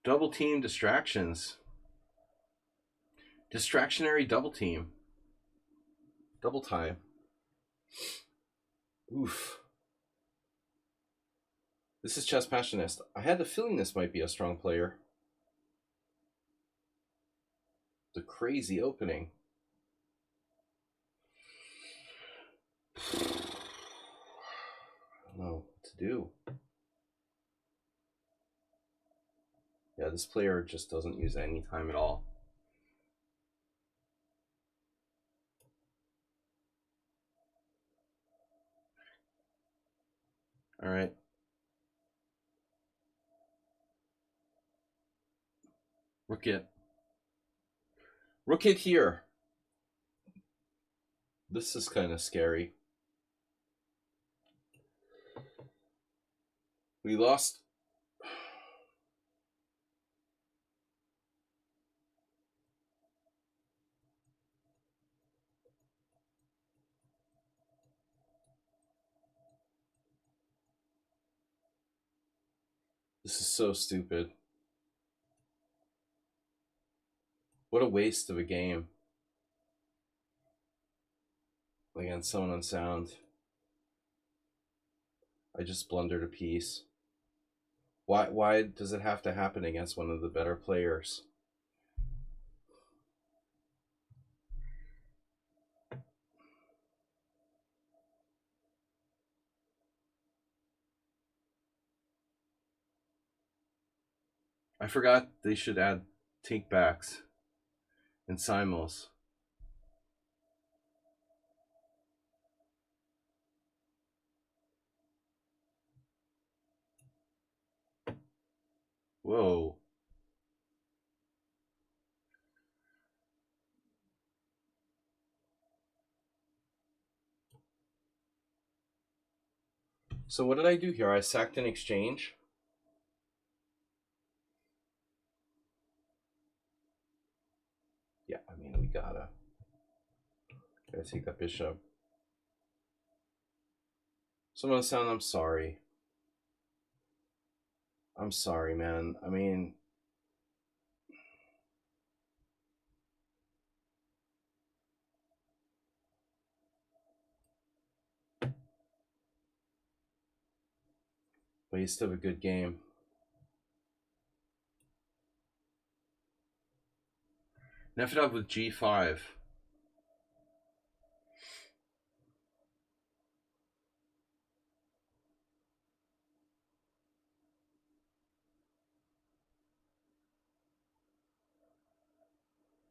Double team distractions. Distractionary double team. Double time. Oof. This is Chess Passionist. I had the feeling this might be a strong player. The crazy opening. I don't know what to do. Yeah, this player just doesn't use any time at all. All right. Rook it. Rook it here. This is kind of scary. We lost. This is so stupid. What a waste of a game. Against someone unsound. I just blundered a piece. Why does it have to happen against one of the better players? I forgot they should add take backs and simuls. Whoa. So what did I do here? I sacked an exchange. Yeah, I mean we gotta take that bishop. Someone sound I'm sorry. I'm sorry, man. I mean, waste of a good game. Nefedov with g5.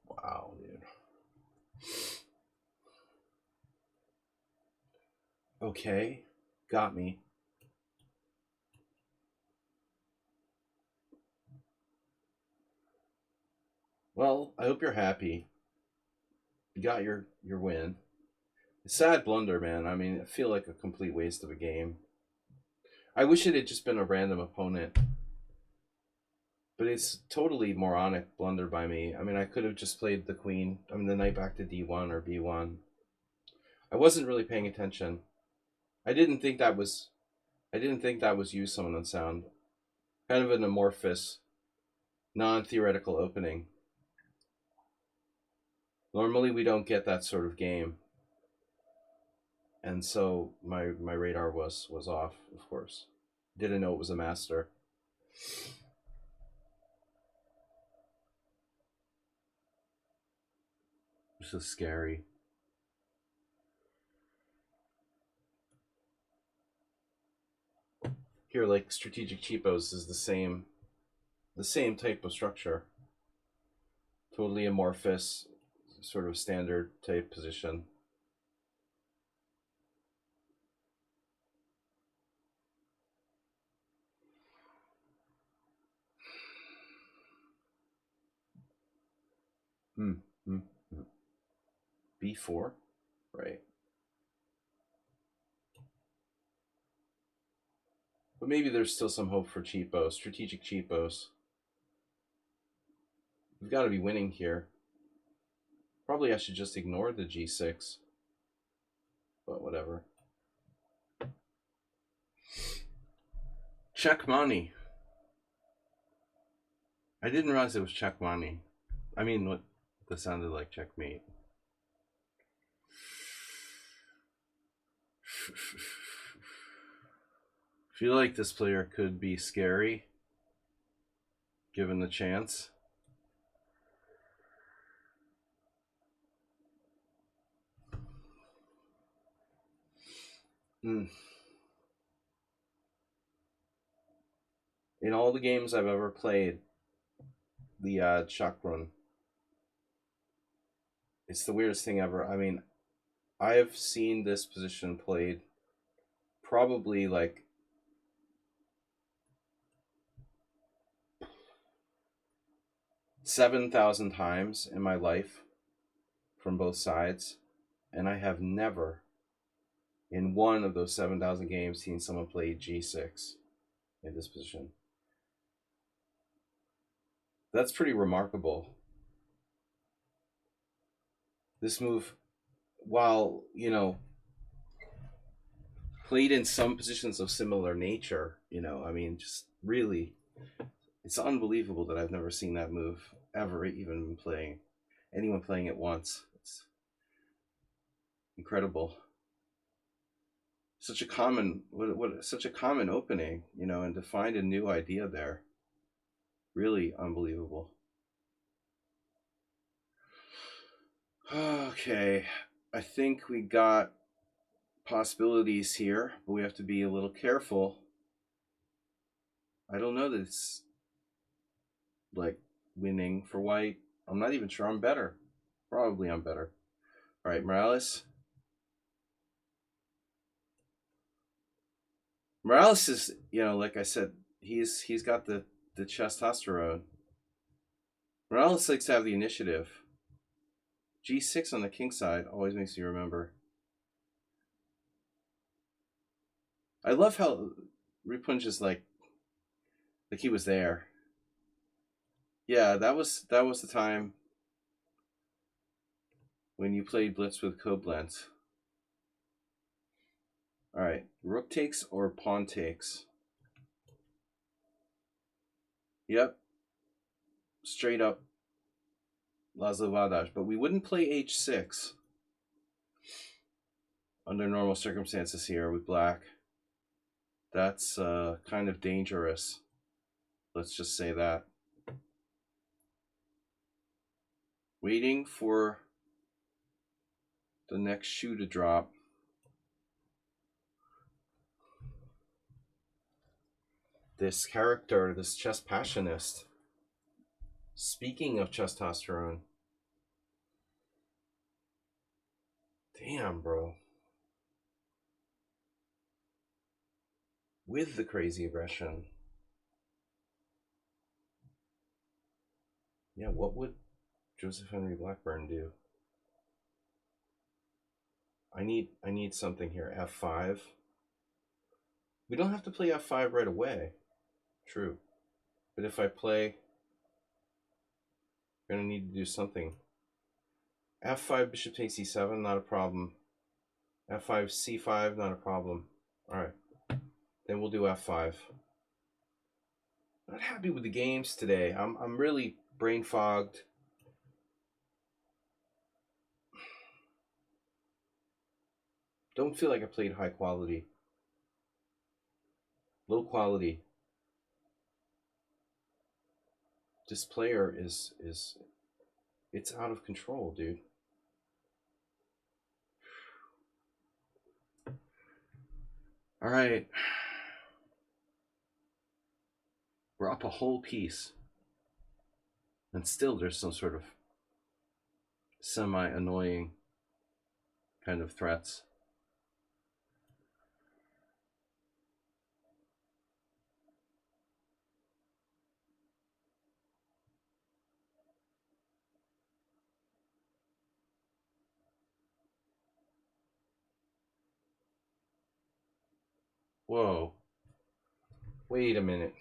Wow, dude. Okay, got me. Well, I hope you're happy. You got your win. Sad blunder, man. I mean, I feel like a complete waste of a game. I wish it had just been a random opponent. But it's totally moronic blunder by me. I mean, I could have just played the queen. I mean, the knight back to d1 or b1. I wasn't really paying attention. I didn't think that was. I didn't think that was use someone unsound. Kind of an amorphous, non-theoretical opening. Normally, we don't get that sort of game, and so my radar was off. Of course, didn't know it was a master. This is scary. Here, like strategic cheapos is the same type of structure. Totally amorphous, sort of standard type position. Hmm. Hmm. Hmm. B4? Right. But maybe there's still some hope for cheapos, strategic cheapos. We've got to be winning here. Probably I should just ignore the G6. But whatever. Check money. I didn't realize it was check money. I mean, what that sounded like checkmate. Feel like this player could be scary given the chance. Mm. In all the games I've ever played, the Chakran, it's the weirdest thing ever. I mean, I have seen this position played probably like 7,000 times in my life from both sides, and I have never, in one of those 7,000 games, seen someone play G6 in this position. That's pretty remarkable. This move, while, played in some positions of similar nature, I mean, just really, it's unbelievable that I've never seen that move ever, even anyone playing it once. It's incredible. Such a common, such a common opening, and to find a new idea there, really unbelievable. Okay, I think we got possibilities here, but we have to be a little careful. I don't know that it's like winning for white. I'm not even sure I'm better. Probably I'm better. All right, Morales. Morales is, like I said, he's got the testosterone. Morales likes to have the initiative. G6 on the king side always makes me remember. I love how Ripunj is like he was there. Yeah, that was the time when you played Blitz with Koblenz. All right, rook takes or pawn takes. Yep, straight up Laszlo Vadas, but we wouldn't play h6 under normal circumstances here with black. That's kind of dangerous. Let's just say that. Waiting for the next shoe to drop. This character, this chess passionist. Speaking of testosterone. Damn, bro. With the crazy aggression. Yeah, what would Joseph Henry Blackburn do? I need something here. F5. We don't have to play F5 right away. True. But if I play, I'm gonna need to do something. F5, bishop takes e7, not a problem. F5, c5, not a problem. Alright. Then we'll do F5. Not happy with the games today. I'm really brain fogged. Don't feel like I played high quality. Low quality. This player is it's out of control, dude. All right. We're up a whole piece. And still there's some sort of semi-annoying kind of threats. Whoa. Wait a minute.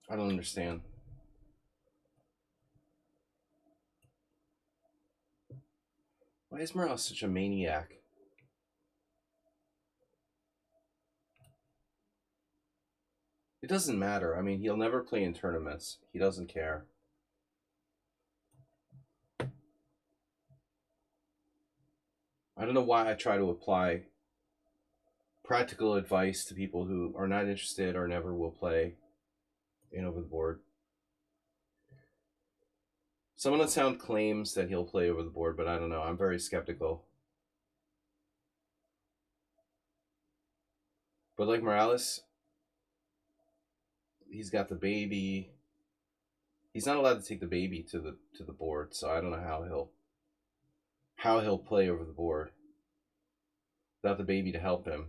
I don't understand. Why is Morales such a maniac? It doesn't matter. I mean, he'll never play in tournaments. He doesn't care. I don't know why I try to apply practical advice to people who are not interested or never will play in over the board. Someone on Sound claims that he'll play over the board, but I don't know. I'm very skeptical. But like Morales, he's got the baby. He's not allowed to take the baby to the board, so I don't know how he'll play over the board without the baby to help him.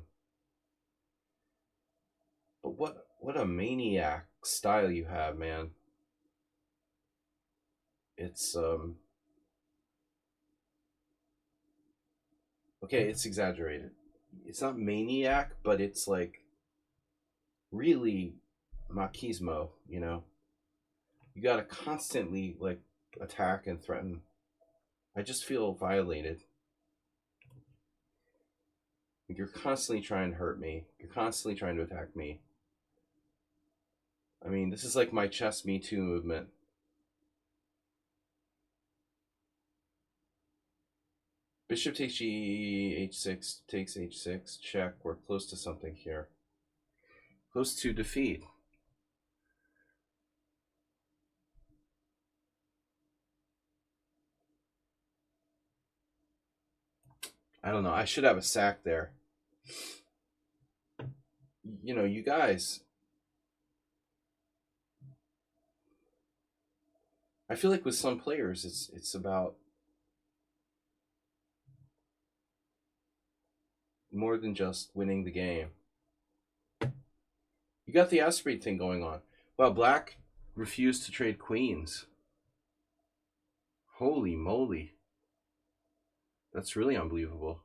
But what a maniac style you have, man. It's okay, it's exaggerated. It's not maniac, but it's like really machismo, you know? You gotta constantly like attack and threaten. I just feel violated. You're constantly trying to hurt me. You're constantly trying to attack me. I mean, this is like my chess Me Too movement. Bishop takes G, H6 takes H6, check. We're close to something here. Close to defeat. I don't know. I should have a sack there. You know, you guys. I feel like with some players, it's about more than just winning the game. You got the aspirate thing going on. Wow, Black refused to trade queens. Holy moly. That's really unbelievable.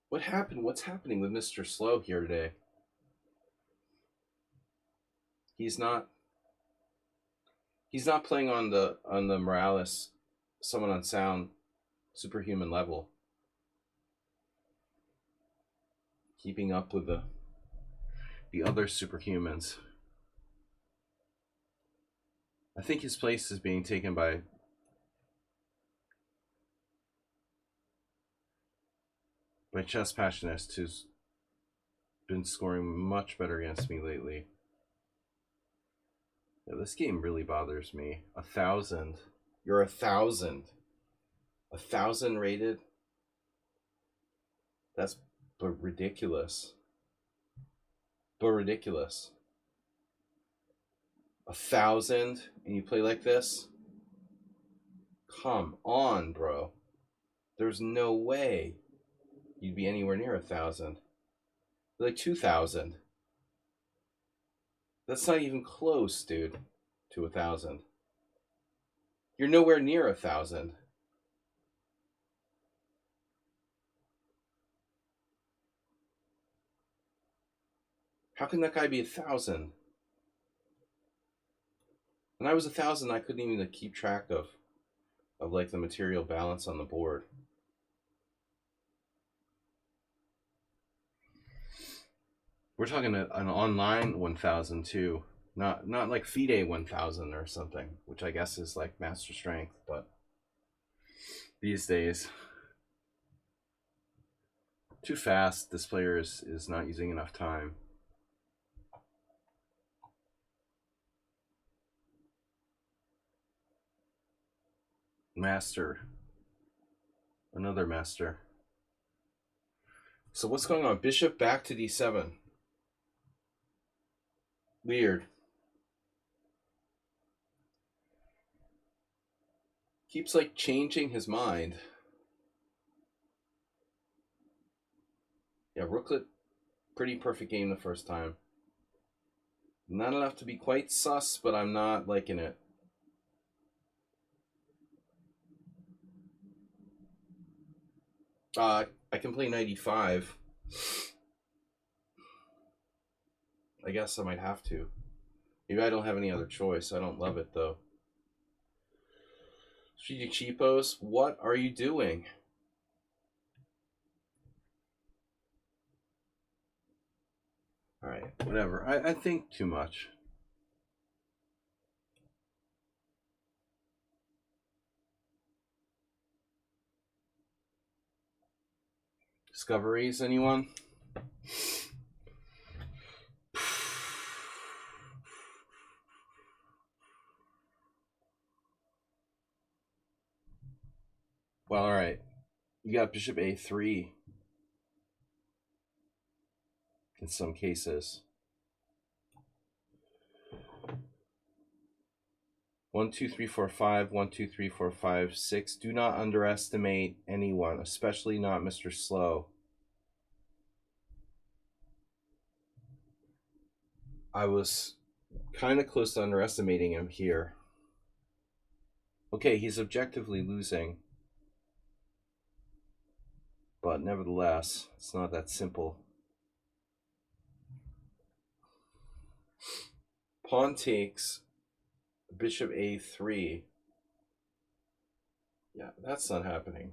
What happened? What's happening with Mr. Slow here today? He's not playing on the Morales someone on sound superhuman level. Keeping up with the other superhumans. I think his place is being taken by Chess Passionist, who's been scoring much better against me lately. Yeah, this game really bothers me. 1,000. You're 1,000. 1,000 rated? That's ridiculous. But ridiculous. 1,000 and you play like this? Come on, bro. There's no way you'd be anywhere near 1,000. Like 2,000. That's not even close, dude, to 1,000. You're nowhere near 1,000. How can that guy be 1,000? When I was 1,000, I couldn't even keep track of like the material balance on the board. We're talking an online 1,000 too, not like FIDE 1,000 or something, which I guess is like master strength, but these days too fast. This player is not using enough time. Master. Another master. So what's going on? Bishop back to d7. Weird. Keeps like changing his mind. Yeah, rooklet, pretty perfect game the first time. Not enough to be quite sus, but I'm not liking it. I can play 95. I guess I might have to. Maybe I don't have any other choice. I don't love it though. Strategic cheapos, what are you doing? Alright, whatever. I think too much. Discoveries, anyone? Well, alright. You got bishop a3 in some cases. 1, 2, 3, 4, 5. 1, 2, 3, 4, 5, 6. Do not underestimate anyone, especially not Mr. Slow. I was kind of close to underestimating him here. Okay, he's objectively losing. But nevertheless, it's not that simple. Pawn takes bishop a3. Yeah, that's not happening.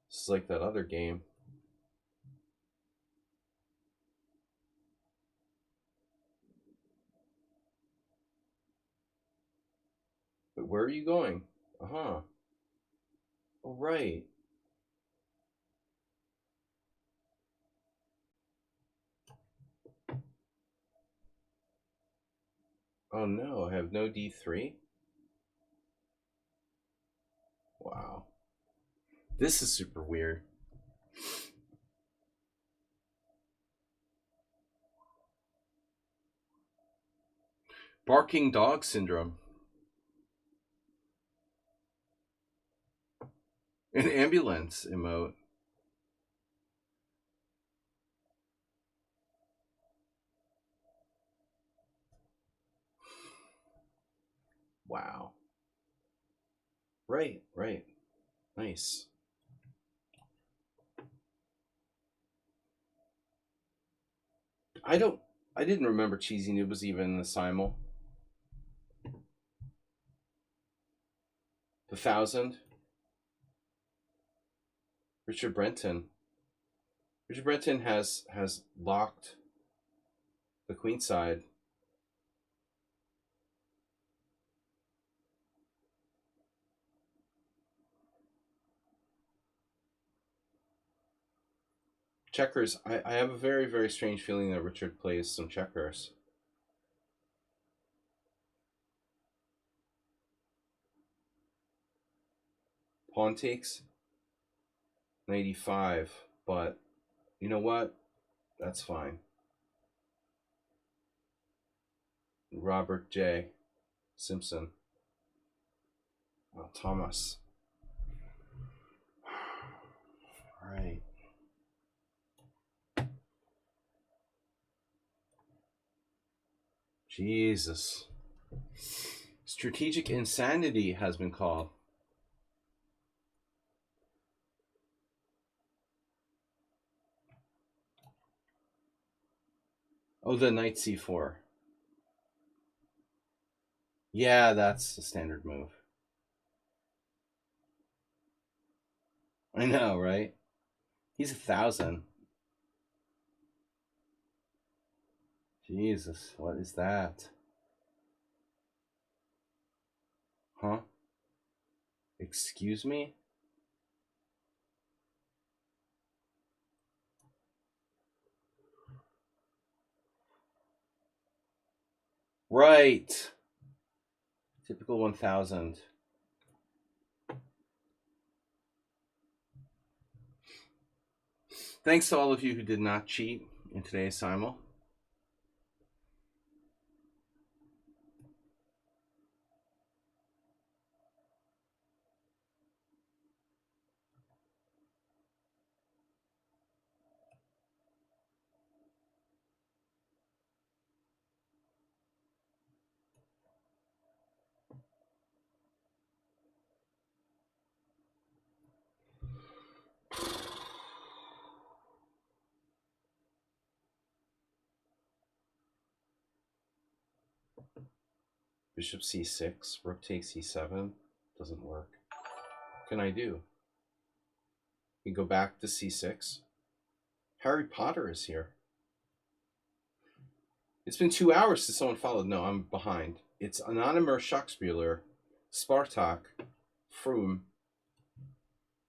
This is like that other game. But where are you going? Uh-huh. Oh, right. Oh no, I have no d3? Wow. This is super weird. Barking dog syndrome. An ambulance emote. Wow. Right, right. Nice. I didn't remember Cheesy Noob was even in the Simul. The 1000. Richard Brenton. Richard Brenton has locked the queen side. Checkers. I have a very, very strange feeling that Richard plays some checkers. Pawn takes 95, but you know what? That's fine. Robert J. Simpson. Oh, Thomas. All right. Jesus. Strategic insanity has been called. Oh, the knight c4. Yeah, that's the standard move. I know, right? He's 1000. Jesus, what is that? Huh? Excuse me? Right. Typical 1000. Thanks to all of you who did not cheat in today's simul. Bishop c6, rook takes e7. Doesn't work. What can I do? You go back to c6. Harry Potter is here. It's been 2 hours since someone followed. No, I'm behind. It's Anonymous Schachspieler, Spartak, Froome.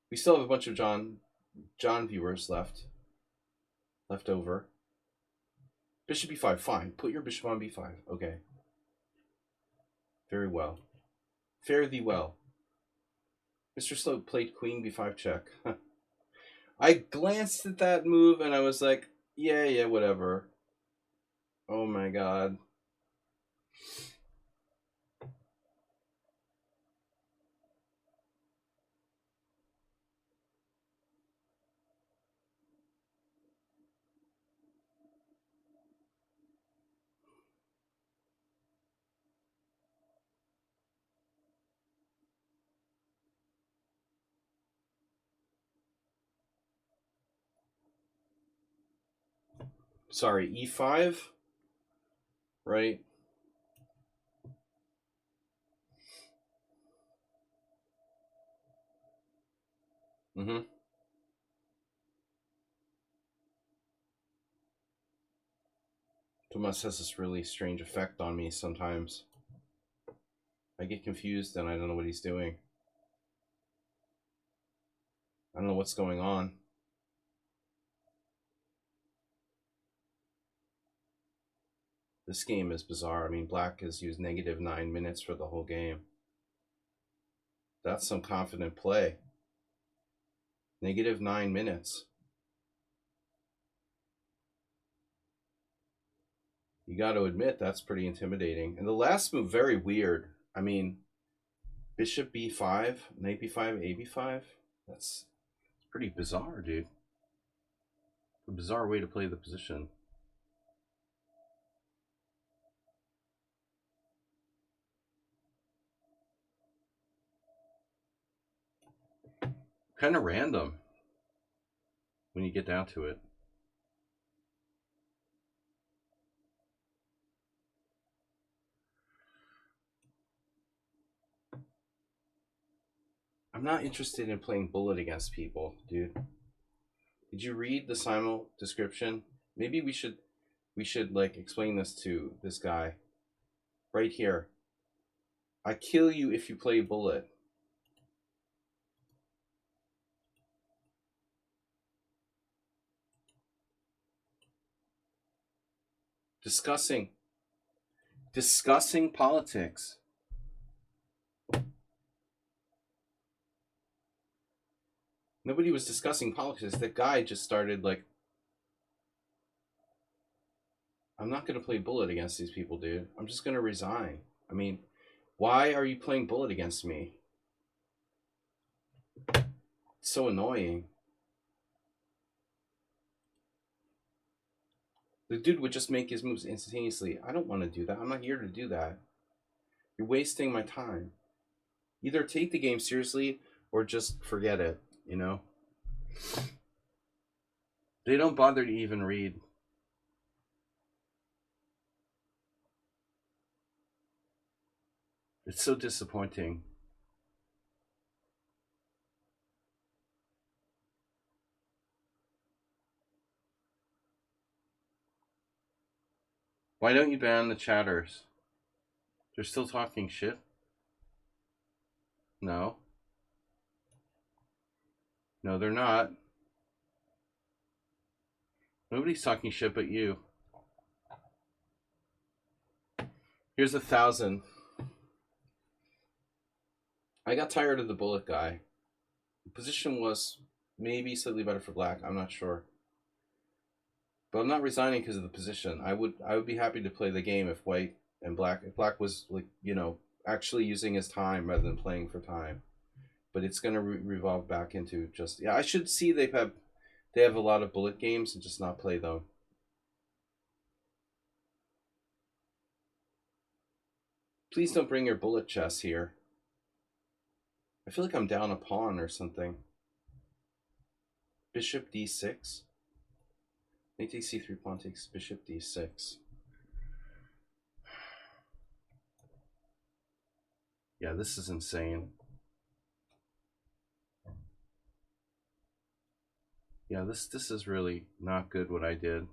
We still have a bunch of John viewers left over. Bishop b5, fine. Put your bishop on b5. Okay. Very well. Fare thee well. Mr. Slope played queen b5 check. I glanced at that move and I was like, yeah, whatever. Oh my god. Sorry, e5? Right? Mm-hmm. Tomas has this really strange effect on me sometimes. I get confused and I don't know what he's doing. I don't know what's going on. This game is bizarre. I mean, black has used -9 minutes for the whole game. That's some confident play. -9 minutes. You got to admit, that's pretty intimidating. And the last move, very weird. I mean, bishop b5, knight b5, a b5. That's pretty bizarre, dude. A bizarre way to play the position. Kind of random when you get down to it. I'm not interested in playing bullet against people, dude. Did you read the simul description? Maybe we should like explain this to this guy right here. I kill you if you play bullet. Discussing politics. Nobody was discussing politics. That guy just started like, I'm not going to play bullet against these people, dude. I'm just going to resign. I mean, why are you playing bullet against me? It's so annoying. The dude would just make his moves instantaneously. I don't want to do that. I'm not here to do that. You're wasting my time. Either take the game seriously or just forget it, you know? They don't bother to even read. It's so disappointing. Why don't you ban the chatters? They're still talking shit? No. No, they're not. Nobody's talking shit but you. Here's 1,000. I got tired of the bullet guy. The position was maybe slightly better for black. I'm not sure. But I'm not resigning because of the position. I would be happy to play the game if black was, like, actually using his time rather than playing for time. But it's going to revolve back into just, yeah, I should see they have a lot of bullet games and just not play them. Please don't bring your bullet chess here. I feel like I'm down a pawn or something. Bishop d6. Knight takes c3, pawn takes bishop d6. Yeah, this is insane. Yeah, this is really not good what I did.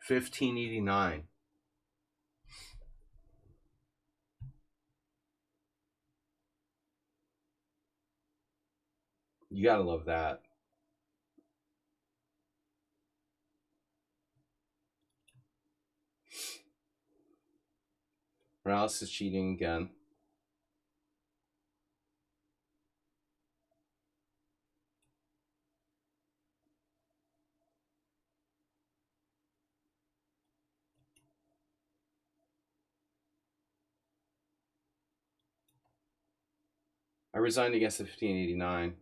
$15.89. You gotta love that. Morales is cheating again. I resigned against the 1589.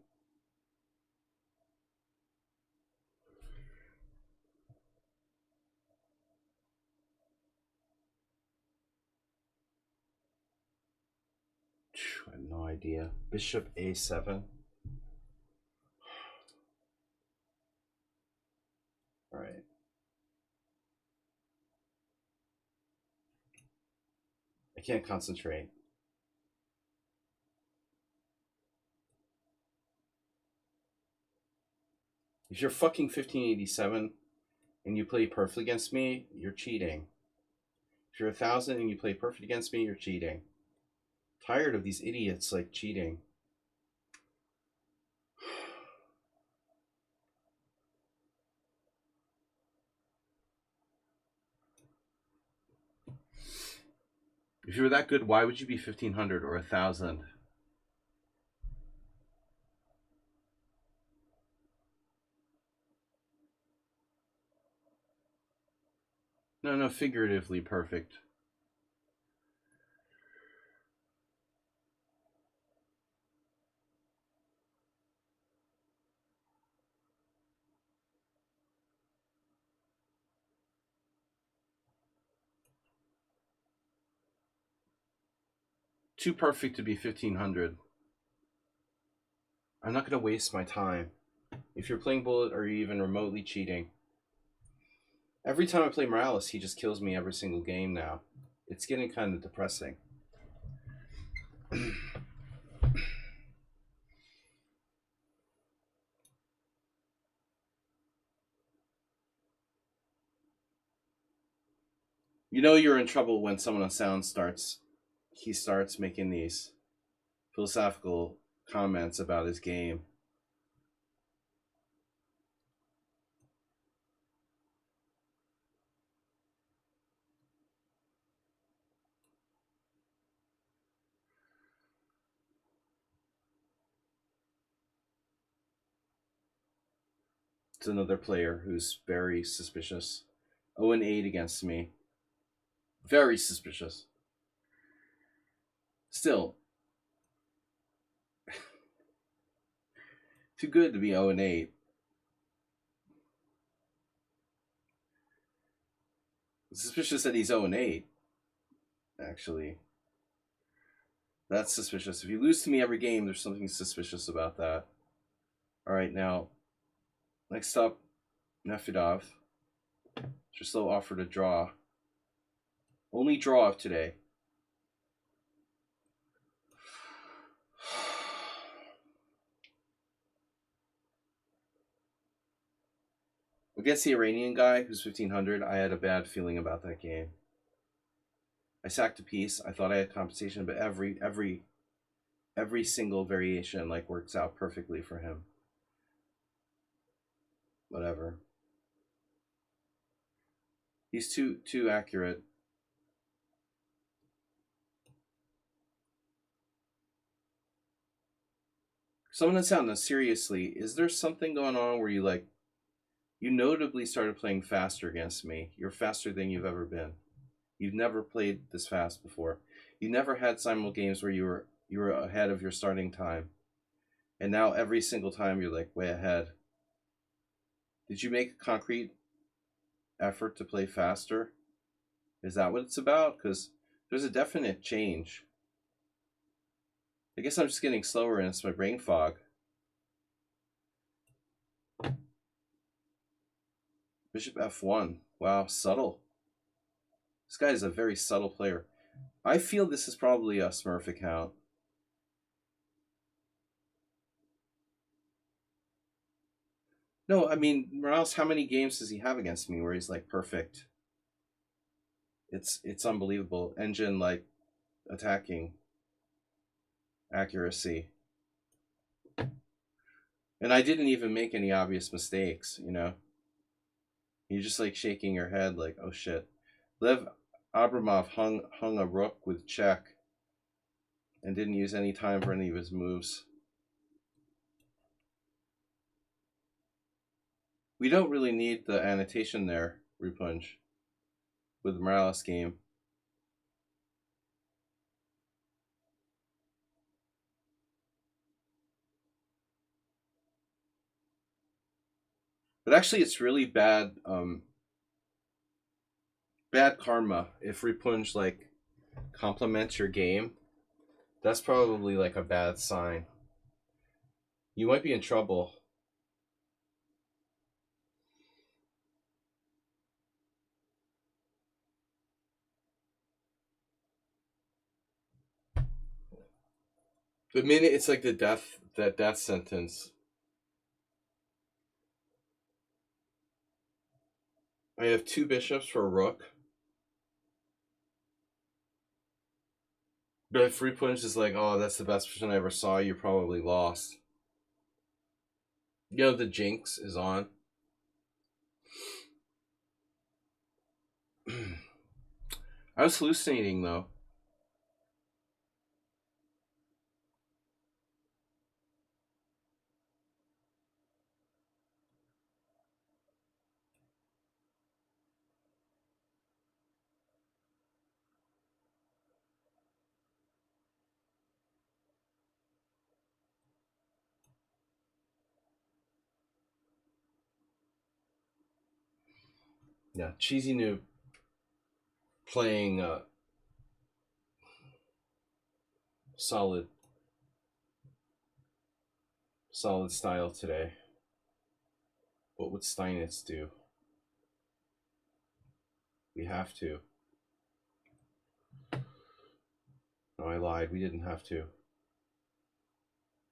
I have no idea. Bishop a7. All right. I can't concentrate. If you're fucking 1587 and you play perfect against me, you're cheating. If you're 1,000 and you play perfect against me, you're cheating. Tired of these idiots like cheating. If you were that good, why would you be 1,500 or 1,000? No, figuratively perfect. Too perfect to be 1,500. I'm not going to waste my time. If you're playing bullet or you're even remotely cheating. Every time I play Morales, he just kills me every single game now. It's getting kind of depressing. You know you're in trouble when someone on sound starts making these philosophical comments about his game. It's another player who's very suspicious. 0-8 against me. Very suspicious. Still, too good to be 0-8. Suspicious that he's 0-8. Actually, that's suspicious. If you lose to me every game, there's something suspicious about that. All right, now, next up, Nefedov. Just so offered a draw. Only draw of today. Against the Iranian guy who's 1500, I had a bad feeling about that game. I sacked a piece. I thought I had compensation, but every single variation like works out perfectly for him. Whatever. He's too accurate. Someone that's out now, seriously, is there something going on where you notably started playing faster against me? You're faster than you've ever been. You've never played this fast before. You never had simul games where you were ahead of your starting time. And now every single time you're like way ahead. Did you make a concrete effort to play faster? Is that what it's about? Because there's a definite change. I guess I'm just getting slower and it's my brain fog. Bishop f1. Wow, subtle. This guy is a very subtle player. I feel this is probably a Smurf account. No, I mean, Morales, how many games does he have against me where he's like perfect? It's unbelievable. Engine like attacking accuracy. And I didn't even make any obvious mistakes, you know? You're just like shaking your head like, oh shit. Lev Abramov hung a rook with check and didn't use any time for any of his moves. We don't really need the annotation there, Rupunj, with the Morales game. But actually, it's really bad karma if Rupunj like complements your game. That's probably like a bad sign. You might be in trouble. The minute it's like that death sentence. I have two bishops for a rook. But if Rupunj is like, oh, that's the best person I ever saw, you're probably lost. You know, the jinx is on. I was hallucinating though. Yeah, Cheesy Noob playing solid style today. What would Steinitz do? We have to. No, I lied. We didn't have to.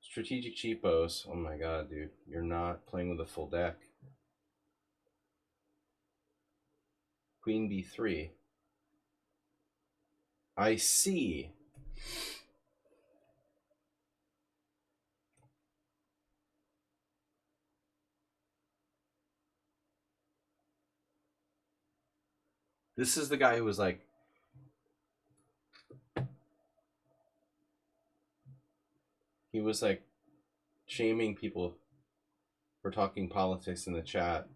Strategic cheapos. Oh my god, dude. You're not playing with a full deck. Queen b3. I see. This is the guy who was like, he was like shaming people for talking politics in the chat.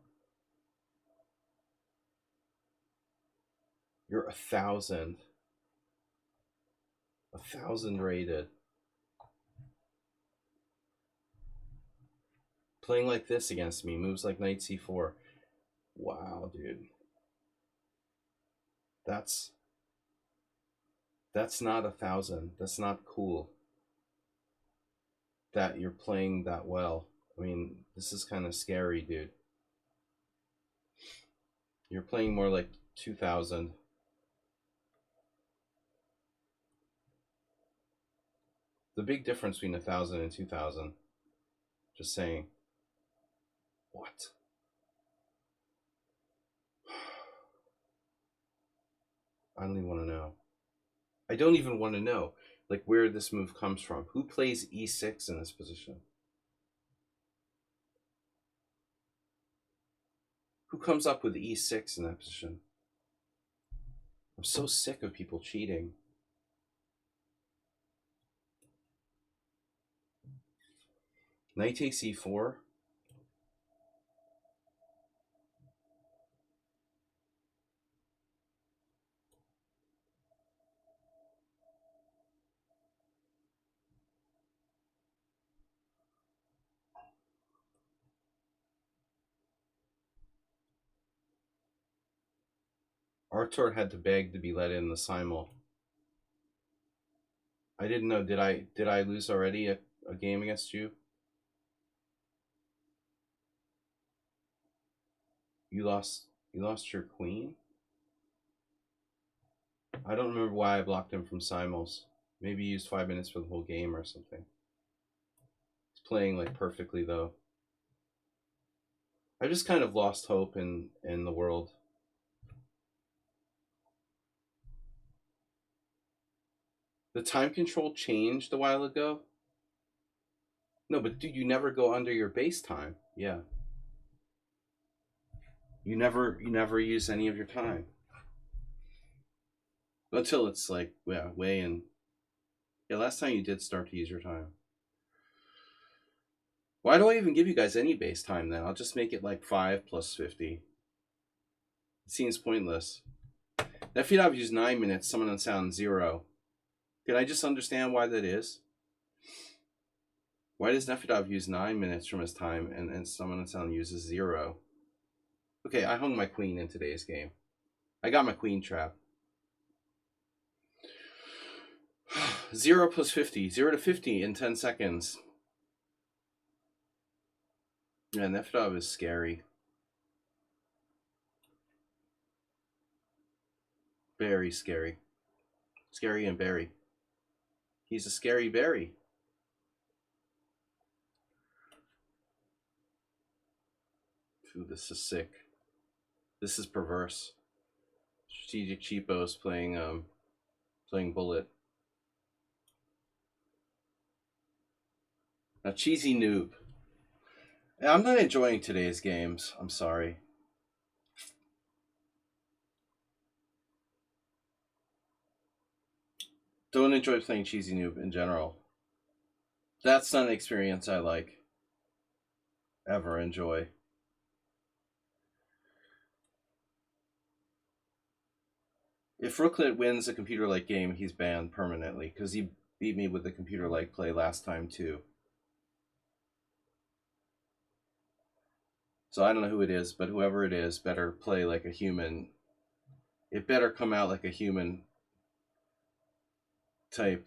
You're 1,000. 1,000 rated. Playing like this against me, moves like knight c4. Wow, dude. That's not 1,000. That's not cool. That you're playing that well. I mean, this is kind of scary, dude. You're playing more like 2,000. The big difference between 1,000 and 2,000. Just saying. What? I don't even want to know. I don't even want to know, like, where this move comes from. Who plays e6 in this position? Who comes up with e6 in that position? I'm so sick of people cheating. Knight takes e4. Artur had to beg to be let in the simul. I didn't know. Did I lose already a game against you? You lost your queen? I don't remember why I blocked him from simuls. Maybe you used 5 minutes for the whole game or something. He's playing like perfectly though. I just kind of lost hope in the world. The time control changed a while ago. No, but dude, you never go under your base time. Yeah. You never use any of your time. Until it's like, yeah, way in. Yeah, last time you did start to use your time. Why do I even give you guys any base time then? I'll just make it like 5 plus 50. It seems pointless. Nefidov used 9 minutes, Summon and Sound 0. Can I just understand why that is? Why does Nefidov use 9 minutes from his time and Summon and Sound uses 0? Okay, I hung my queen in today's game. I got my queen trap. 0 plus 50. 0 to 50 in 10 seconds. Yeah, Nefidov is scary. Very scary. Scary and berry. He's a scary berry. Ooh, this is sick. This is perverse. Strategic cheapos playing bullet. Now, cheesy noob. I'm not enjoying today's games. I'm sorry. Don't enjoy playing cheesy noob in general. That's not an experience I like. Ever enjoy. If Rooklet wins a computer-like game, he's banned permanently because he beat me with the computer-like play last time too. So I don't know who it is, but whoever it is better play like a human. It better come out like a human type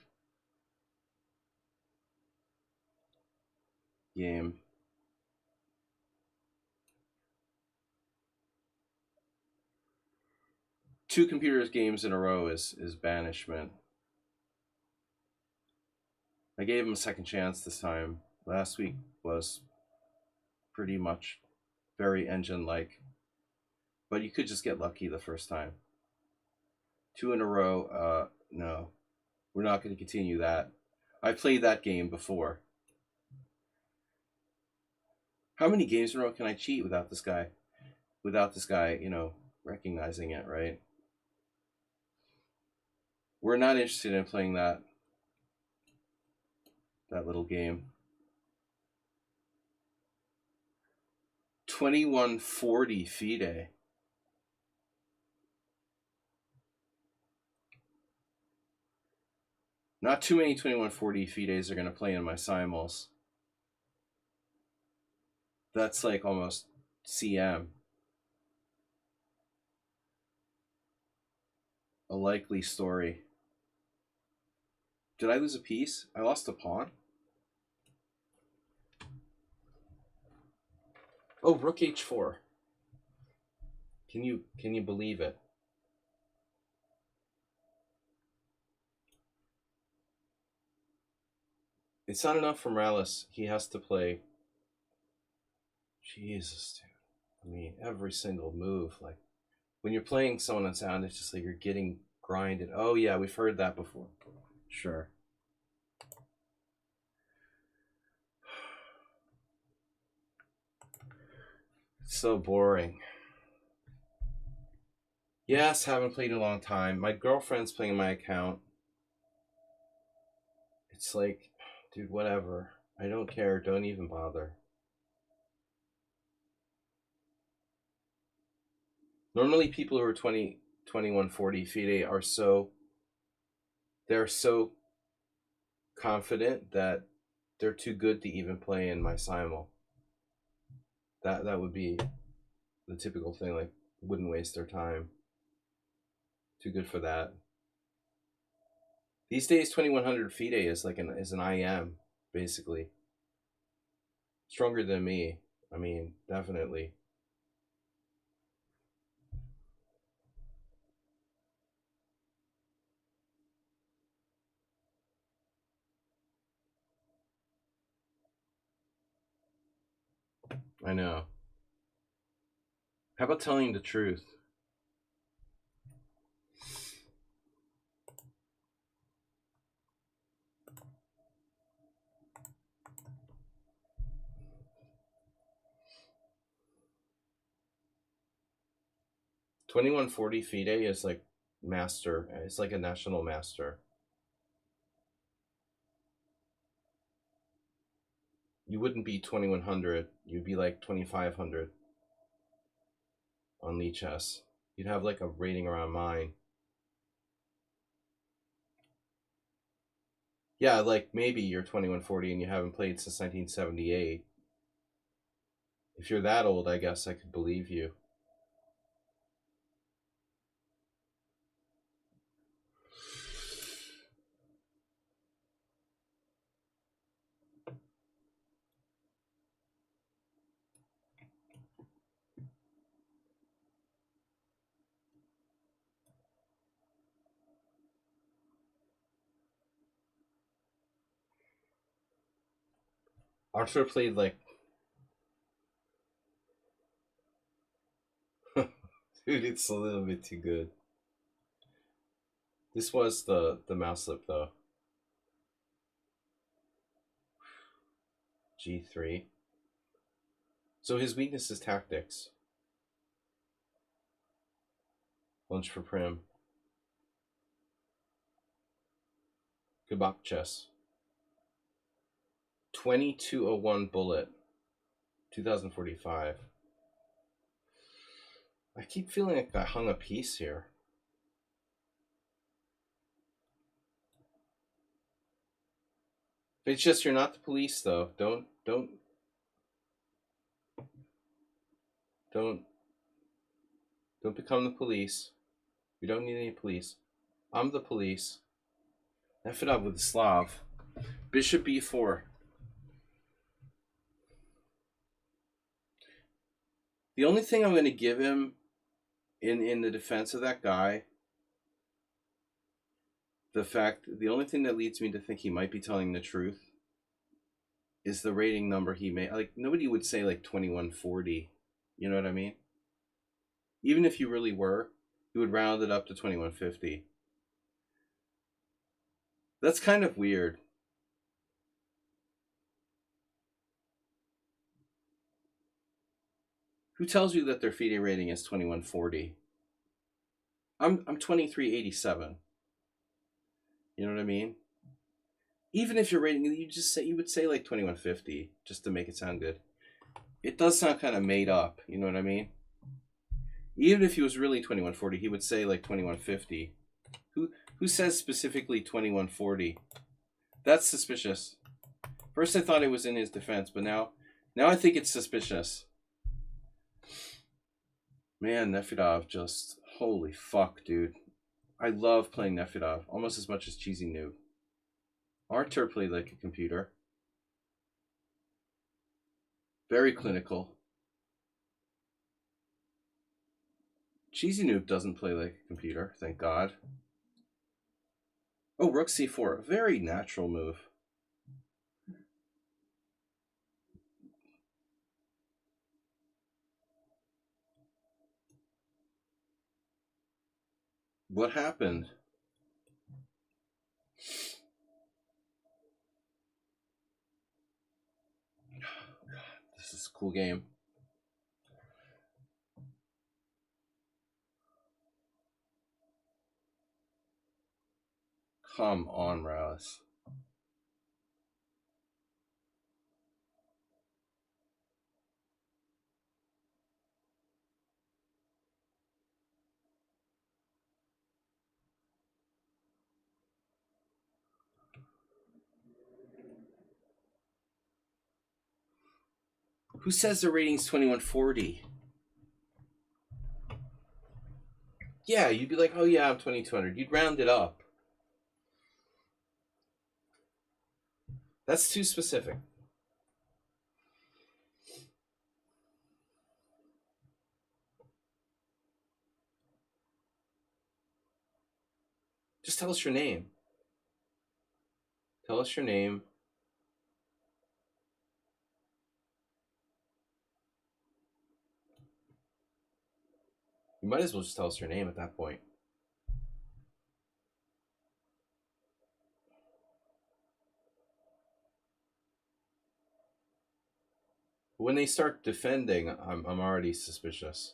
game. Two computers games in a row is banishment. I gave him a second chance this time. Last week was pretty much very engine-like. But you could just get lucky the first time. 2 in a row, no. We're not going to continue that. I played that game before. How many games in a row can I cheat without this guy? Without this guy, recognizing it, right? We're not interested in playing that little game. 2140 FIDE. Not too many 2140 FIDEs are going to play in my simuls. That's like almost CM. A likely story. Did I lose a piece? I lost a pawn? Oh, rook h4. Can you believe it? It's not enough for Morales. He has to play. Jesus, dude. I mean, every single move. Like, when you're playing someone on sound, it's just like you're getting Grinded. Oh yeah, we've heard that before. Sure. So boring. Yes, haven't played in a long time. My girlfriend's playing my account. It's like, dude, whatever. I don't care. Don't even bother. Normally, people who are 20, 21, 40 FIDE are they're so confident that they're too good to even play in my Simul. That would be the typical thing. Like, wouldn't waste their time. Too good for that. These days, 2100 FIDE is like is an IM basically. Stronger than me. I mean, definitely. I know. How about telling the truth? 2140 FIDE is like master. It's like a national master. You wouldn't be 2100. You'd be like 2500 on lichess. You'd have like a rating around mine. Yeah, like maybe you're 2140 and you haven't played since 1978. If you're that old, I guess I could believe you. Arthur played like dude, it's a little bit too good. This was the mouse slip though. G3. So his weakness is tactics. Lunch for Prim. Kebab chess. 2201 bullet. 2045. I keep feeling like I hung a piece here. It's just you're not the police though. Don't become the police. We don't need any police. I'm the police. F it up with the Slav. Bishop b4. The only thing I'm going to give him in the defense of that guy, the only thing that leads me to think he might be telling the truth is the rating number he made. Like, nobody would say like 2140. You know what I mean? Even if you really were, you would round it up to 2150. That's kind of weird. Who tells you that their FIDE rating is 2140? I'm 2387. You know what I mean? Even if you're rating, you would say like 2150 just to make it sound good. It does sound kind of made up. You know what I mean? Even if he was really 2140, he would say like 2150. Who says specifically 2140? That's suspicious. First I thought it was in his defense, but now I think it's suspicious. Man, Nefedov just holy fuck, dude. I love playing Nefedov almost as much as Cheesy Noob. Artur played like a computer. Very clinical. Cheesy Noob doesn't play like a computer, thank God. Oh, Rook C4. A very natural move. What happened? This is a cool game. Come on, Rouse. Who says the rating's 2140? Yeah, you'd be like, oh yeah, I'm 2200. You'd round it up. That's too specific. Just tell us your name. Tell us your name. You might as well just tell us your name at that point. When they start defending, I'm already suspicious.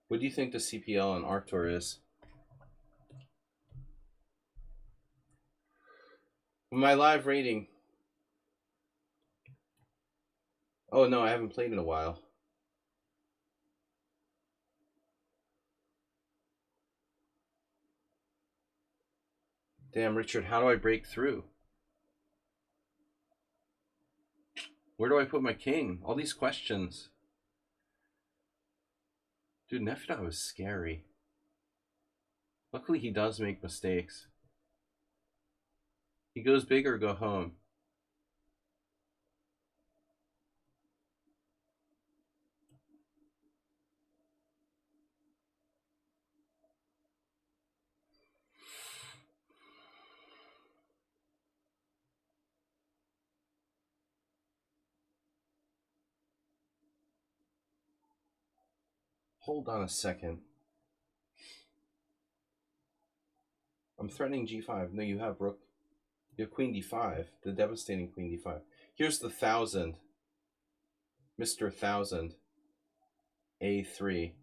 What do you think the CPL on Arctur is? My live rating. Oh no, I haven't played in a while. Damn, Richard, how do I break through? Where do I put my king? All these questions. Dude, Nefina was scary. Luckily, he does make mistakes. He goes big or go home. Hold on a second. I'm threatening g5. No, you have rook. You have queen d5. The devastating queen d5. Here's the 1000. Mr. 1000. a3.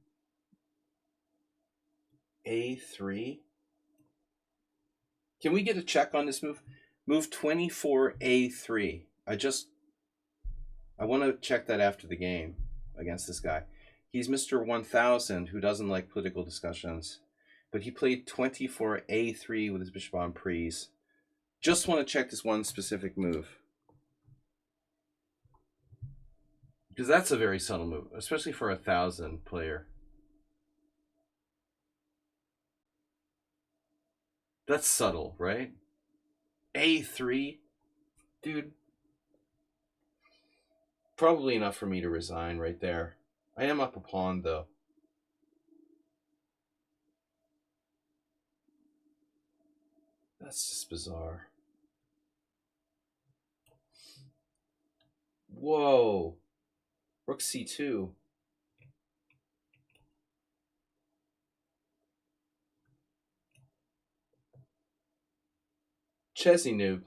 a3? Can we get a check on this move? Move 24a3. I want to check that after the game against this guy. He's Mr. 1000 who doesn't like political discussions. But he played 24a3 with his bishop on prise. Just want to check this one specific move. Because that's a very subtle move, especially for a 1000 player. That's subtle, right? a3? Dude. Probably enough for me to resign right there. I am up a pawn, though. That's just bizarre. Whoa. Rook c2. Chesney noob.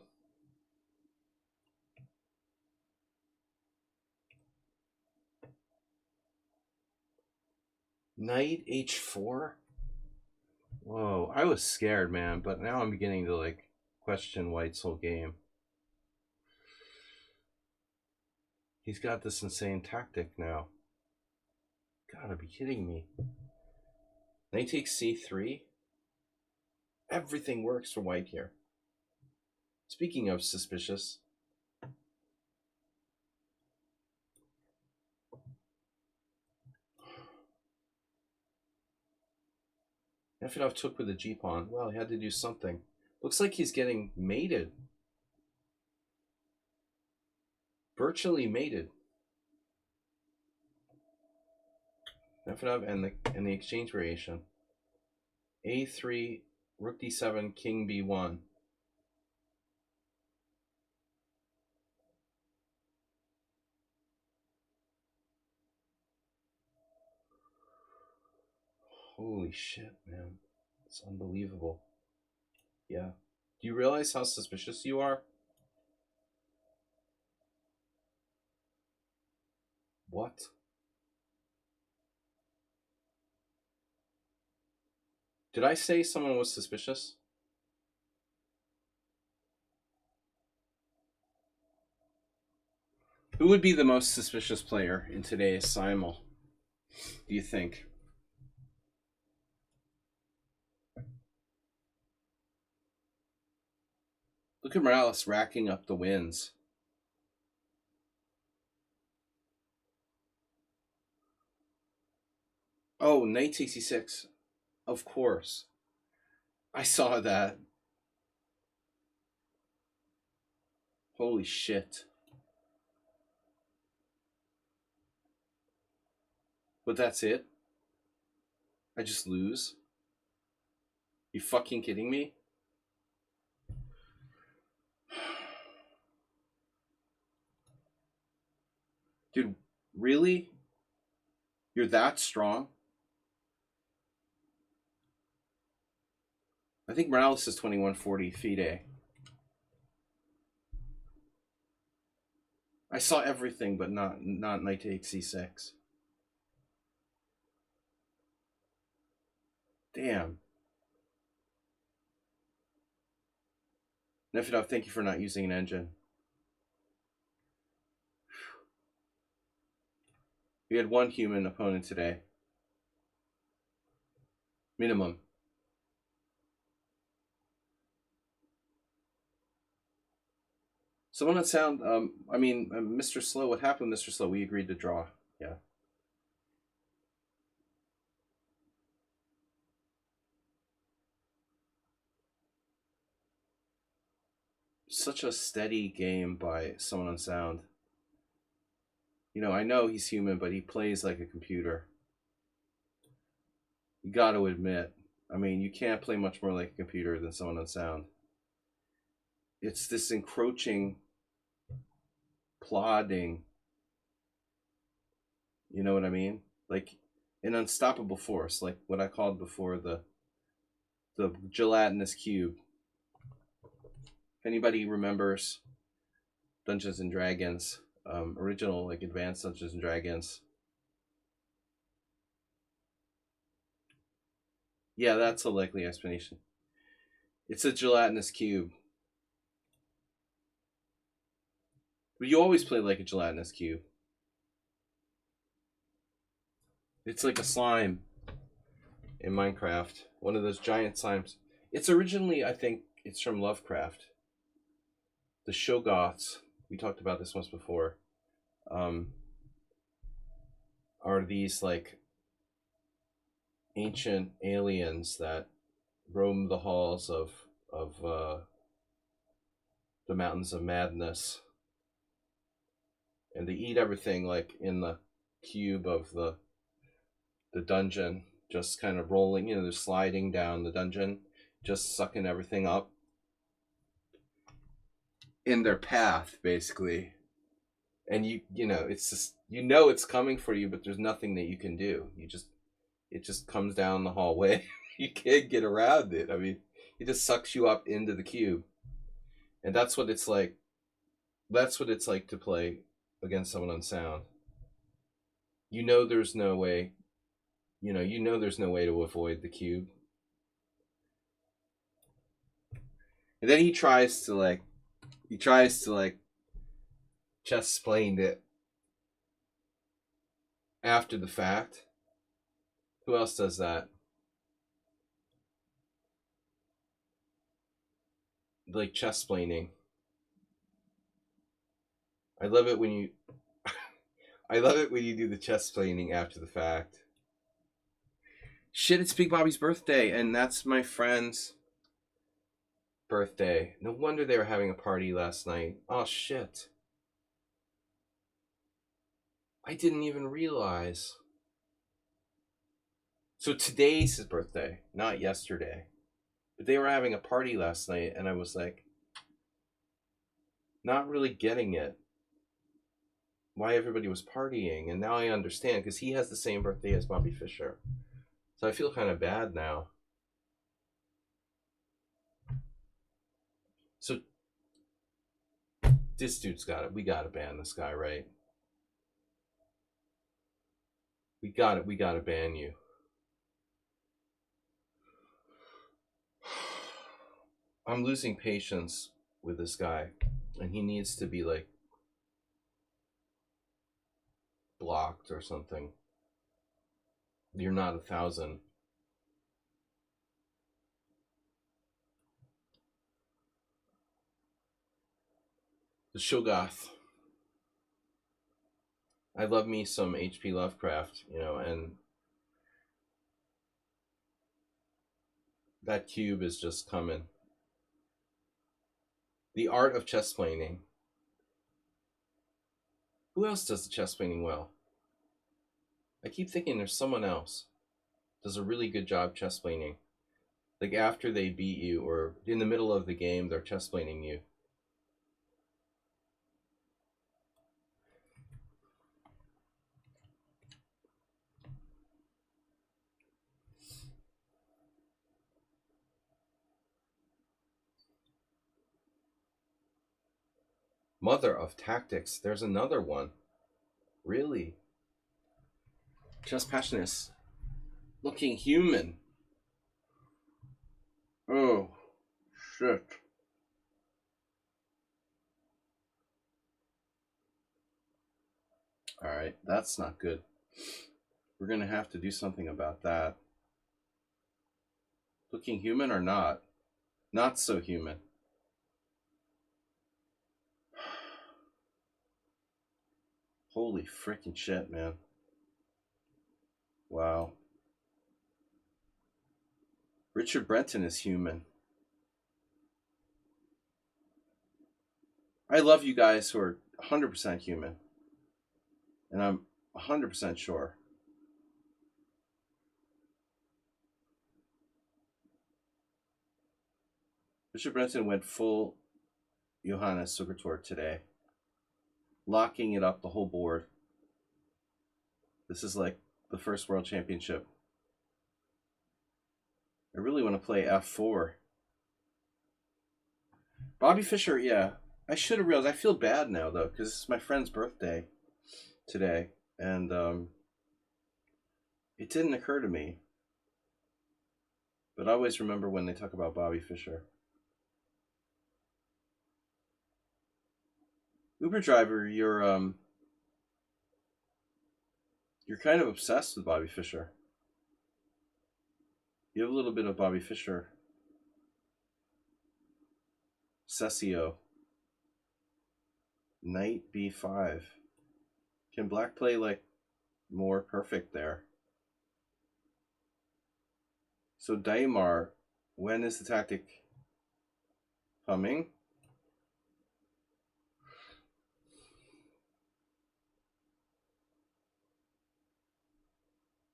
Knight h4? Whoa, I was scared, man, but now I'm beginning to, like, question White's whole game. He's got this insane tactic now. Gotta be kidding me. Knight takes c3? Everything works for White here. Speaking of suspicious. Nefedov took with the g-pawn. Well, he had to do something. Looks like he's getting mated. Virtually mated. Nefedov and the exchange variation. a3, rook d7, king b1. Holy shit, man. It's unbelievable. Yeah. Do you realize how suspicious you are? What? Did I say someone was suspicious? Who would be the most suspicious player in today's Simul, do you think? Look at Morales racking up the wins. Oh, knight takes e6. Of course. I saw that. Holy shit. But that's it? I just lose? You fucking kidding me? Dude, really? You're that strong? I think Morales is 2140 FIDE. I saw everything, but not knight to c6. Damn. Nefidov, thank you for not using an engine. We had one human opponent today. Minimum. Someone on sound, Mr. Slow, what happened, Mr. Slow? We agreed to draw. Yeah. Such a steady game by someone on sound. You know, I know he's human, but he plays like a computer. You got to admit. I mean, you can't play much more like a computer than someone on sound. It's this encroaching, plodding. You know what I mean? Like an unstoppable force, like what I called before the gelatinous cube. If anybody remembers Dungeons and Dragons, original like advanced Dungeons and Dragons. Yeah, that's a likely explanation. It's a gelatinous cube. But you always play like a gelatinous cube. It's like a slime in Minecraft. One of those giant slimes. It's originally, I think, it's from Lovecraft. The Shoggoths, we talked about this once before, are these like ancient aliens that roam the halls of the mountains of madness, and they eat everything like in the cube of the dungeon, just kind of rolling. You know, they're sliding down the dungeon, just sucking everything up in their path, basically. And you know, it's just, you know, it's coming for you, but there's nothing that you can do. It just comes down the hallway. You can't get around it. I mean, it just sucks you up into the cube. And that's what it's like. That's what it's like to play against someone on sound. You know there's no way. You know there's no way to avoid the cube. And then he tries to like chess explained it after the fact. Who else does that? Like chess splaining. I love it when you I love it when you do the chess splaining after the fact. Shit, it's Big Bobby's birthday, and that's my friend's birthday. No wonder they were having a party last night. Oh shit. I didn't even realize. So today's his birthday, not yesterday. But they were having a party last night, and I was like, not really getting it. Why everybody was partying, and now I understand, because he has the same birthday as Bobby Fischer. So I feel kind of bad now. So this dude's got it. We got to ban this guy, right? We got it. We got to ban you. I'm losing patience with this guy, and he needs to be like blocked or something. You're not 1,000. The Shoggoth. I love me some H.P. Lovecraft, you know, and that cube is just coming. The art of chess planing. Who else does the chess planing well? I keep thinking there's someone else does a really good job chess planing. Like after they beat you or in the middle of the game, they're chess planing you. Mother of Tactics. There's another one. Really? Chess Passionist. Looking human. Oh, shit. Alright, that's not good. We're going to have to do something about that. Looking human or not? Not so human. Holy freaking shit, man. Wow. Richard Brenton is human. I love you guys who are 100% human. And I'm 100% sure. Richard Brenton went full Johannes Sugertor today. Locking it up, the whole board. This is like the first world championship. I really want to play f4. Bobby Fischer, yeah. I should have realized. I feel bad now, though, because it's my friend's birthday today. And it didn't occur to me. But I always remember when they talk about Bobby Fischer. Uber driver, you're kind of obsessed with Bobby Fischer. You have a little bit of Bobby Fischer. Cessio. Knight b5. Can black play like more perfect there? So Daimar, when is the tactic coming?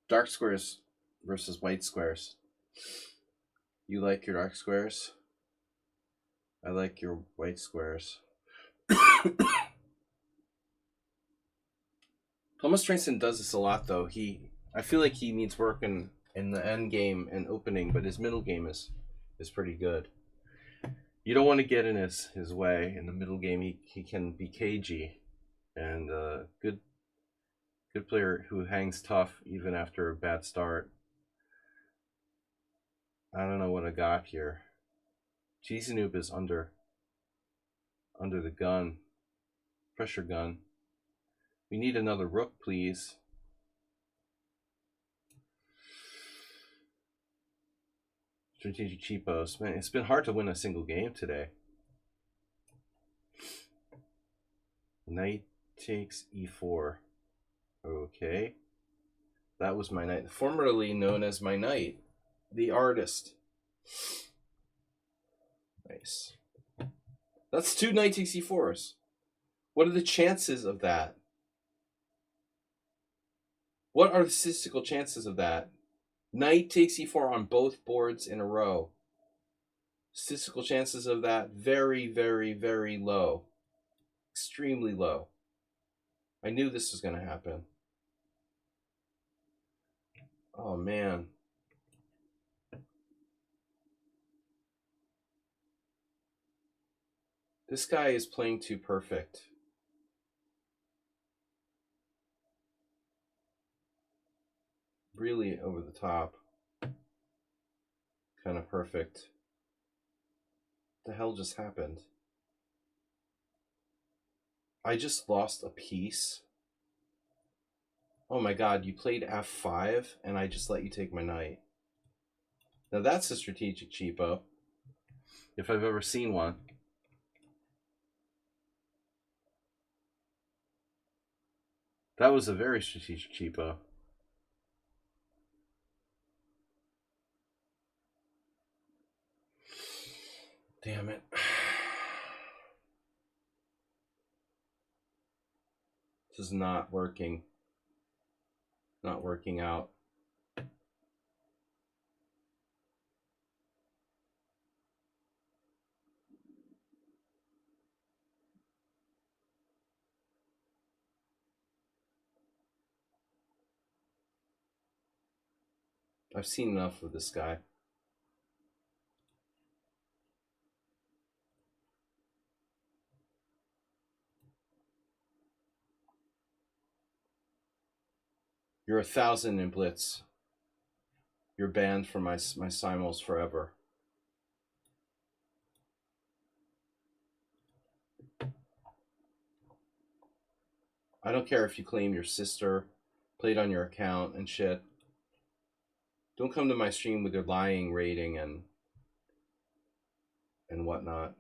Dark squares versus white squares. You like your dark squares? I like your white squares. Thomas Stranson does this a lot, though. I feel like he needs work in the end game and opening, but his middle game is pretty good. You don't want to get in his way. In the middle game, he can be cagey, and good player who hangs tough even after a bad start. I don't know what I got here. Cheesy Noob is under the gun. Pressure gun. We need another rook, please. Strategic cheapos. Man, it's been hard to win a single game today. Knight takes e4. Okay. That was my knight. Formerly known as my knight. The artist. Nice. That's 2 knight takes e4s. What are the chances of that? What are the statistical chances of that? Knight takes e4 on both boards in a row. Statistical chances of that very, very, very low. Extremely low. I knew this was going to happen. Oh, man. This guy is playing too perfect. Really over the top. Kind of perfect. What the hell just happened? I just lost a piece. Oh my god, you played f5 and I just let you take my knight. Now that's a strategic cheapo, if I've ever seen one. That was a very strategic cheapo. Damn it. This is not working. Not working out. I've seen enough of this guy. You're 1,000 in Blitz. You're banned from my simuls forever. I don't care if you claim your sister played on your account and shit. Don't come to my stream with your lying rating and whatnot.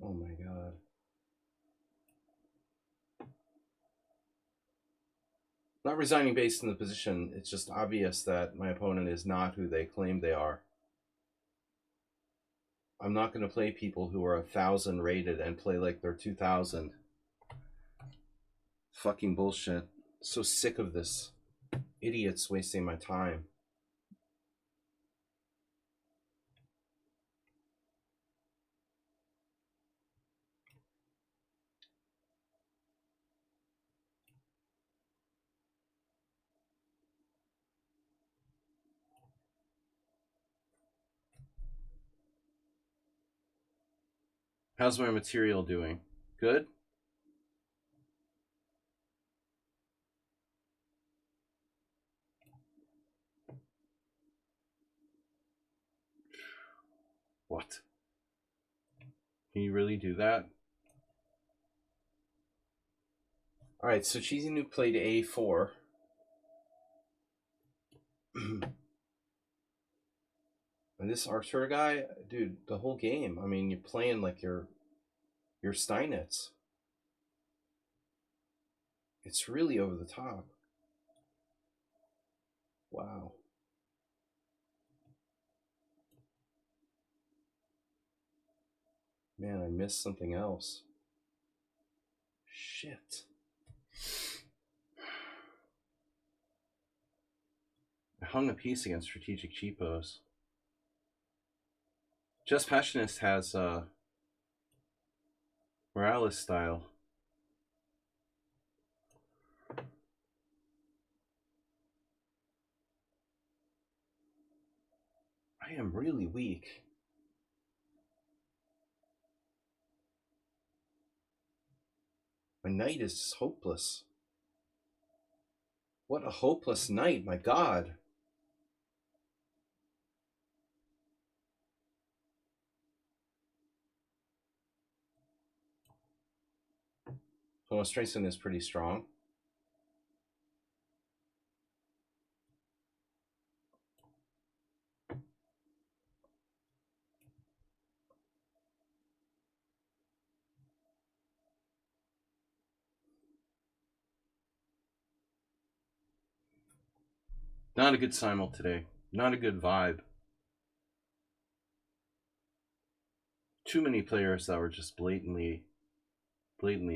Oh my god. Not resigning based on the position. It's just obvious that my opponent is not who they claim they are. I'm not going to play people who are 1,000 rated and play like they're 2,000. Fucking bullshit. So sick of this. Idiots wasting my time. How's my material doing? Good? What? Can you really do that? Alright, so Cheesy Nuke played A4. And this Archer guy, dude, the whole game, I mean, you're playing like you're Steinitz. It's really over the top. Wow. Man, I missed something else. Shit. I hung a piece against strategic cheapos. Just Passionist has Morales style. I am really weak. My knight is just hopeless. What a hopeless knight, my god. So my strength is pretty strong. Not a good simul today. Not a good vibe. Too many players that were just blatantly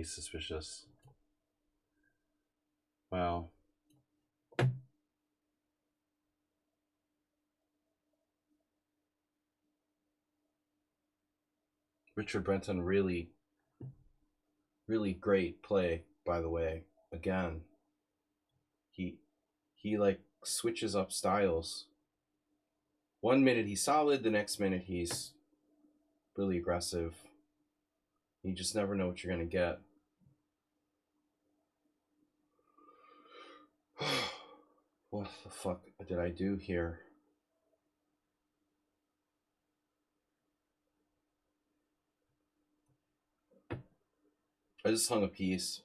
suspicious. Wow. Richard Brenton, really great play, by the way. Again, he like switches up styles. One minute he's solid, the next minute he's really aggressive. You just never know what you're going to get. What the fuck did I do here? I just hung a piece.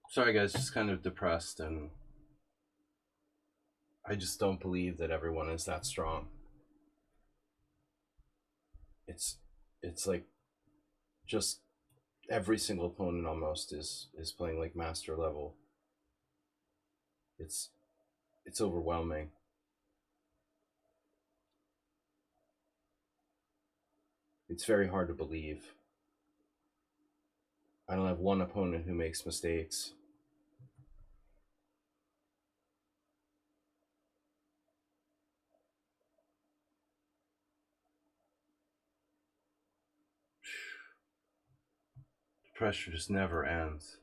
Sorry guys, just kind of depressed, and I just don't believe that everyone is that strong. It's like just every single opponent almost is playing like master level. It's overwhelming. It's very hard to believe. I don't have one opponent who makes mistakes. The pressure just never ends.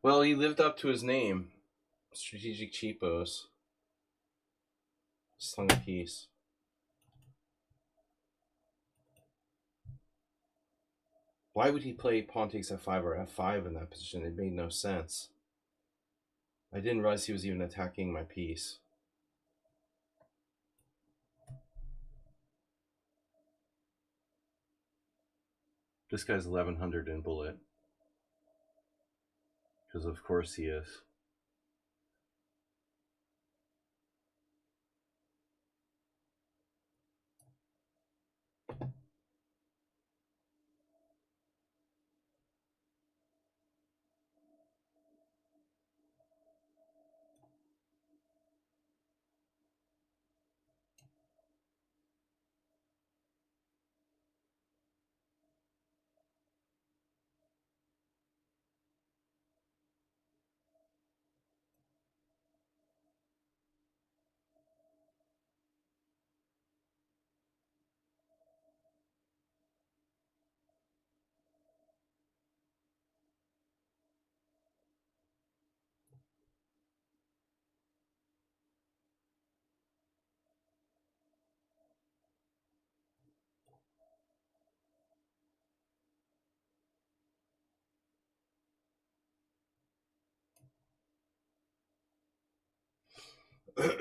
Well, he lived up to his name. Strategic cheapos. Just hung a piece. Why would he play pawn takes f5 or f5 in that position? It made no sense. I didn't realize he was even attacking my piece. This guy's 1100 in bullet. Because of course he is.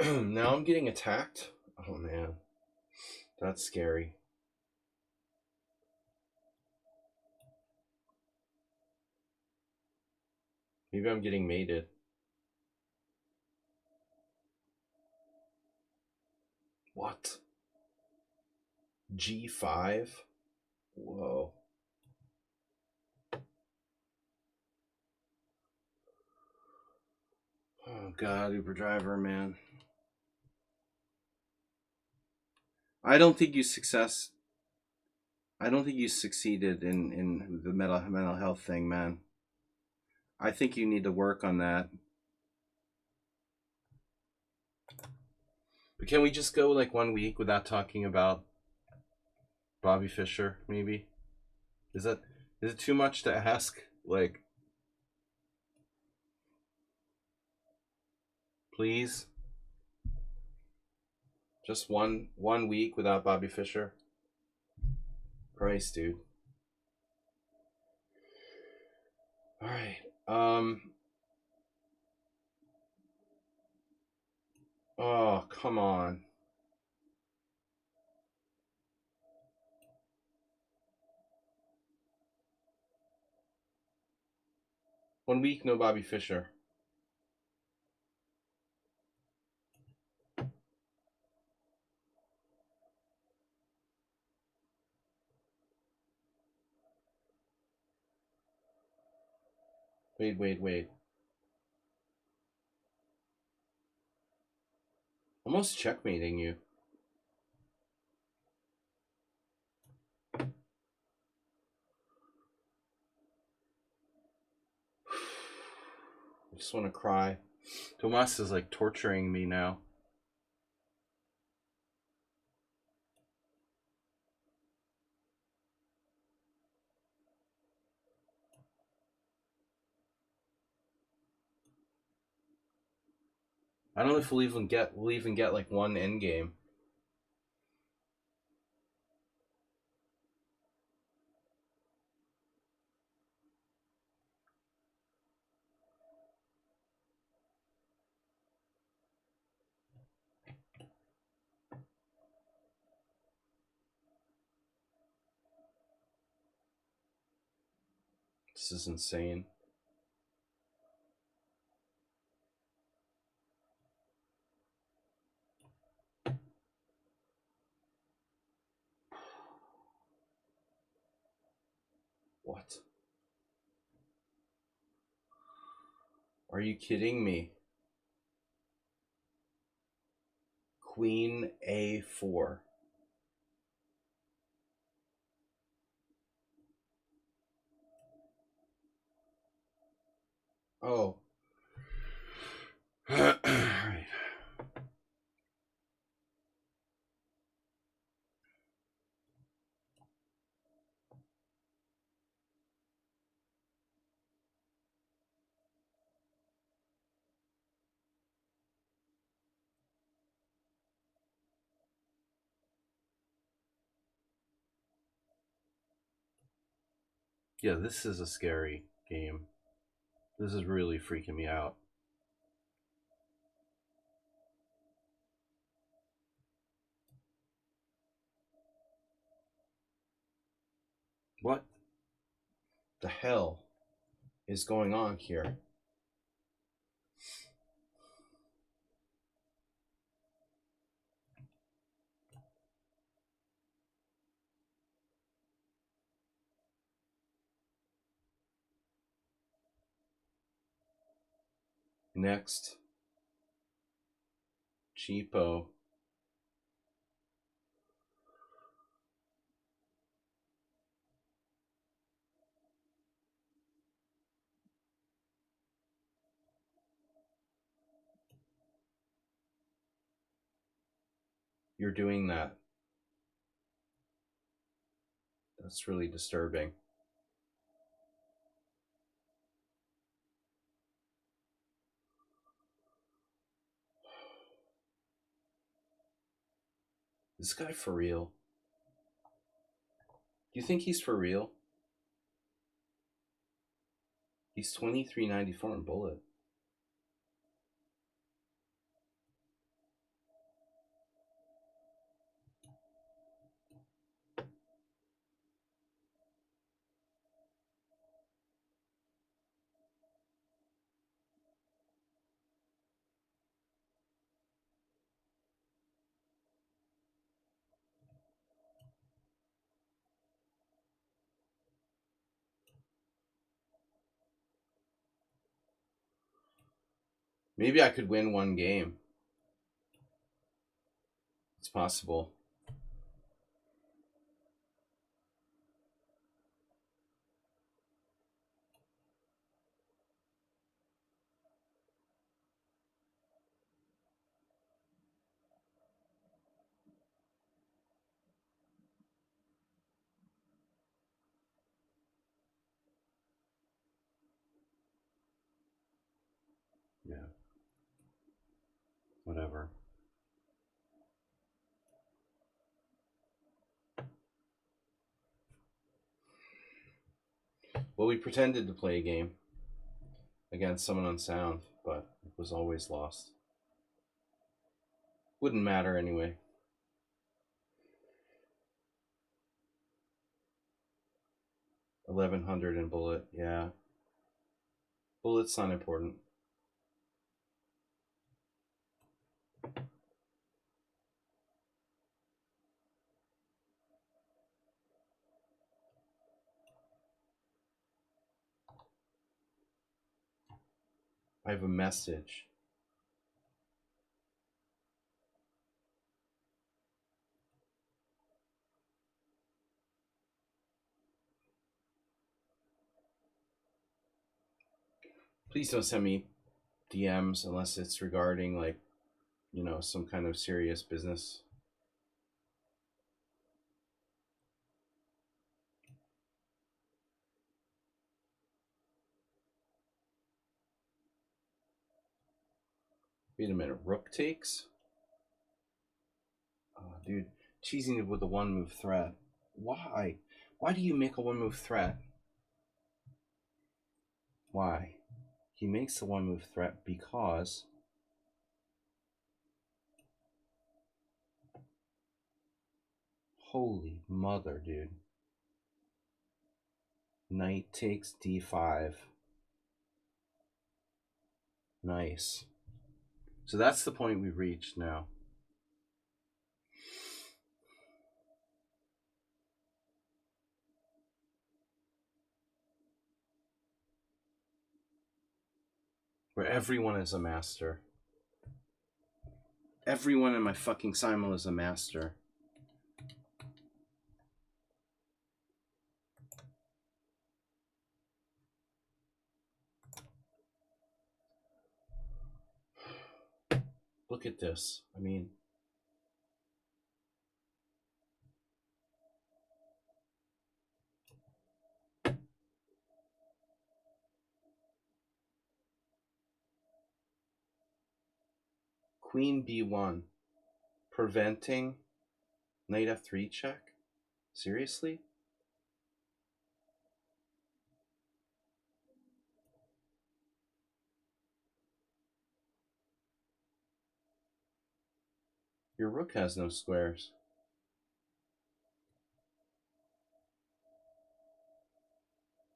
Now I'm getting attacked? Oh man. That's scary. Maybe I'm getting mated. What? G5? Whoa. Oh god, Uber driver, man. I don't think you succeeded in the mental health thing, man. I think you need to work on that. But can we just go like 1 week without talking about Bobby Fischer, maybe? Is it too much to ask? Like, please? Just one week without Bobby Fischer? Christ, dude. Alright. Oh, come on. One week, no Bobby Fischer. Wait. Almost checkmating you. I just want to cry. Tomas is like torturing me now. I don't know if we'll even get like one end game. This is insane. What? Are you kidding me? Queen A4. Oh. Alright. Yeah, this is a scary game. This is really freaking me out. What the hell is going on here? Next. Cheapo. You're doing that. That's really disturbing. This guy for real? Do you think he's for real? He's 23.94 in bullet. Maybe I could win one game. It's possible. Yeah. Whatever. Well, we pretended to play a game against someone on sound, but it was always lost. Wouldn't matter anyway. 1100 in bullet, yeah. Bullet's not important. I have a message. Please don't send me DMs unless it's regarding, like, you know, some kind of serious business. Wait a minute, rook takes? Oh, dude, cheesing it with a one move threat. Why? Why do you make a one move threat? Why? He makes the one move threat because. Holy mother, dude. Knight takes d5. Nice. So that's the point we've reached now. Where everyone is a master. Everyone in my fucking simul is a master. Look at this. I mean, Queen b1, preventing knight f3 check? Seriously? Your rook has no squares.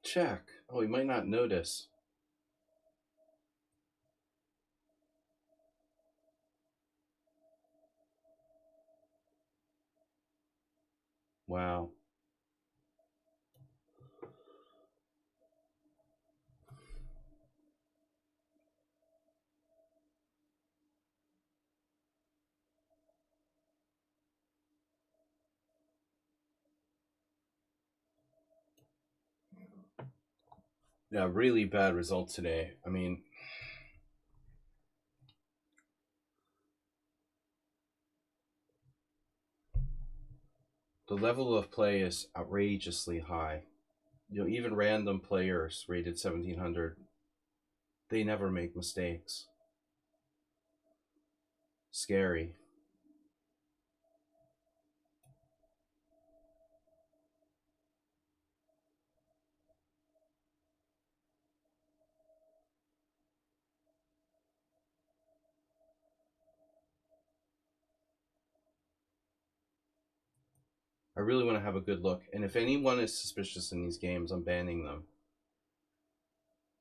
Check. Oh, he might not notice. Wow. Yeah, really bad result today. I mean, the level of play is outrageously high. You know, even random players rated 1700, they never make mistakes. Scary. I really want to have a good look. And if anyone is suspicious in these games, I'm banning them.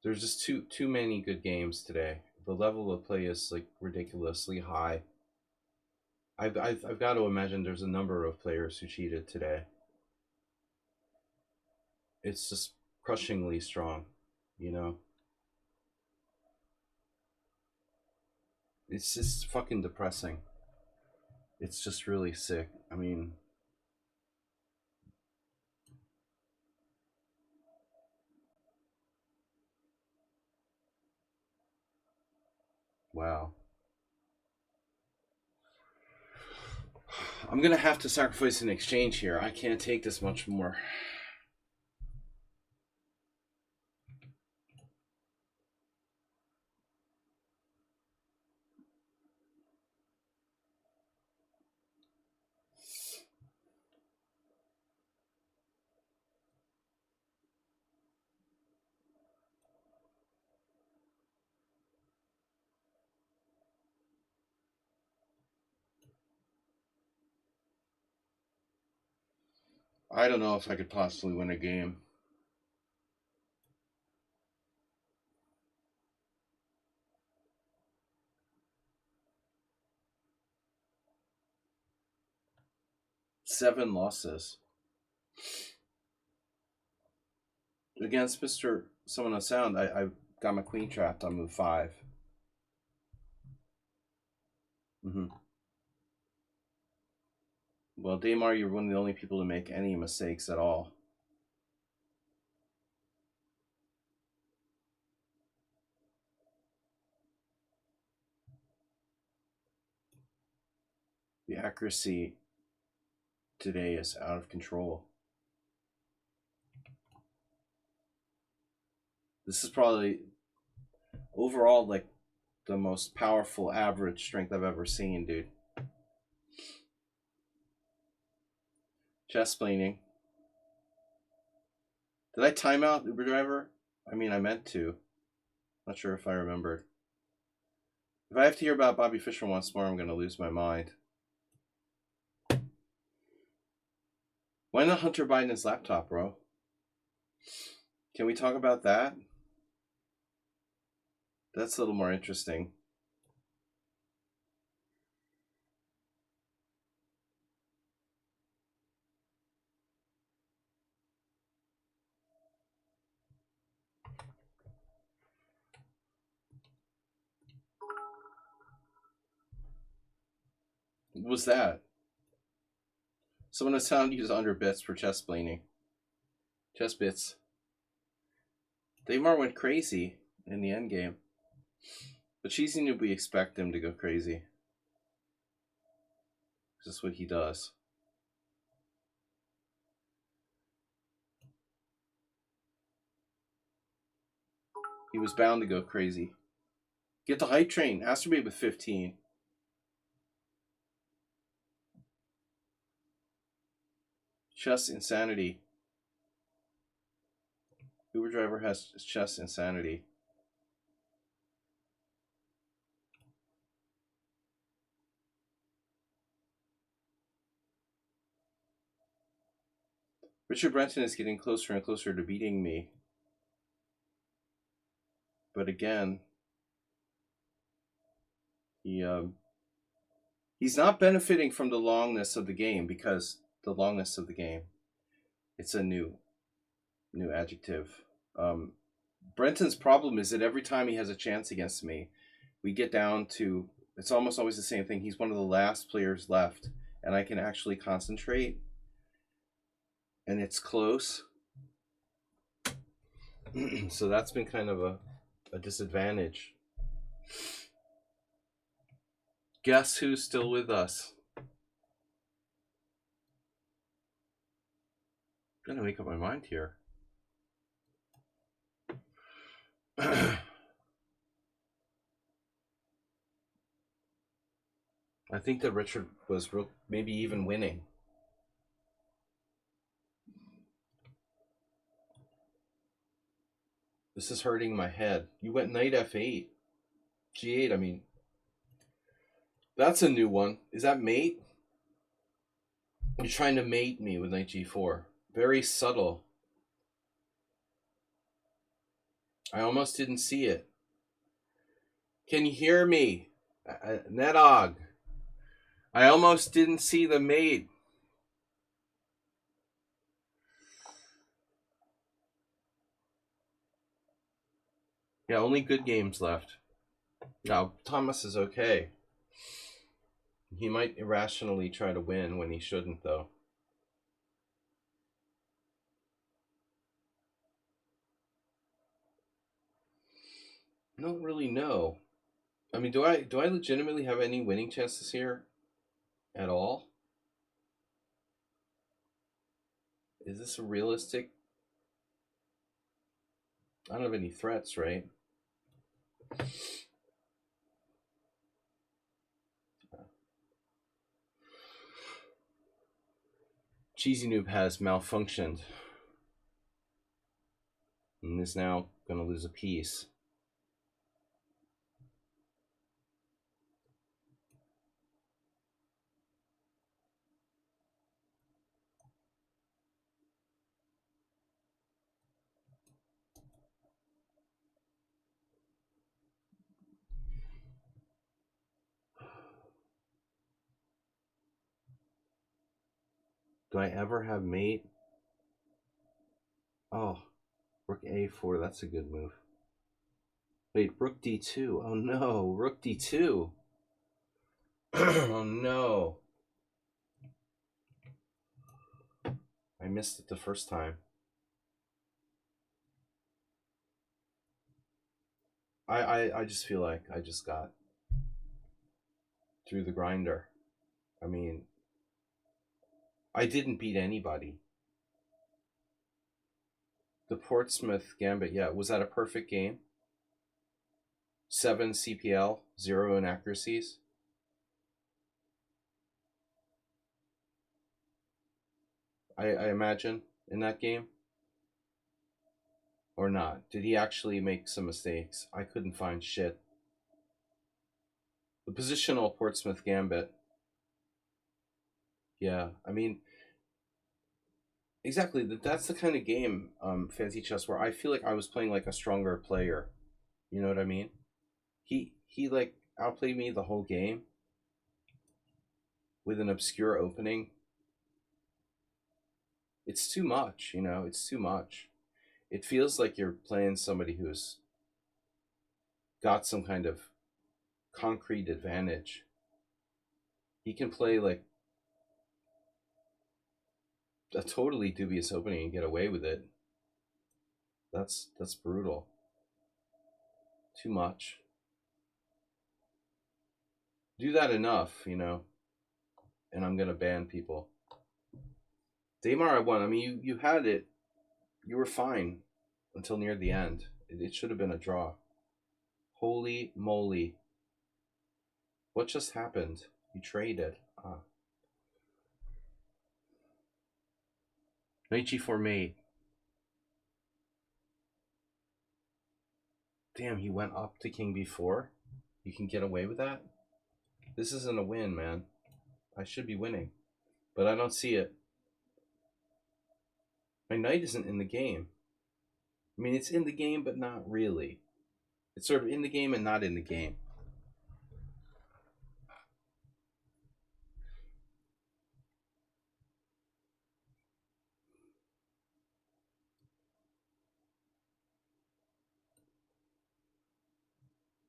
There's just too many good games today. The level of play is like ridiculously high. I've got to imagine there's a number of players who cheated today. It's just crushingly strong, you know. It's just fucking depressing. It's just really sick. I mean, wow. I'm gonna have to sacrifice an exchange here. I can't take this much more. I don't know if I could possibly win a game. Seven losses against Mr. Someone on Sound. I got my queen trapped on move 5. Well, Daymar, you're one of the only people to make any mistakes at all. The accuracy today is out of control. This is probably overall like the most powerful average strength I've ever seen, dude. Chest planing. Did I time out Uber driver? I mean, I meant to. Not sure if I remembered. If I have to hear about Bobby Fischer once more, I'm going to lose my mind. Why not Hunter Biden's laptop, bro? Can we talk about that? That's a little more interesting. What was that? Someone has found use under bits for chest planing. Chest bits. Daymar went crazy in the end game. But Cheesy knew we expect him to go crazy. That's what he does. He was bound to go crazy. Get the hype train. Asteroid with 15. Chess insanity. Uber driver has chess insanity. Richard Brenton is getting closer and closer to beating me. But again, he's not benefiting from the longness of the game, because the longness of the game, it's a new adjective. Brenton's problem is that every time he has a chance against me, we get down to, it's almost always the same thing. He's one of the last players left, and I can actually concentrate, and it's close. So that's been kind of a disadvantage. Guess who's still with us? I'm gonna make up my mind here. I think that Richard was maybe even winning. This is hurting my head. You went knight f8. g8, I mean. That's a new one. Is that mate? You're trying to mate me with knight g4. Very subtle. I almost didn't see it. Can you hear me? Nedog. I almost didn't see the mate. Yeah, only good games left. Now, Thomas is okay. He might irrationally try to win when he shouldn't, though. I don't really know. I mean, do I legitimately have any winning chances here at all? Is this a realistic? I don't have any threats, right? Cheesy Noob has malfunctioned and is now going to lose a piece. Do I ever have mate? Oh, rook a4, that's a good move. Wait, rook d2. Oh no, rook d2. Oh no. I missed it the first time. I just feel like I just got through the grinder. I mean, I didn't beat anybody. The Portsmouth Gambit, yeah. Was that a perfect game? 7 CPL, 0 inaccuracies. I imagine in that game. Or not? Did he actually make some mistakes? I couldn't find shit. The positional Portsmouth Gambit. Yeah, I mean, exactly. That's the kind of game, fancy chess, where I feel like I was playing like a stronger player. You know what I mean? He like outplayed me the whole game with an obscure opening. It's too much, you know. It's too much. It feels like you're playing somebody who's got some kind of concrete advantage. He can play like a totally dubious opening and get away with it. That's brutal. Too much. Do that enough, you know, and I'm gonna ban people. Daymar, I won. I mean, you had it. You were fine until near the end. It should have been a draw. Holy moly! What just happened? You traded. Ah. Knight g4 mate. Damn, he went up to king b4. You can get away with that? This isn't a win, man. I should be winning, but I don't see it. My knight isn't in the game. I mean, it's in the game, but not really. It's sort of in the game and not in the game.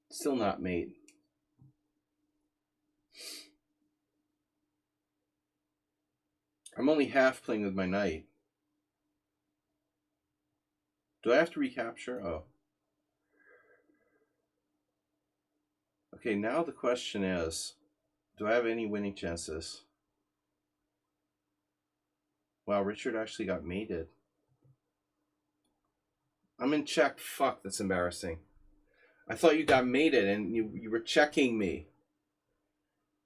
Still not mate. I'm only half playing with my knight. Do I have to recapture? Oh. Okay, now the question is, do I have any winning chances? Wow, Richard actually got mated. I'm in check. Fuck, that's embarrassing. I thought you got mated and you were checking me.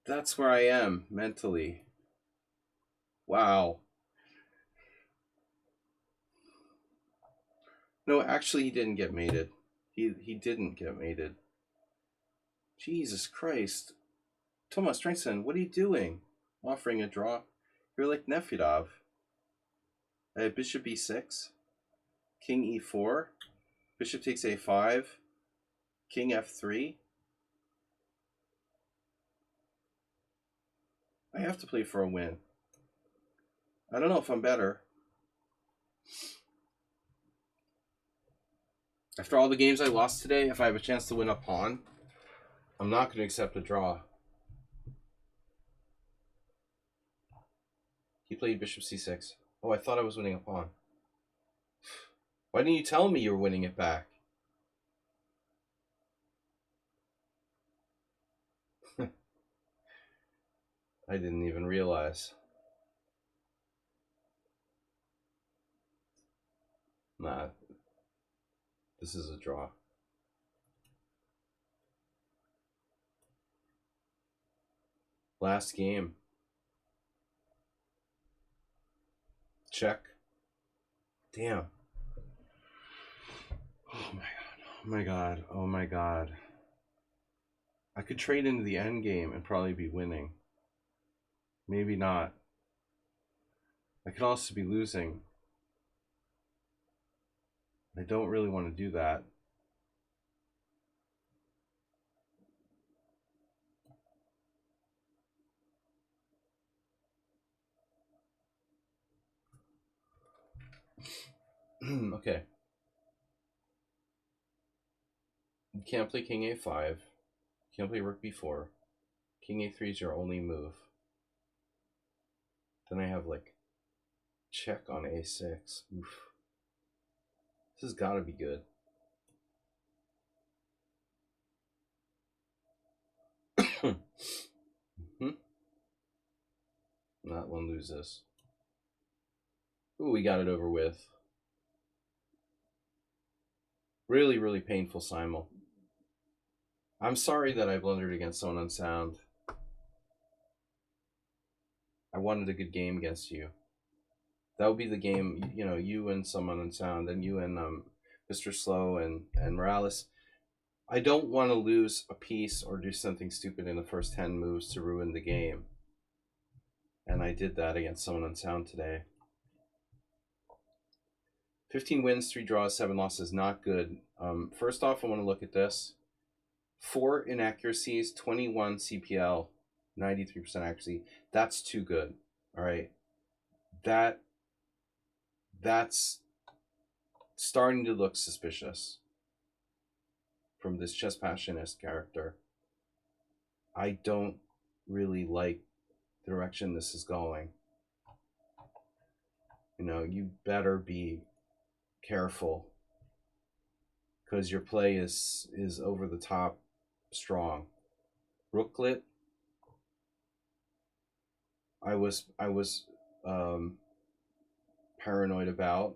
That's where I am mentally. Wow. No, actually, he didn't get mated. He didn't get mated. Jesus Christ. Thomas Strengson, what are you doing? Offering a draw? You're like Nefedov. I have bishop e6, king e4, bishop takes a5, king f3. I have to play for a win. I don't know if I'm better. After all the games I lost today, if I have a chance to win a pawn, I'm not going to accept a draw. He played bishop c6. Oh, I thought I was winning a pawn. Why didn't you tell me you were winning it back? I didn't even realize. Nah, this is a draw. Last game. Check. Damn. Oh my god. Oh my god. Oh my god. I could trade into the end game and probably be winning. Maybe not. I could also be losing. I don't really want to do that. Okay. You can't play king a5. You can't play rook b4. King a3 is your only move. Then I have like check on a6. Oof. This has got to be good. That one loses. Ooh, we got it over with. Really, really painful simul. I'm sorry that I blundered against someone unsound. I wanted a good game against you. That would be the game, you know, you and someone unsound, and you and Mr. Slow and Morales. I don't want to lose a piece or do something stupid in the first 10 moves to ruin the game. And I did that against someone unsound today. 15 wins, 3 draws, 7 losses. Not good. First off, I want to look at this. 4 inaccuracies, 21 CPL, 93% accuracy. That's too good. All right. That's starting to look suspicious from this chess passionist character. I don't really like the direction this is going. You know, you better be careful because your play is over the top strong. Rooklet, I was paranoid about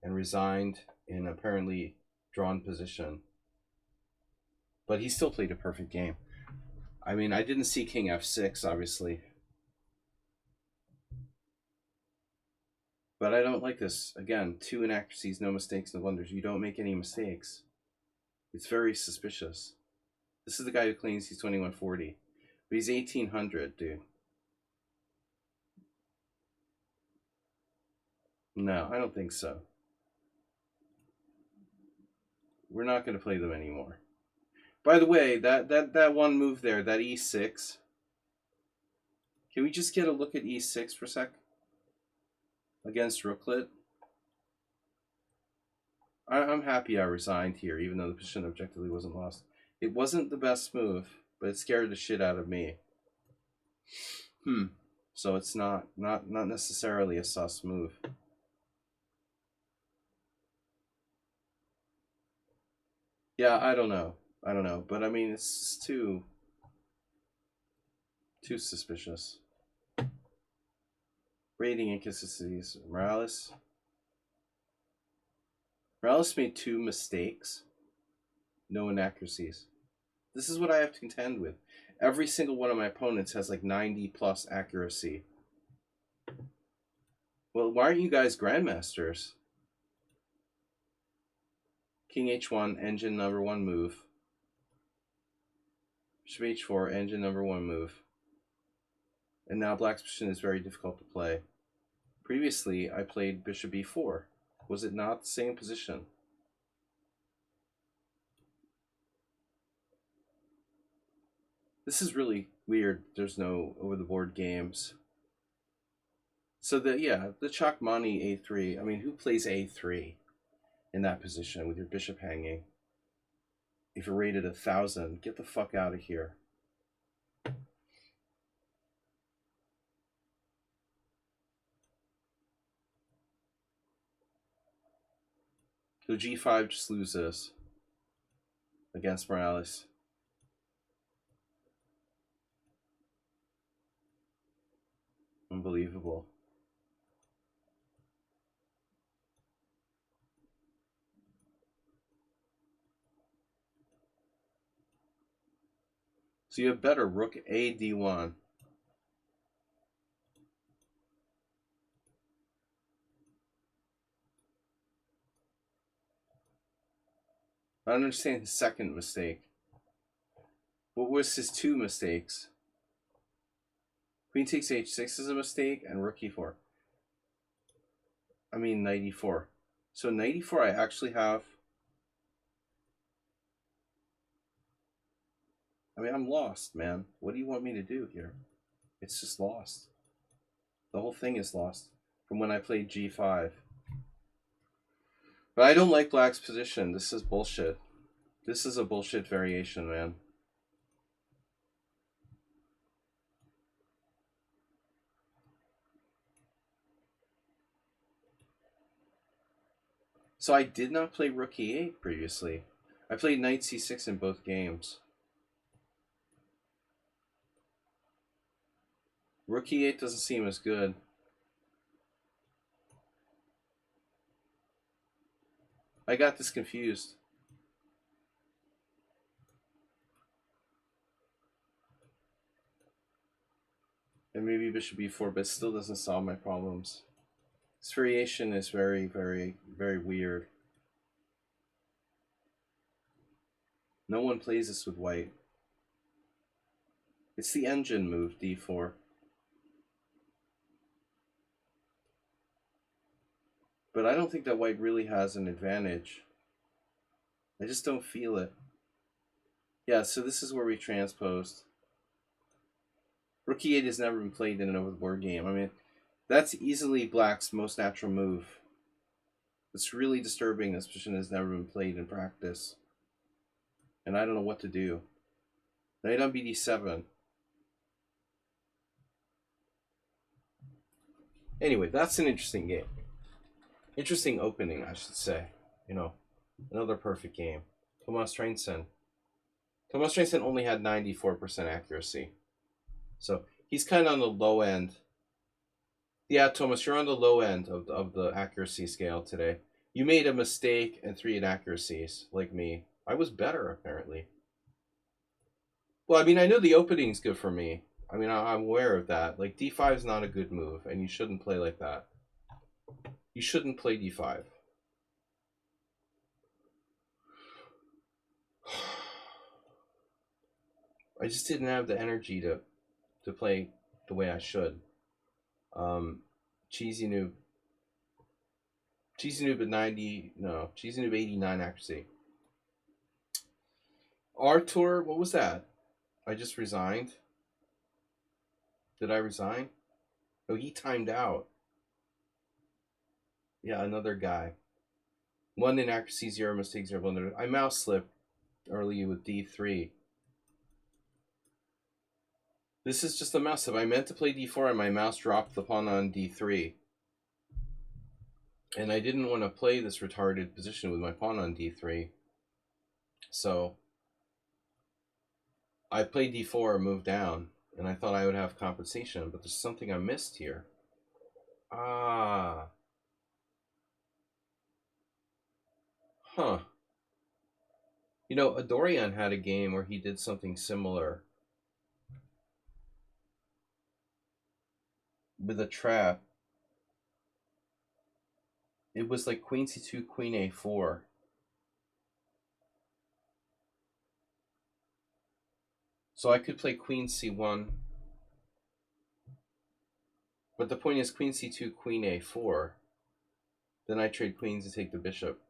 and resigned in apparently drawn position. But he still played a perfect game. I mean, I didn't see king f6, obviously. But I don't like this. Again, 2 inaccuracies, no mistakes, no blunders. You don't make any mistakes. It's very suspicious. This is the guy who claims he's 2140. But he's 1800, dude. No, I don't think so. We're not going to play them anymore. By the way, that one move there, that e6. Can we just get a look at e6 for a sec? Against rooklet. I'm happy I resigned here, even though the position objectively wasn't lost. It wasn't the best move, but it scared the shit out of me. So it's not necessarily a sus move. Yeah, I don't know. But I mean, it's too suspicious. Rating inconsistencies. Morales made 2 mistakes. No inaccuracies. This is what I have to contend with. Every single one of my opponents has like 90 plus accuracy. Well, why aren't you guys grandmasters? King h1, engine number 1 move. Bishop h4, engine number 1 move. And now black's position is very difficult to play. Previously, I played bishop e4. Was it not the same position? This is really weird. There's no over-the-board games. So the Chakmani a3. I mean, who plays a3 in that position with your bishop hanging? If you're rated 1,000, get the fuck out of here. So g5 just loses against Morales. Unbelievable. So you have better rook a d1. I don't understand his second mistake. What was his 2 mistakes? Queen takes h6 is a mistake, and rook e4. I mean, knight e4. So knight e4, I actually have... I mean, I'm lost, man. What do you want me to do here? It's just lost. The whole thing is lost from when I played g5. But I don't like black's position. This is bullshit. This is a bullshit variation, man. So I did not play Rook E8 previously. I played Knight C6 in both games. Rook E8 doesn't seem as good. I got this confused. And maybe Bishop E4, but it still doesn't solve my problems. This variation is very, very, very weird. No one plays this with white. It's the engine move, D4. But I don't think that white really has an advantage. I just don't feel it. Yeah, so this is where we transposed. Rook E8 has never been played in an over-the-board game. I mean, that's easily Black's most natural move. It's really disturbing. This position has never been played in practice. And I don't know what to do. Knight on BD7. Anyway, that's an interesting game. Interesting opening, I should say. You know, another perfect game. Tomas Trainson. Tomas Trainson only had 94% accuracy. So he's kind of on the low end. Yeah, Thomas, you're on the low end of the accuracy scale today. You made a mistake and 3 inaccuracies, like me. I was better, apparently. Well, I mean, I know the opening's good for me. I mean, I'm aware of that. Like, D5 is not a good move, and you shouldn't play like that. You shouldn't play D5. I just didn't have the energy to play the way I should. Cheesy Noob. Cheesy Noob at 90. No, Cheesy Noob 89 accuracy. Artur, what was that? I just resigned. Did I resign? Oh, he timed out. Yeah, another guy. 1 inaccuracy, 0 mistakes, 0 blunder. I mouse slipped early with D3. This is just a mess up. I meant to play D4 and my mouse dropped the pawn on D3. And I didn't want to play this retarded position with my pawn on D3. So I played D4 and moved down. And I thought I would have compensation, but there's something I missed here. Ah. Huh. You know, Adorian had a game where he did something similar with a trap. It was like Queen C2, Queen A4. So I could play Queen C1. But the point is Queen C2, Queen A4. Then I trade queens to take the bishop.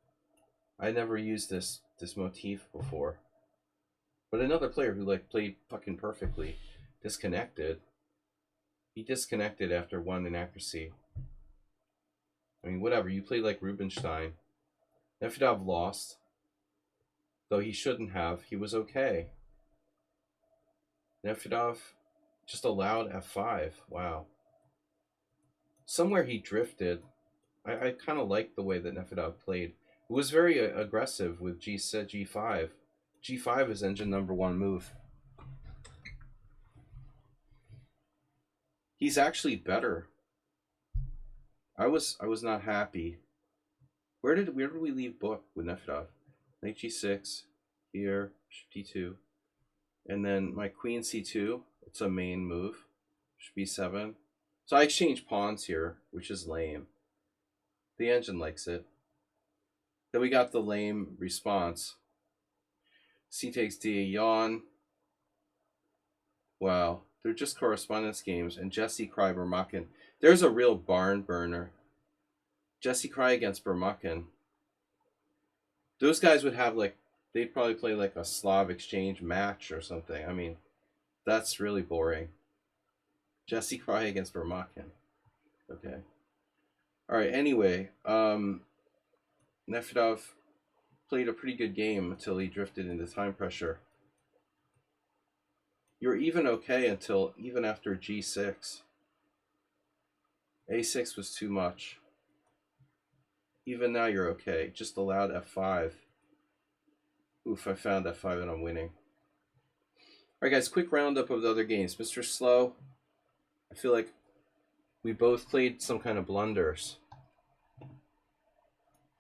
I never used this motif before. But another player who like played fucking perfectly disconnected. He disconnected after 1 inaccuracy. I mean, whatever. You played like Rubinstein. Nefedov lost. Though he shouldn't have. He was okay. Nefedov just allowed F5. Wow. Somewhere he drifted. I kind of liked the way that Nefedov played. It was very aggressive with G5. G5 is engine number 1 move. He's actually better. I was not happy. Where did we leave book with Nefedov? Knight G6 here, D2, and then my Queen C2. It's a main move. B7. So I exchanged pawns here, which is lame. The engine likes it. Then we got the lame response. C takes D, yawn. Wow, they're just correspondence games. And Jesse Cry Bermachen. There's a real barn burner. Jesse Cry against Bermachen. Those guys would have like, they'd probably play like a Slav exchange match or something. I mean, that's really boring. Jesse Cry against Bermachen. Okay. All right. Anyway, Nefedov played a pretty good game until he drifted into time pressure. You were even okay until even after g6. a6 was too much. Even now you're okay. Just allowed f5. Oof, I found f5 and I'm winning. Alright guys, quick roundup of the other games. Mr. Slow, I feel like we both played some kind of blunders.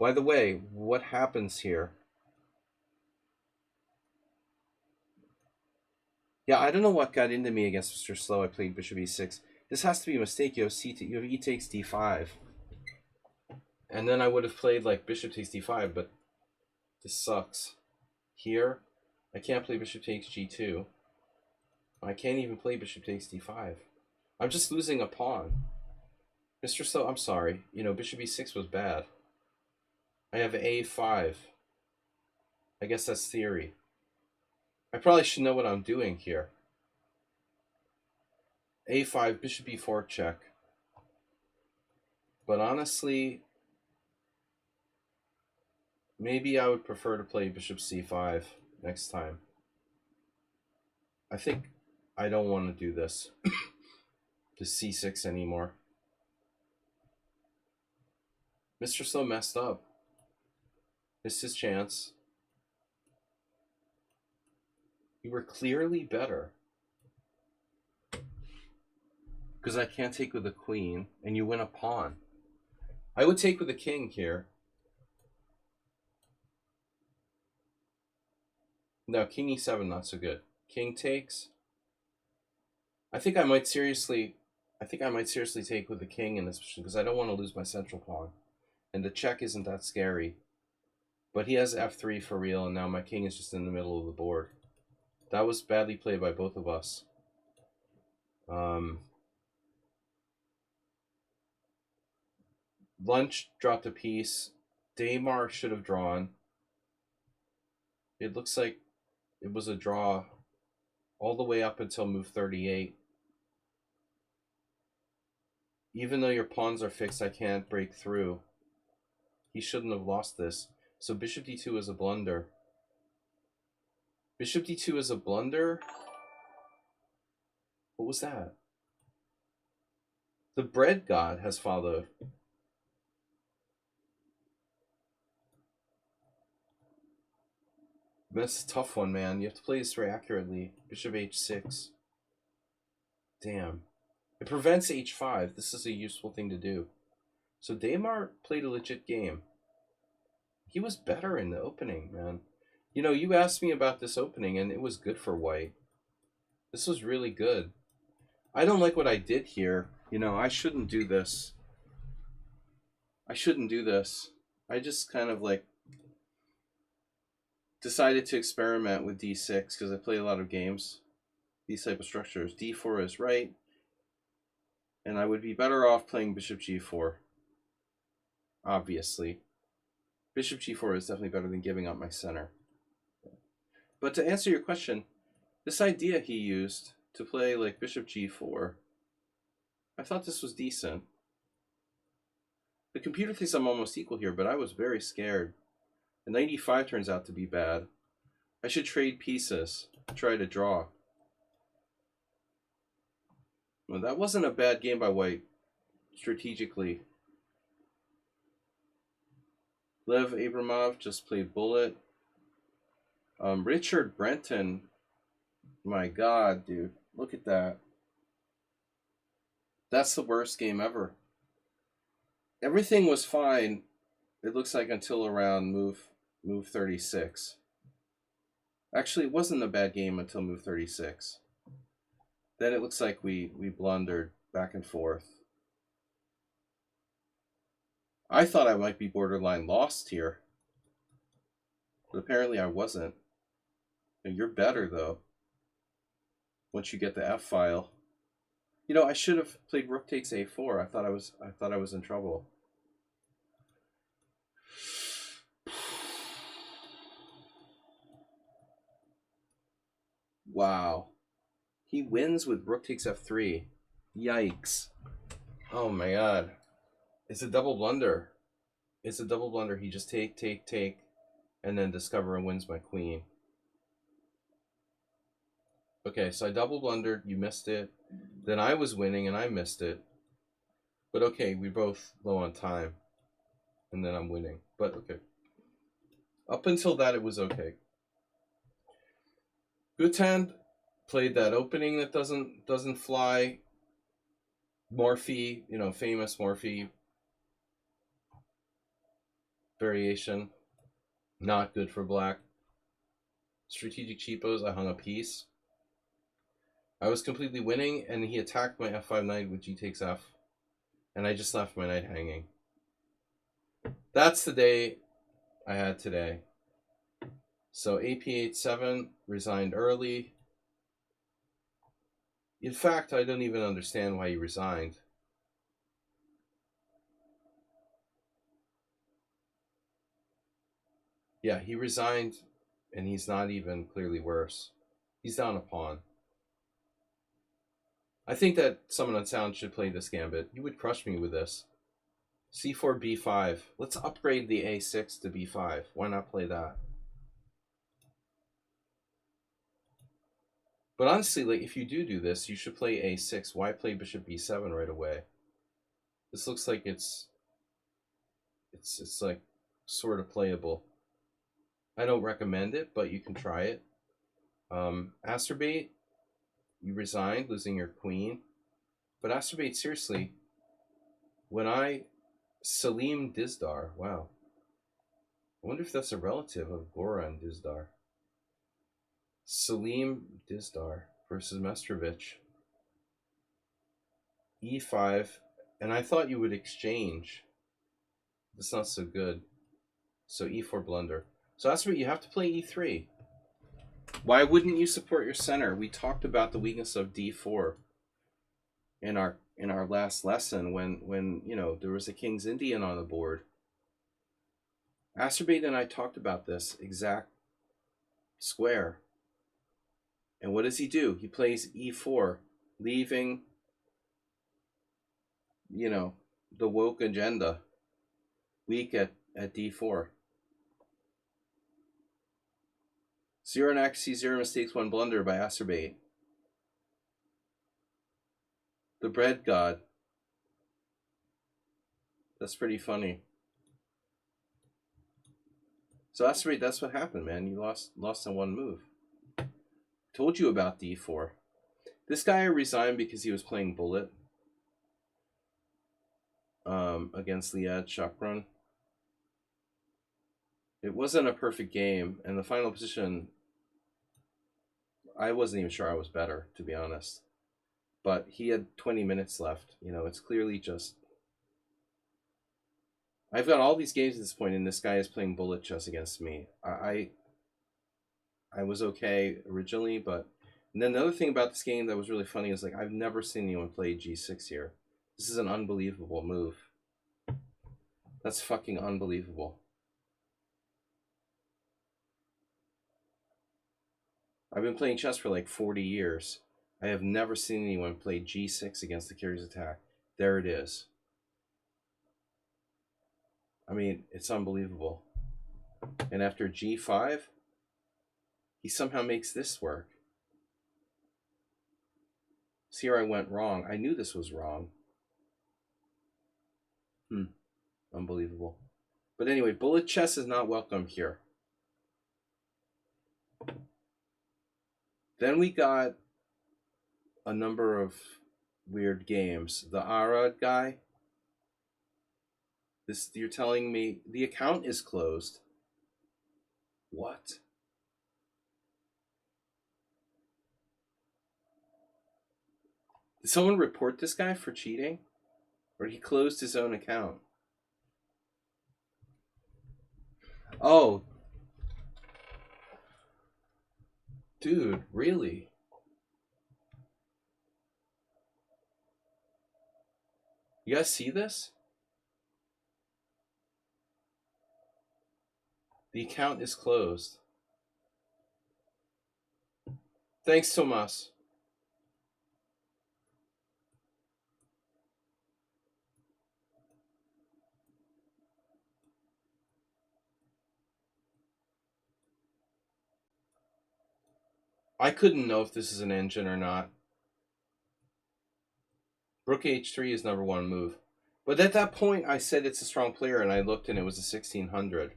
By the way, what happens here? Yeah, I don't know what got into me against Mr. Slow. I played bishop e6. This has to be a mistake. You have you have e takes d5. And then I would have played like bishop takes d5, but this sucks. Here, I can't play bishop takes g2. I can't even play bishop takes d5. I'm just losing a pawn. Mr. Slow, I'm sorry. You know, bishop e6 was bad. I have a5. I guess that's theory. I probably should know what I'm doing here. a5, bishop e4 check. But honestly, maybe I would prefer to play bishop c5 next time. I think I don't want to do this to c6 anymore. Mr. Slow messed up. Missed his chance. You were clearly better. Because I can't take with the queen, and you win a pawn. I would take with the king here. No, king e7, not so good. King takes. I think I might seriously take with the king in this position because I don't want to lose my central pawn. And the check isn't that scary. But he has f3 for real, and now my king is just in the middle of the board. That was badly played by both of us. Lunch dropped a piece. Daymar should have drawn. It looks like it was a draw all the way up until move 38. Even though your pawns are fixed, I can't break through. He shouldn't have lost this. So bishop d2 is a blunder. Bishop d2 is a blunder? What was that? The bread god has followed. That's a tough one, man. You have to play this very accurately. Bishop h6. Damn. It prevents h5. This is a useful thing to do. So Daymar played a legit game. He was better in the opening, man. You know, you asked me about this opening, and it was good for white. This was really good. I don't like what I did here. You know, I shouldn't do this. I shouldn't do this. I just kind of like decided to experiment with d6 because I play a lot of games. These type of structures. d4 is right. And I would be better off playing bishop g4. Obviously. Bishop g4 is definitely better than giving up my center. But to answer your question, this idea he used to play like bishop g4, I thought this was decent. The computer thinks I'm almost equal here, but I was very scared. The 95 turns out to be bad. I should trade pieces, try to draw. Well, that wasn't a bad game by white, strategically. Lev Abramov just played bullet. Richard Brenton, my God, dude, look at that. That's the worst game ever. Everything was fine, it looks like, until around move 36. Actually, it wasn't a bad game until move 36. Then it looks like we blundered back and forth. I thought I might be borderline lost here. But apparently I wasn't. And you're better, though. Once you get the F file. You know, I should have played rook takes a4. I thought I was in trouble. Wow. He wins with rook takes f3. Yikes. Oh my God. It's a double blunder. It's a double blunder. He just take. and then discover and wins my queen. Okay, so I double blundered, you missed it. Then I was winning and I missed it. But okay, we both low on time. And then I'm winning. But okay. Up until that, it was okay. Gutan played that opening that doesn't fly. Morphe, famous Morphe variation. Not good for black. Strategic cheapos, I hung a piece. I was completely winning, and he attacked my f5 knight with g takes f. And I just left my knight hanging. That's the day I had today. So AP87 resigned early. In fact, I don't even understand why he resigned. Yeah, he resigned, and he's not even clearly worse. He's down a pawn. I think that Someone Unsound should play this gambit. You would crush me with this. C4, B5. Let's upgrade the A6 to B5. Why not play that? But honestly, like, if you do this, you should play A6. Why play Bishop B7 right away? This looks like it's like sort of playable. I don't recommend it, but you can try it. Asterbate, you resigned, losing your queen. But Asterbate, seriously, when I Salim Dizdar, wow. I wonder if that's a relative of Goran Dizdar. Salim Dizdar versus Mestrovic. E5, and I thought you would exchange. That's not so good. So E4 blunder. So that's what you have to play E3. Why wouldn't you support your center? We talked about the weakness of D4 in our last lesson when there was a King's Indian on the board. Asterbate and I talked about this exact square. And what does he do? He plays E4, leaving the woke agenda weak at D4. 0 accuracy, 0 mistakes, 1 blunder by Asterbate. The bread god. That's pretty funny. So Asterbate, that's what happened, man. You lost on one move. Told you about D4. This guy resigned because he was playing Bullet against Liad Chakran. It wasn't a perfect game, and the final position, I wasn't even sure I was better, to be honest. But he had 20 minutes left. It's clearly just... I've got all these games at this point, and this guy is playing bullet chess against me. I was okay originally, but... And then the other thing about this game that was really funny is, like, I've never seen anyone play G6 here. This is an unbelievable move. That's fucking unbelievable. I've been playing chess for like 40 years. I have never seen anyone play G6 against the curious attack. There it is. I mean, it's unbelievable. And after G5, he somehow makes this work. See, here I went wrong. I knew this was wrong. Unbelievable. But anyway, bullet chess is not welcome here. Then we got a number of weird games. The Arad guy. You're telling me the account is closed. What? Did someone report this guy for cheating? Or he closed his own account? Oh. Dude, really? You guys see this? The account is closed. Thanks, Tomas. I couldn't know if this is an engine or not. Rook h3 is number one move. But at that point, I said it's a strong player, and I looked and it was a 1600.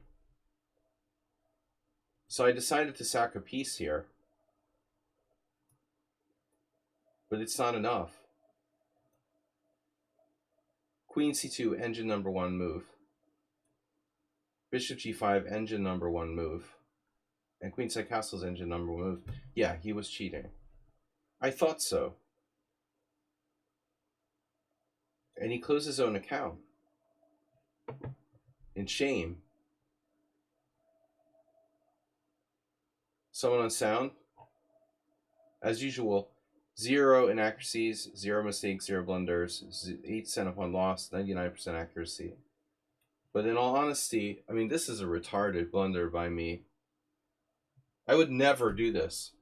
So I decided to sack a piece here. But it's not enough. Queen c2, engine number one move. Bishop g5, engine number one move. And queenside castle's engine number one move. Yeah, he was cheating. I thought so. And he closed his own account. In shame. Someone on sound. As usual, 0 inaccuracies, 0 mistakes, 0 blunders, 8% upon loss, 99% accuracy. But in all honesty, I mean, this is a retarded blunder by me. I would never do this.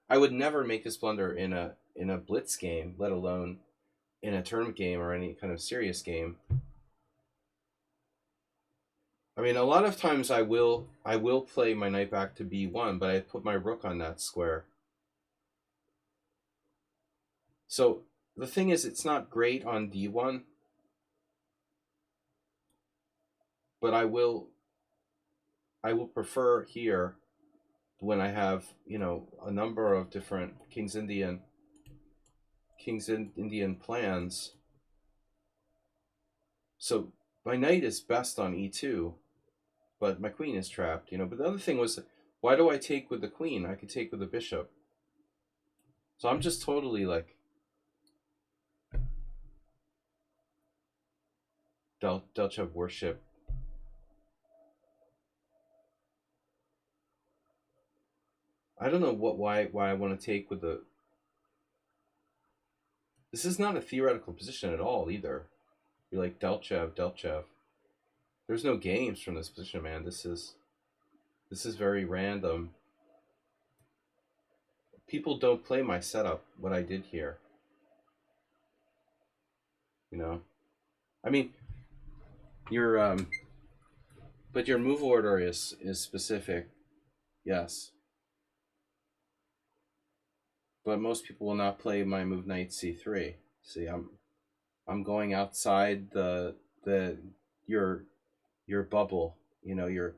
I would never make this blunder in a blitz game, let alone in a tournament game or any kind of serious game. I mean, a lot of times I will play my knight back to b1, but I put my rook on that square. So the thing is, it's not great on d1, but I will prefer here when I have, you know, a number of different King's Indian plans. So my knight is best on e2, but my queen is trapped, you know. But the other thing was, why do I take with the queen? I could take with the bishop. So I'm just totally like Delchev worship. I don't know why I want to take with the. This is not a theoretical position at all either. You're like Delchev. There's no games from this position, man. This is very random. People don't play my setup, what I did here. You know? I mean, but your move order is specific. Yes. But most people will not play my move knight c3. See, I'm going outside your bubble, you know, your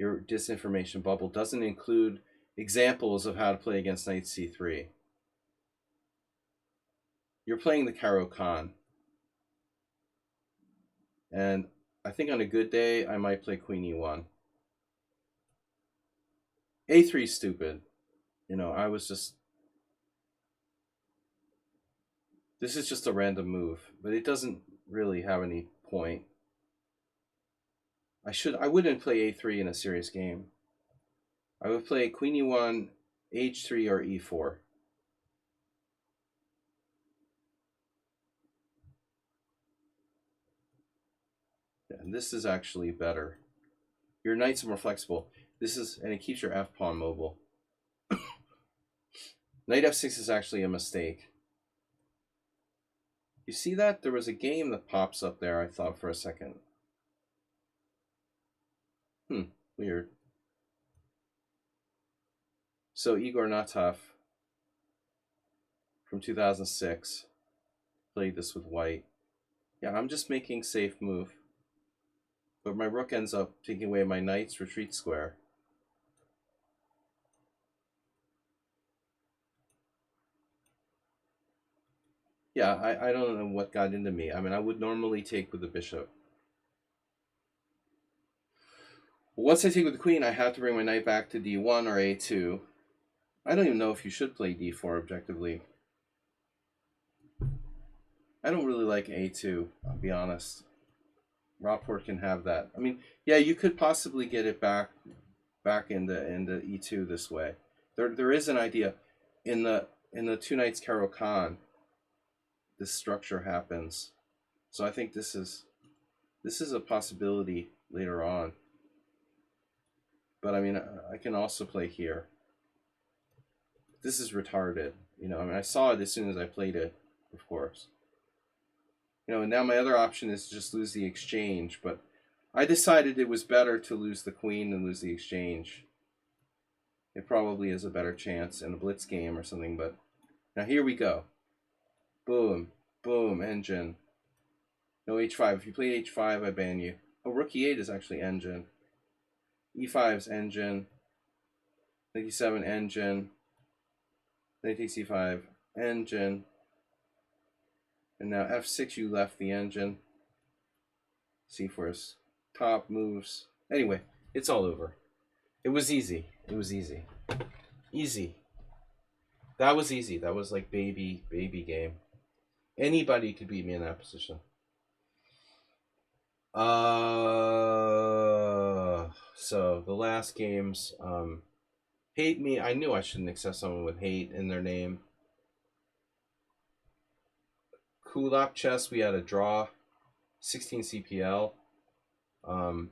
disinformation bubble doesn't include examples of how to play against knight c3. You're playing the Caro-Kann. And I think on a good day, I might play queen e1. a3 is stupid. You know, I was just... This is just a random move, but it doesn't really have any point. I wouldn't play a3 in a serious game. I would play queen e1, h3, or e4. And this is actually better. Your knights are more flexible. This is, and it keeps your f pawn mobile. Knight f6 is actually a mistake. You see that? There was a game that pops up there, I thought, for a second. Weird. So Igor Natov from 2006 played this with white. Yeah, I'm just making safe move. But my rook ends up taking away my knight's retreat square. Yeah, I don't know what got into me. I mean, I would normally take with the bishop. Once I take with the queen, I have to bring my knight back to d1 or a2. I don't even know if you should play d4 objectively. I don't really like a2, I'll be honest. Rapport can have that. I mean, yeah, you could possibly get it back into e2 this way. There is an idea in the two knights Caro-Kann. This structure happens, so I think this is a possibility later on. But I mean, I can also play here. This is retarded, you know. I mean, I saw it as soon as I played it, of course. You know, and now my other option is to just lose the exchange, but I decided it was better to lose the queen than lose the exchange. it probably is a better chance in a blitz game or something. But now here we go. Boom, boom, engine. No h5. If you play h5, I ban you. Oh, rook e8 is actually engine. e5 is engine. Knight e7, engine. Knight takes e5, engine. And now f6, you left the engine. c4 is top moves. Anyway, it's all over. It was easy. It was easy. Easy. That was easy. That was like baby game. Anybody could beat me in that position. So the last games, hate me. I knew I shouldn't accept someone with hate in their name. Kulap chess, we had a draw, 16 CPL, 2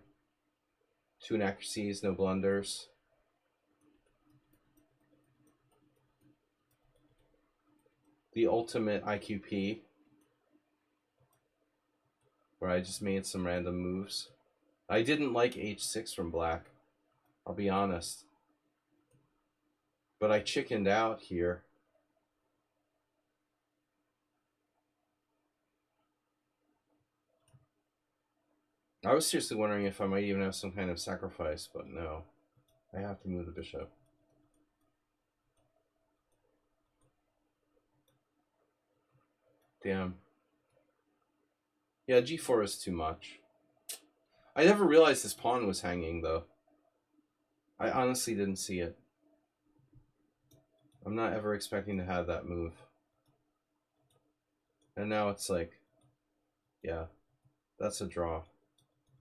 inaccuracies, no blunders. The ultimate IQP, where I just made some random moves. I didn't like h6 from black, I'll be honest. But I chickened out here. I was seriously wondering if I might even have some kind of sacrifice, but no. I have to move the bishop. Damn. Yeah, g4 is too much. I never realized this pawn was hanging, though. I honestly didn't see it. I'm not ever expecting to have that move. And now it's like, yeah, that's a draw.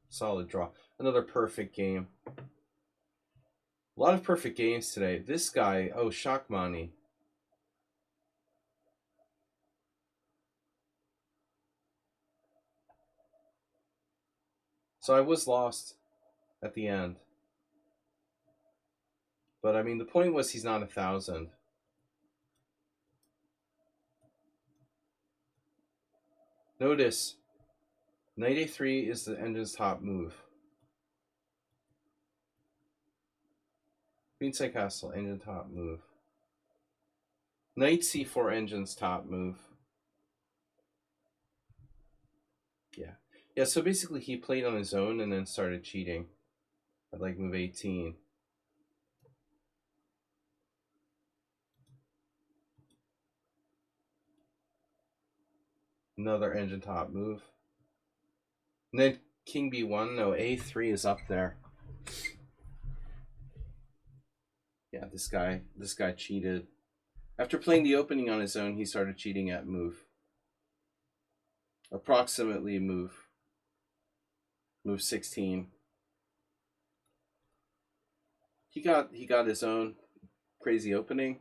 Solid draw. Another perfect game. A lot of perfect games today. This guy, oh, Shakmani. So I was lost at the end. But I mean, the point was he's not 1,000. Notice, knight a3 is the engine's top move. Queenside castle, engine top move. Knight c4, engine's top move. Yeah. Yeah, so basically he played on his own and then started cheating at like move 18. Another engine top move. And then king b1, no, a3 is up there. Yeah, this guy cheated. After playing the opening on his own, he started cheating at move. Approximately move 16. He got his own crazy opening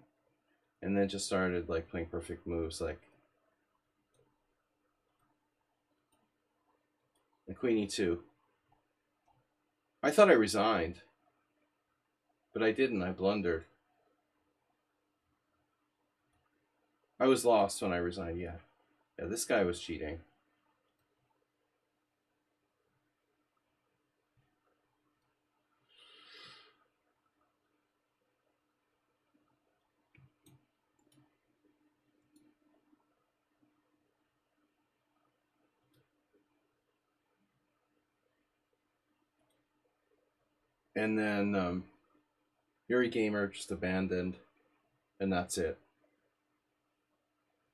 and then just started like playing perfect moves like the queen e2. I thought I resigned, but I didn't. I blundered. I was lost when I resigned. Yeah, this guy was cheating. And then Yuri Gamer just abandoned, and that's it.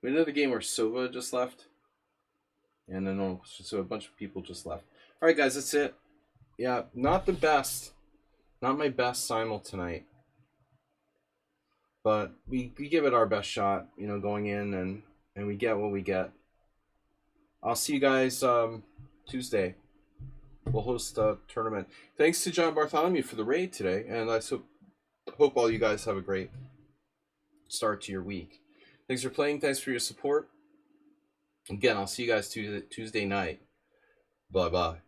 We had another game where Sova just left, and then so a bunch of people just left. All right, guys, that's it. Yeah, not the best, not my best simul tonight, but we give it our best shot, going in, and we get what we get. I'll see you guys Tuesday. We'll host a tournament. Thanks to John Bartholomew for the raid today, and I hope all you guys have a great start to your week. Thanks for playing. Thanks for your support. Again, I'll see you guys Tuesday night. Bye-bye.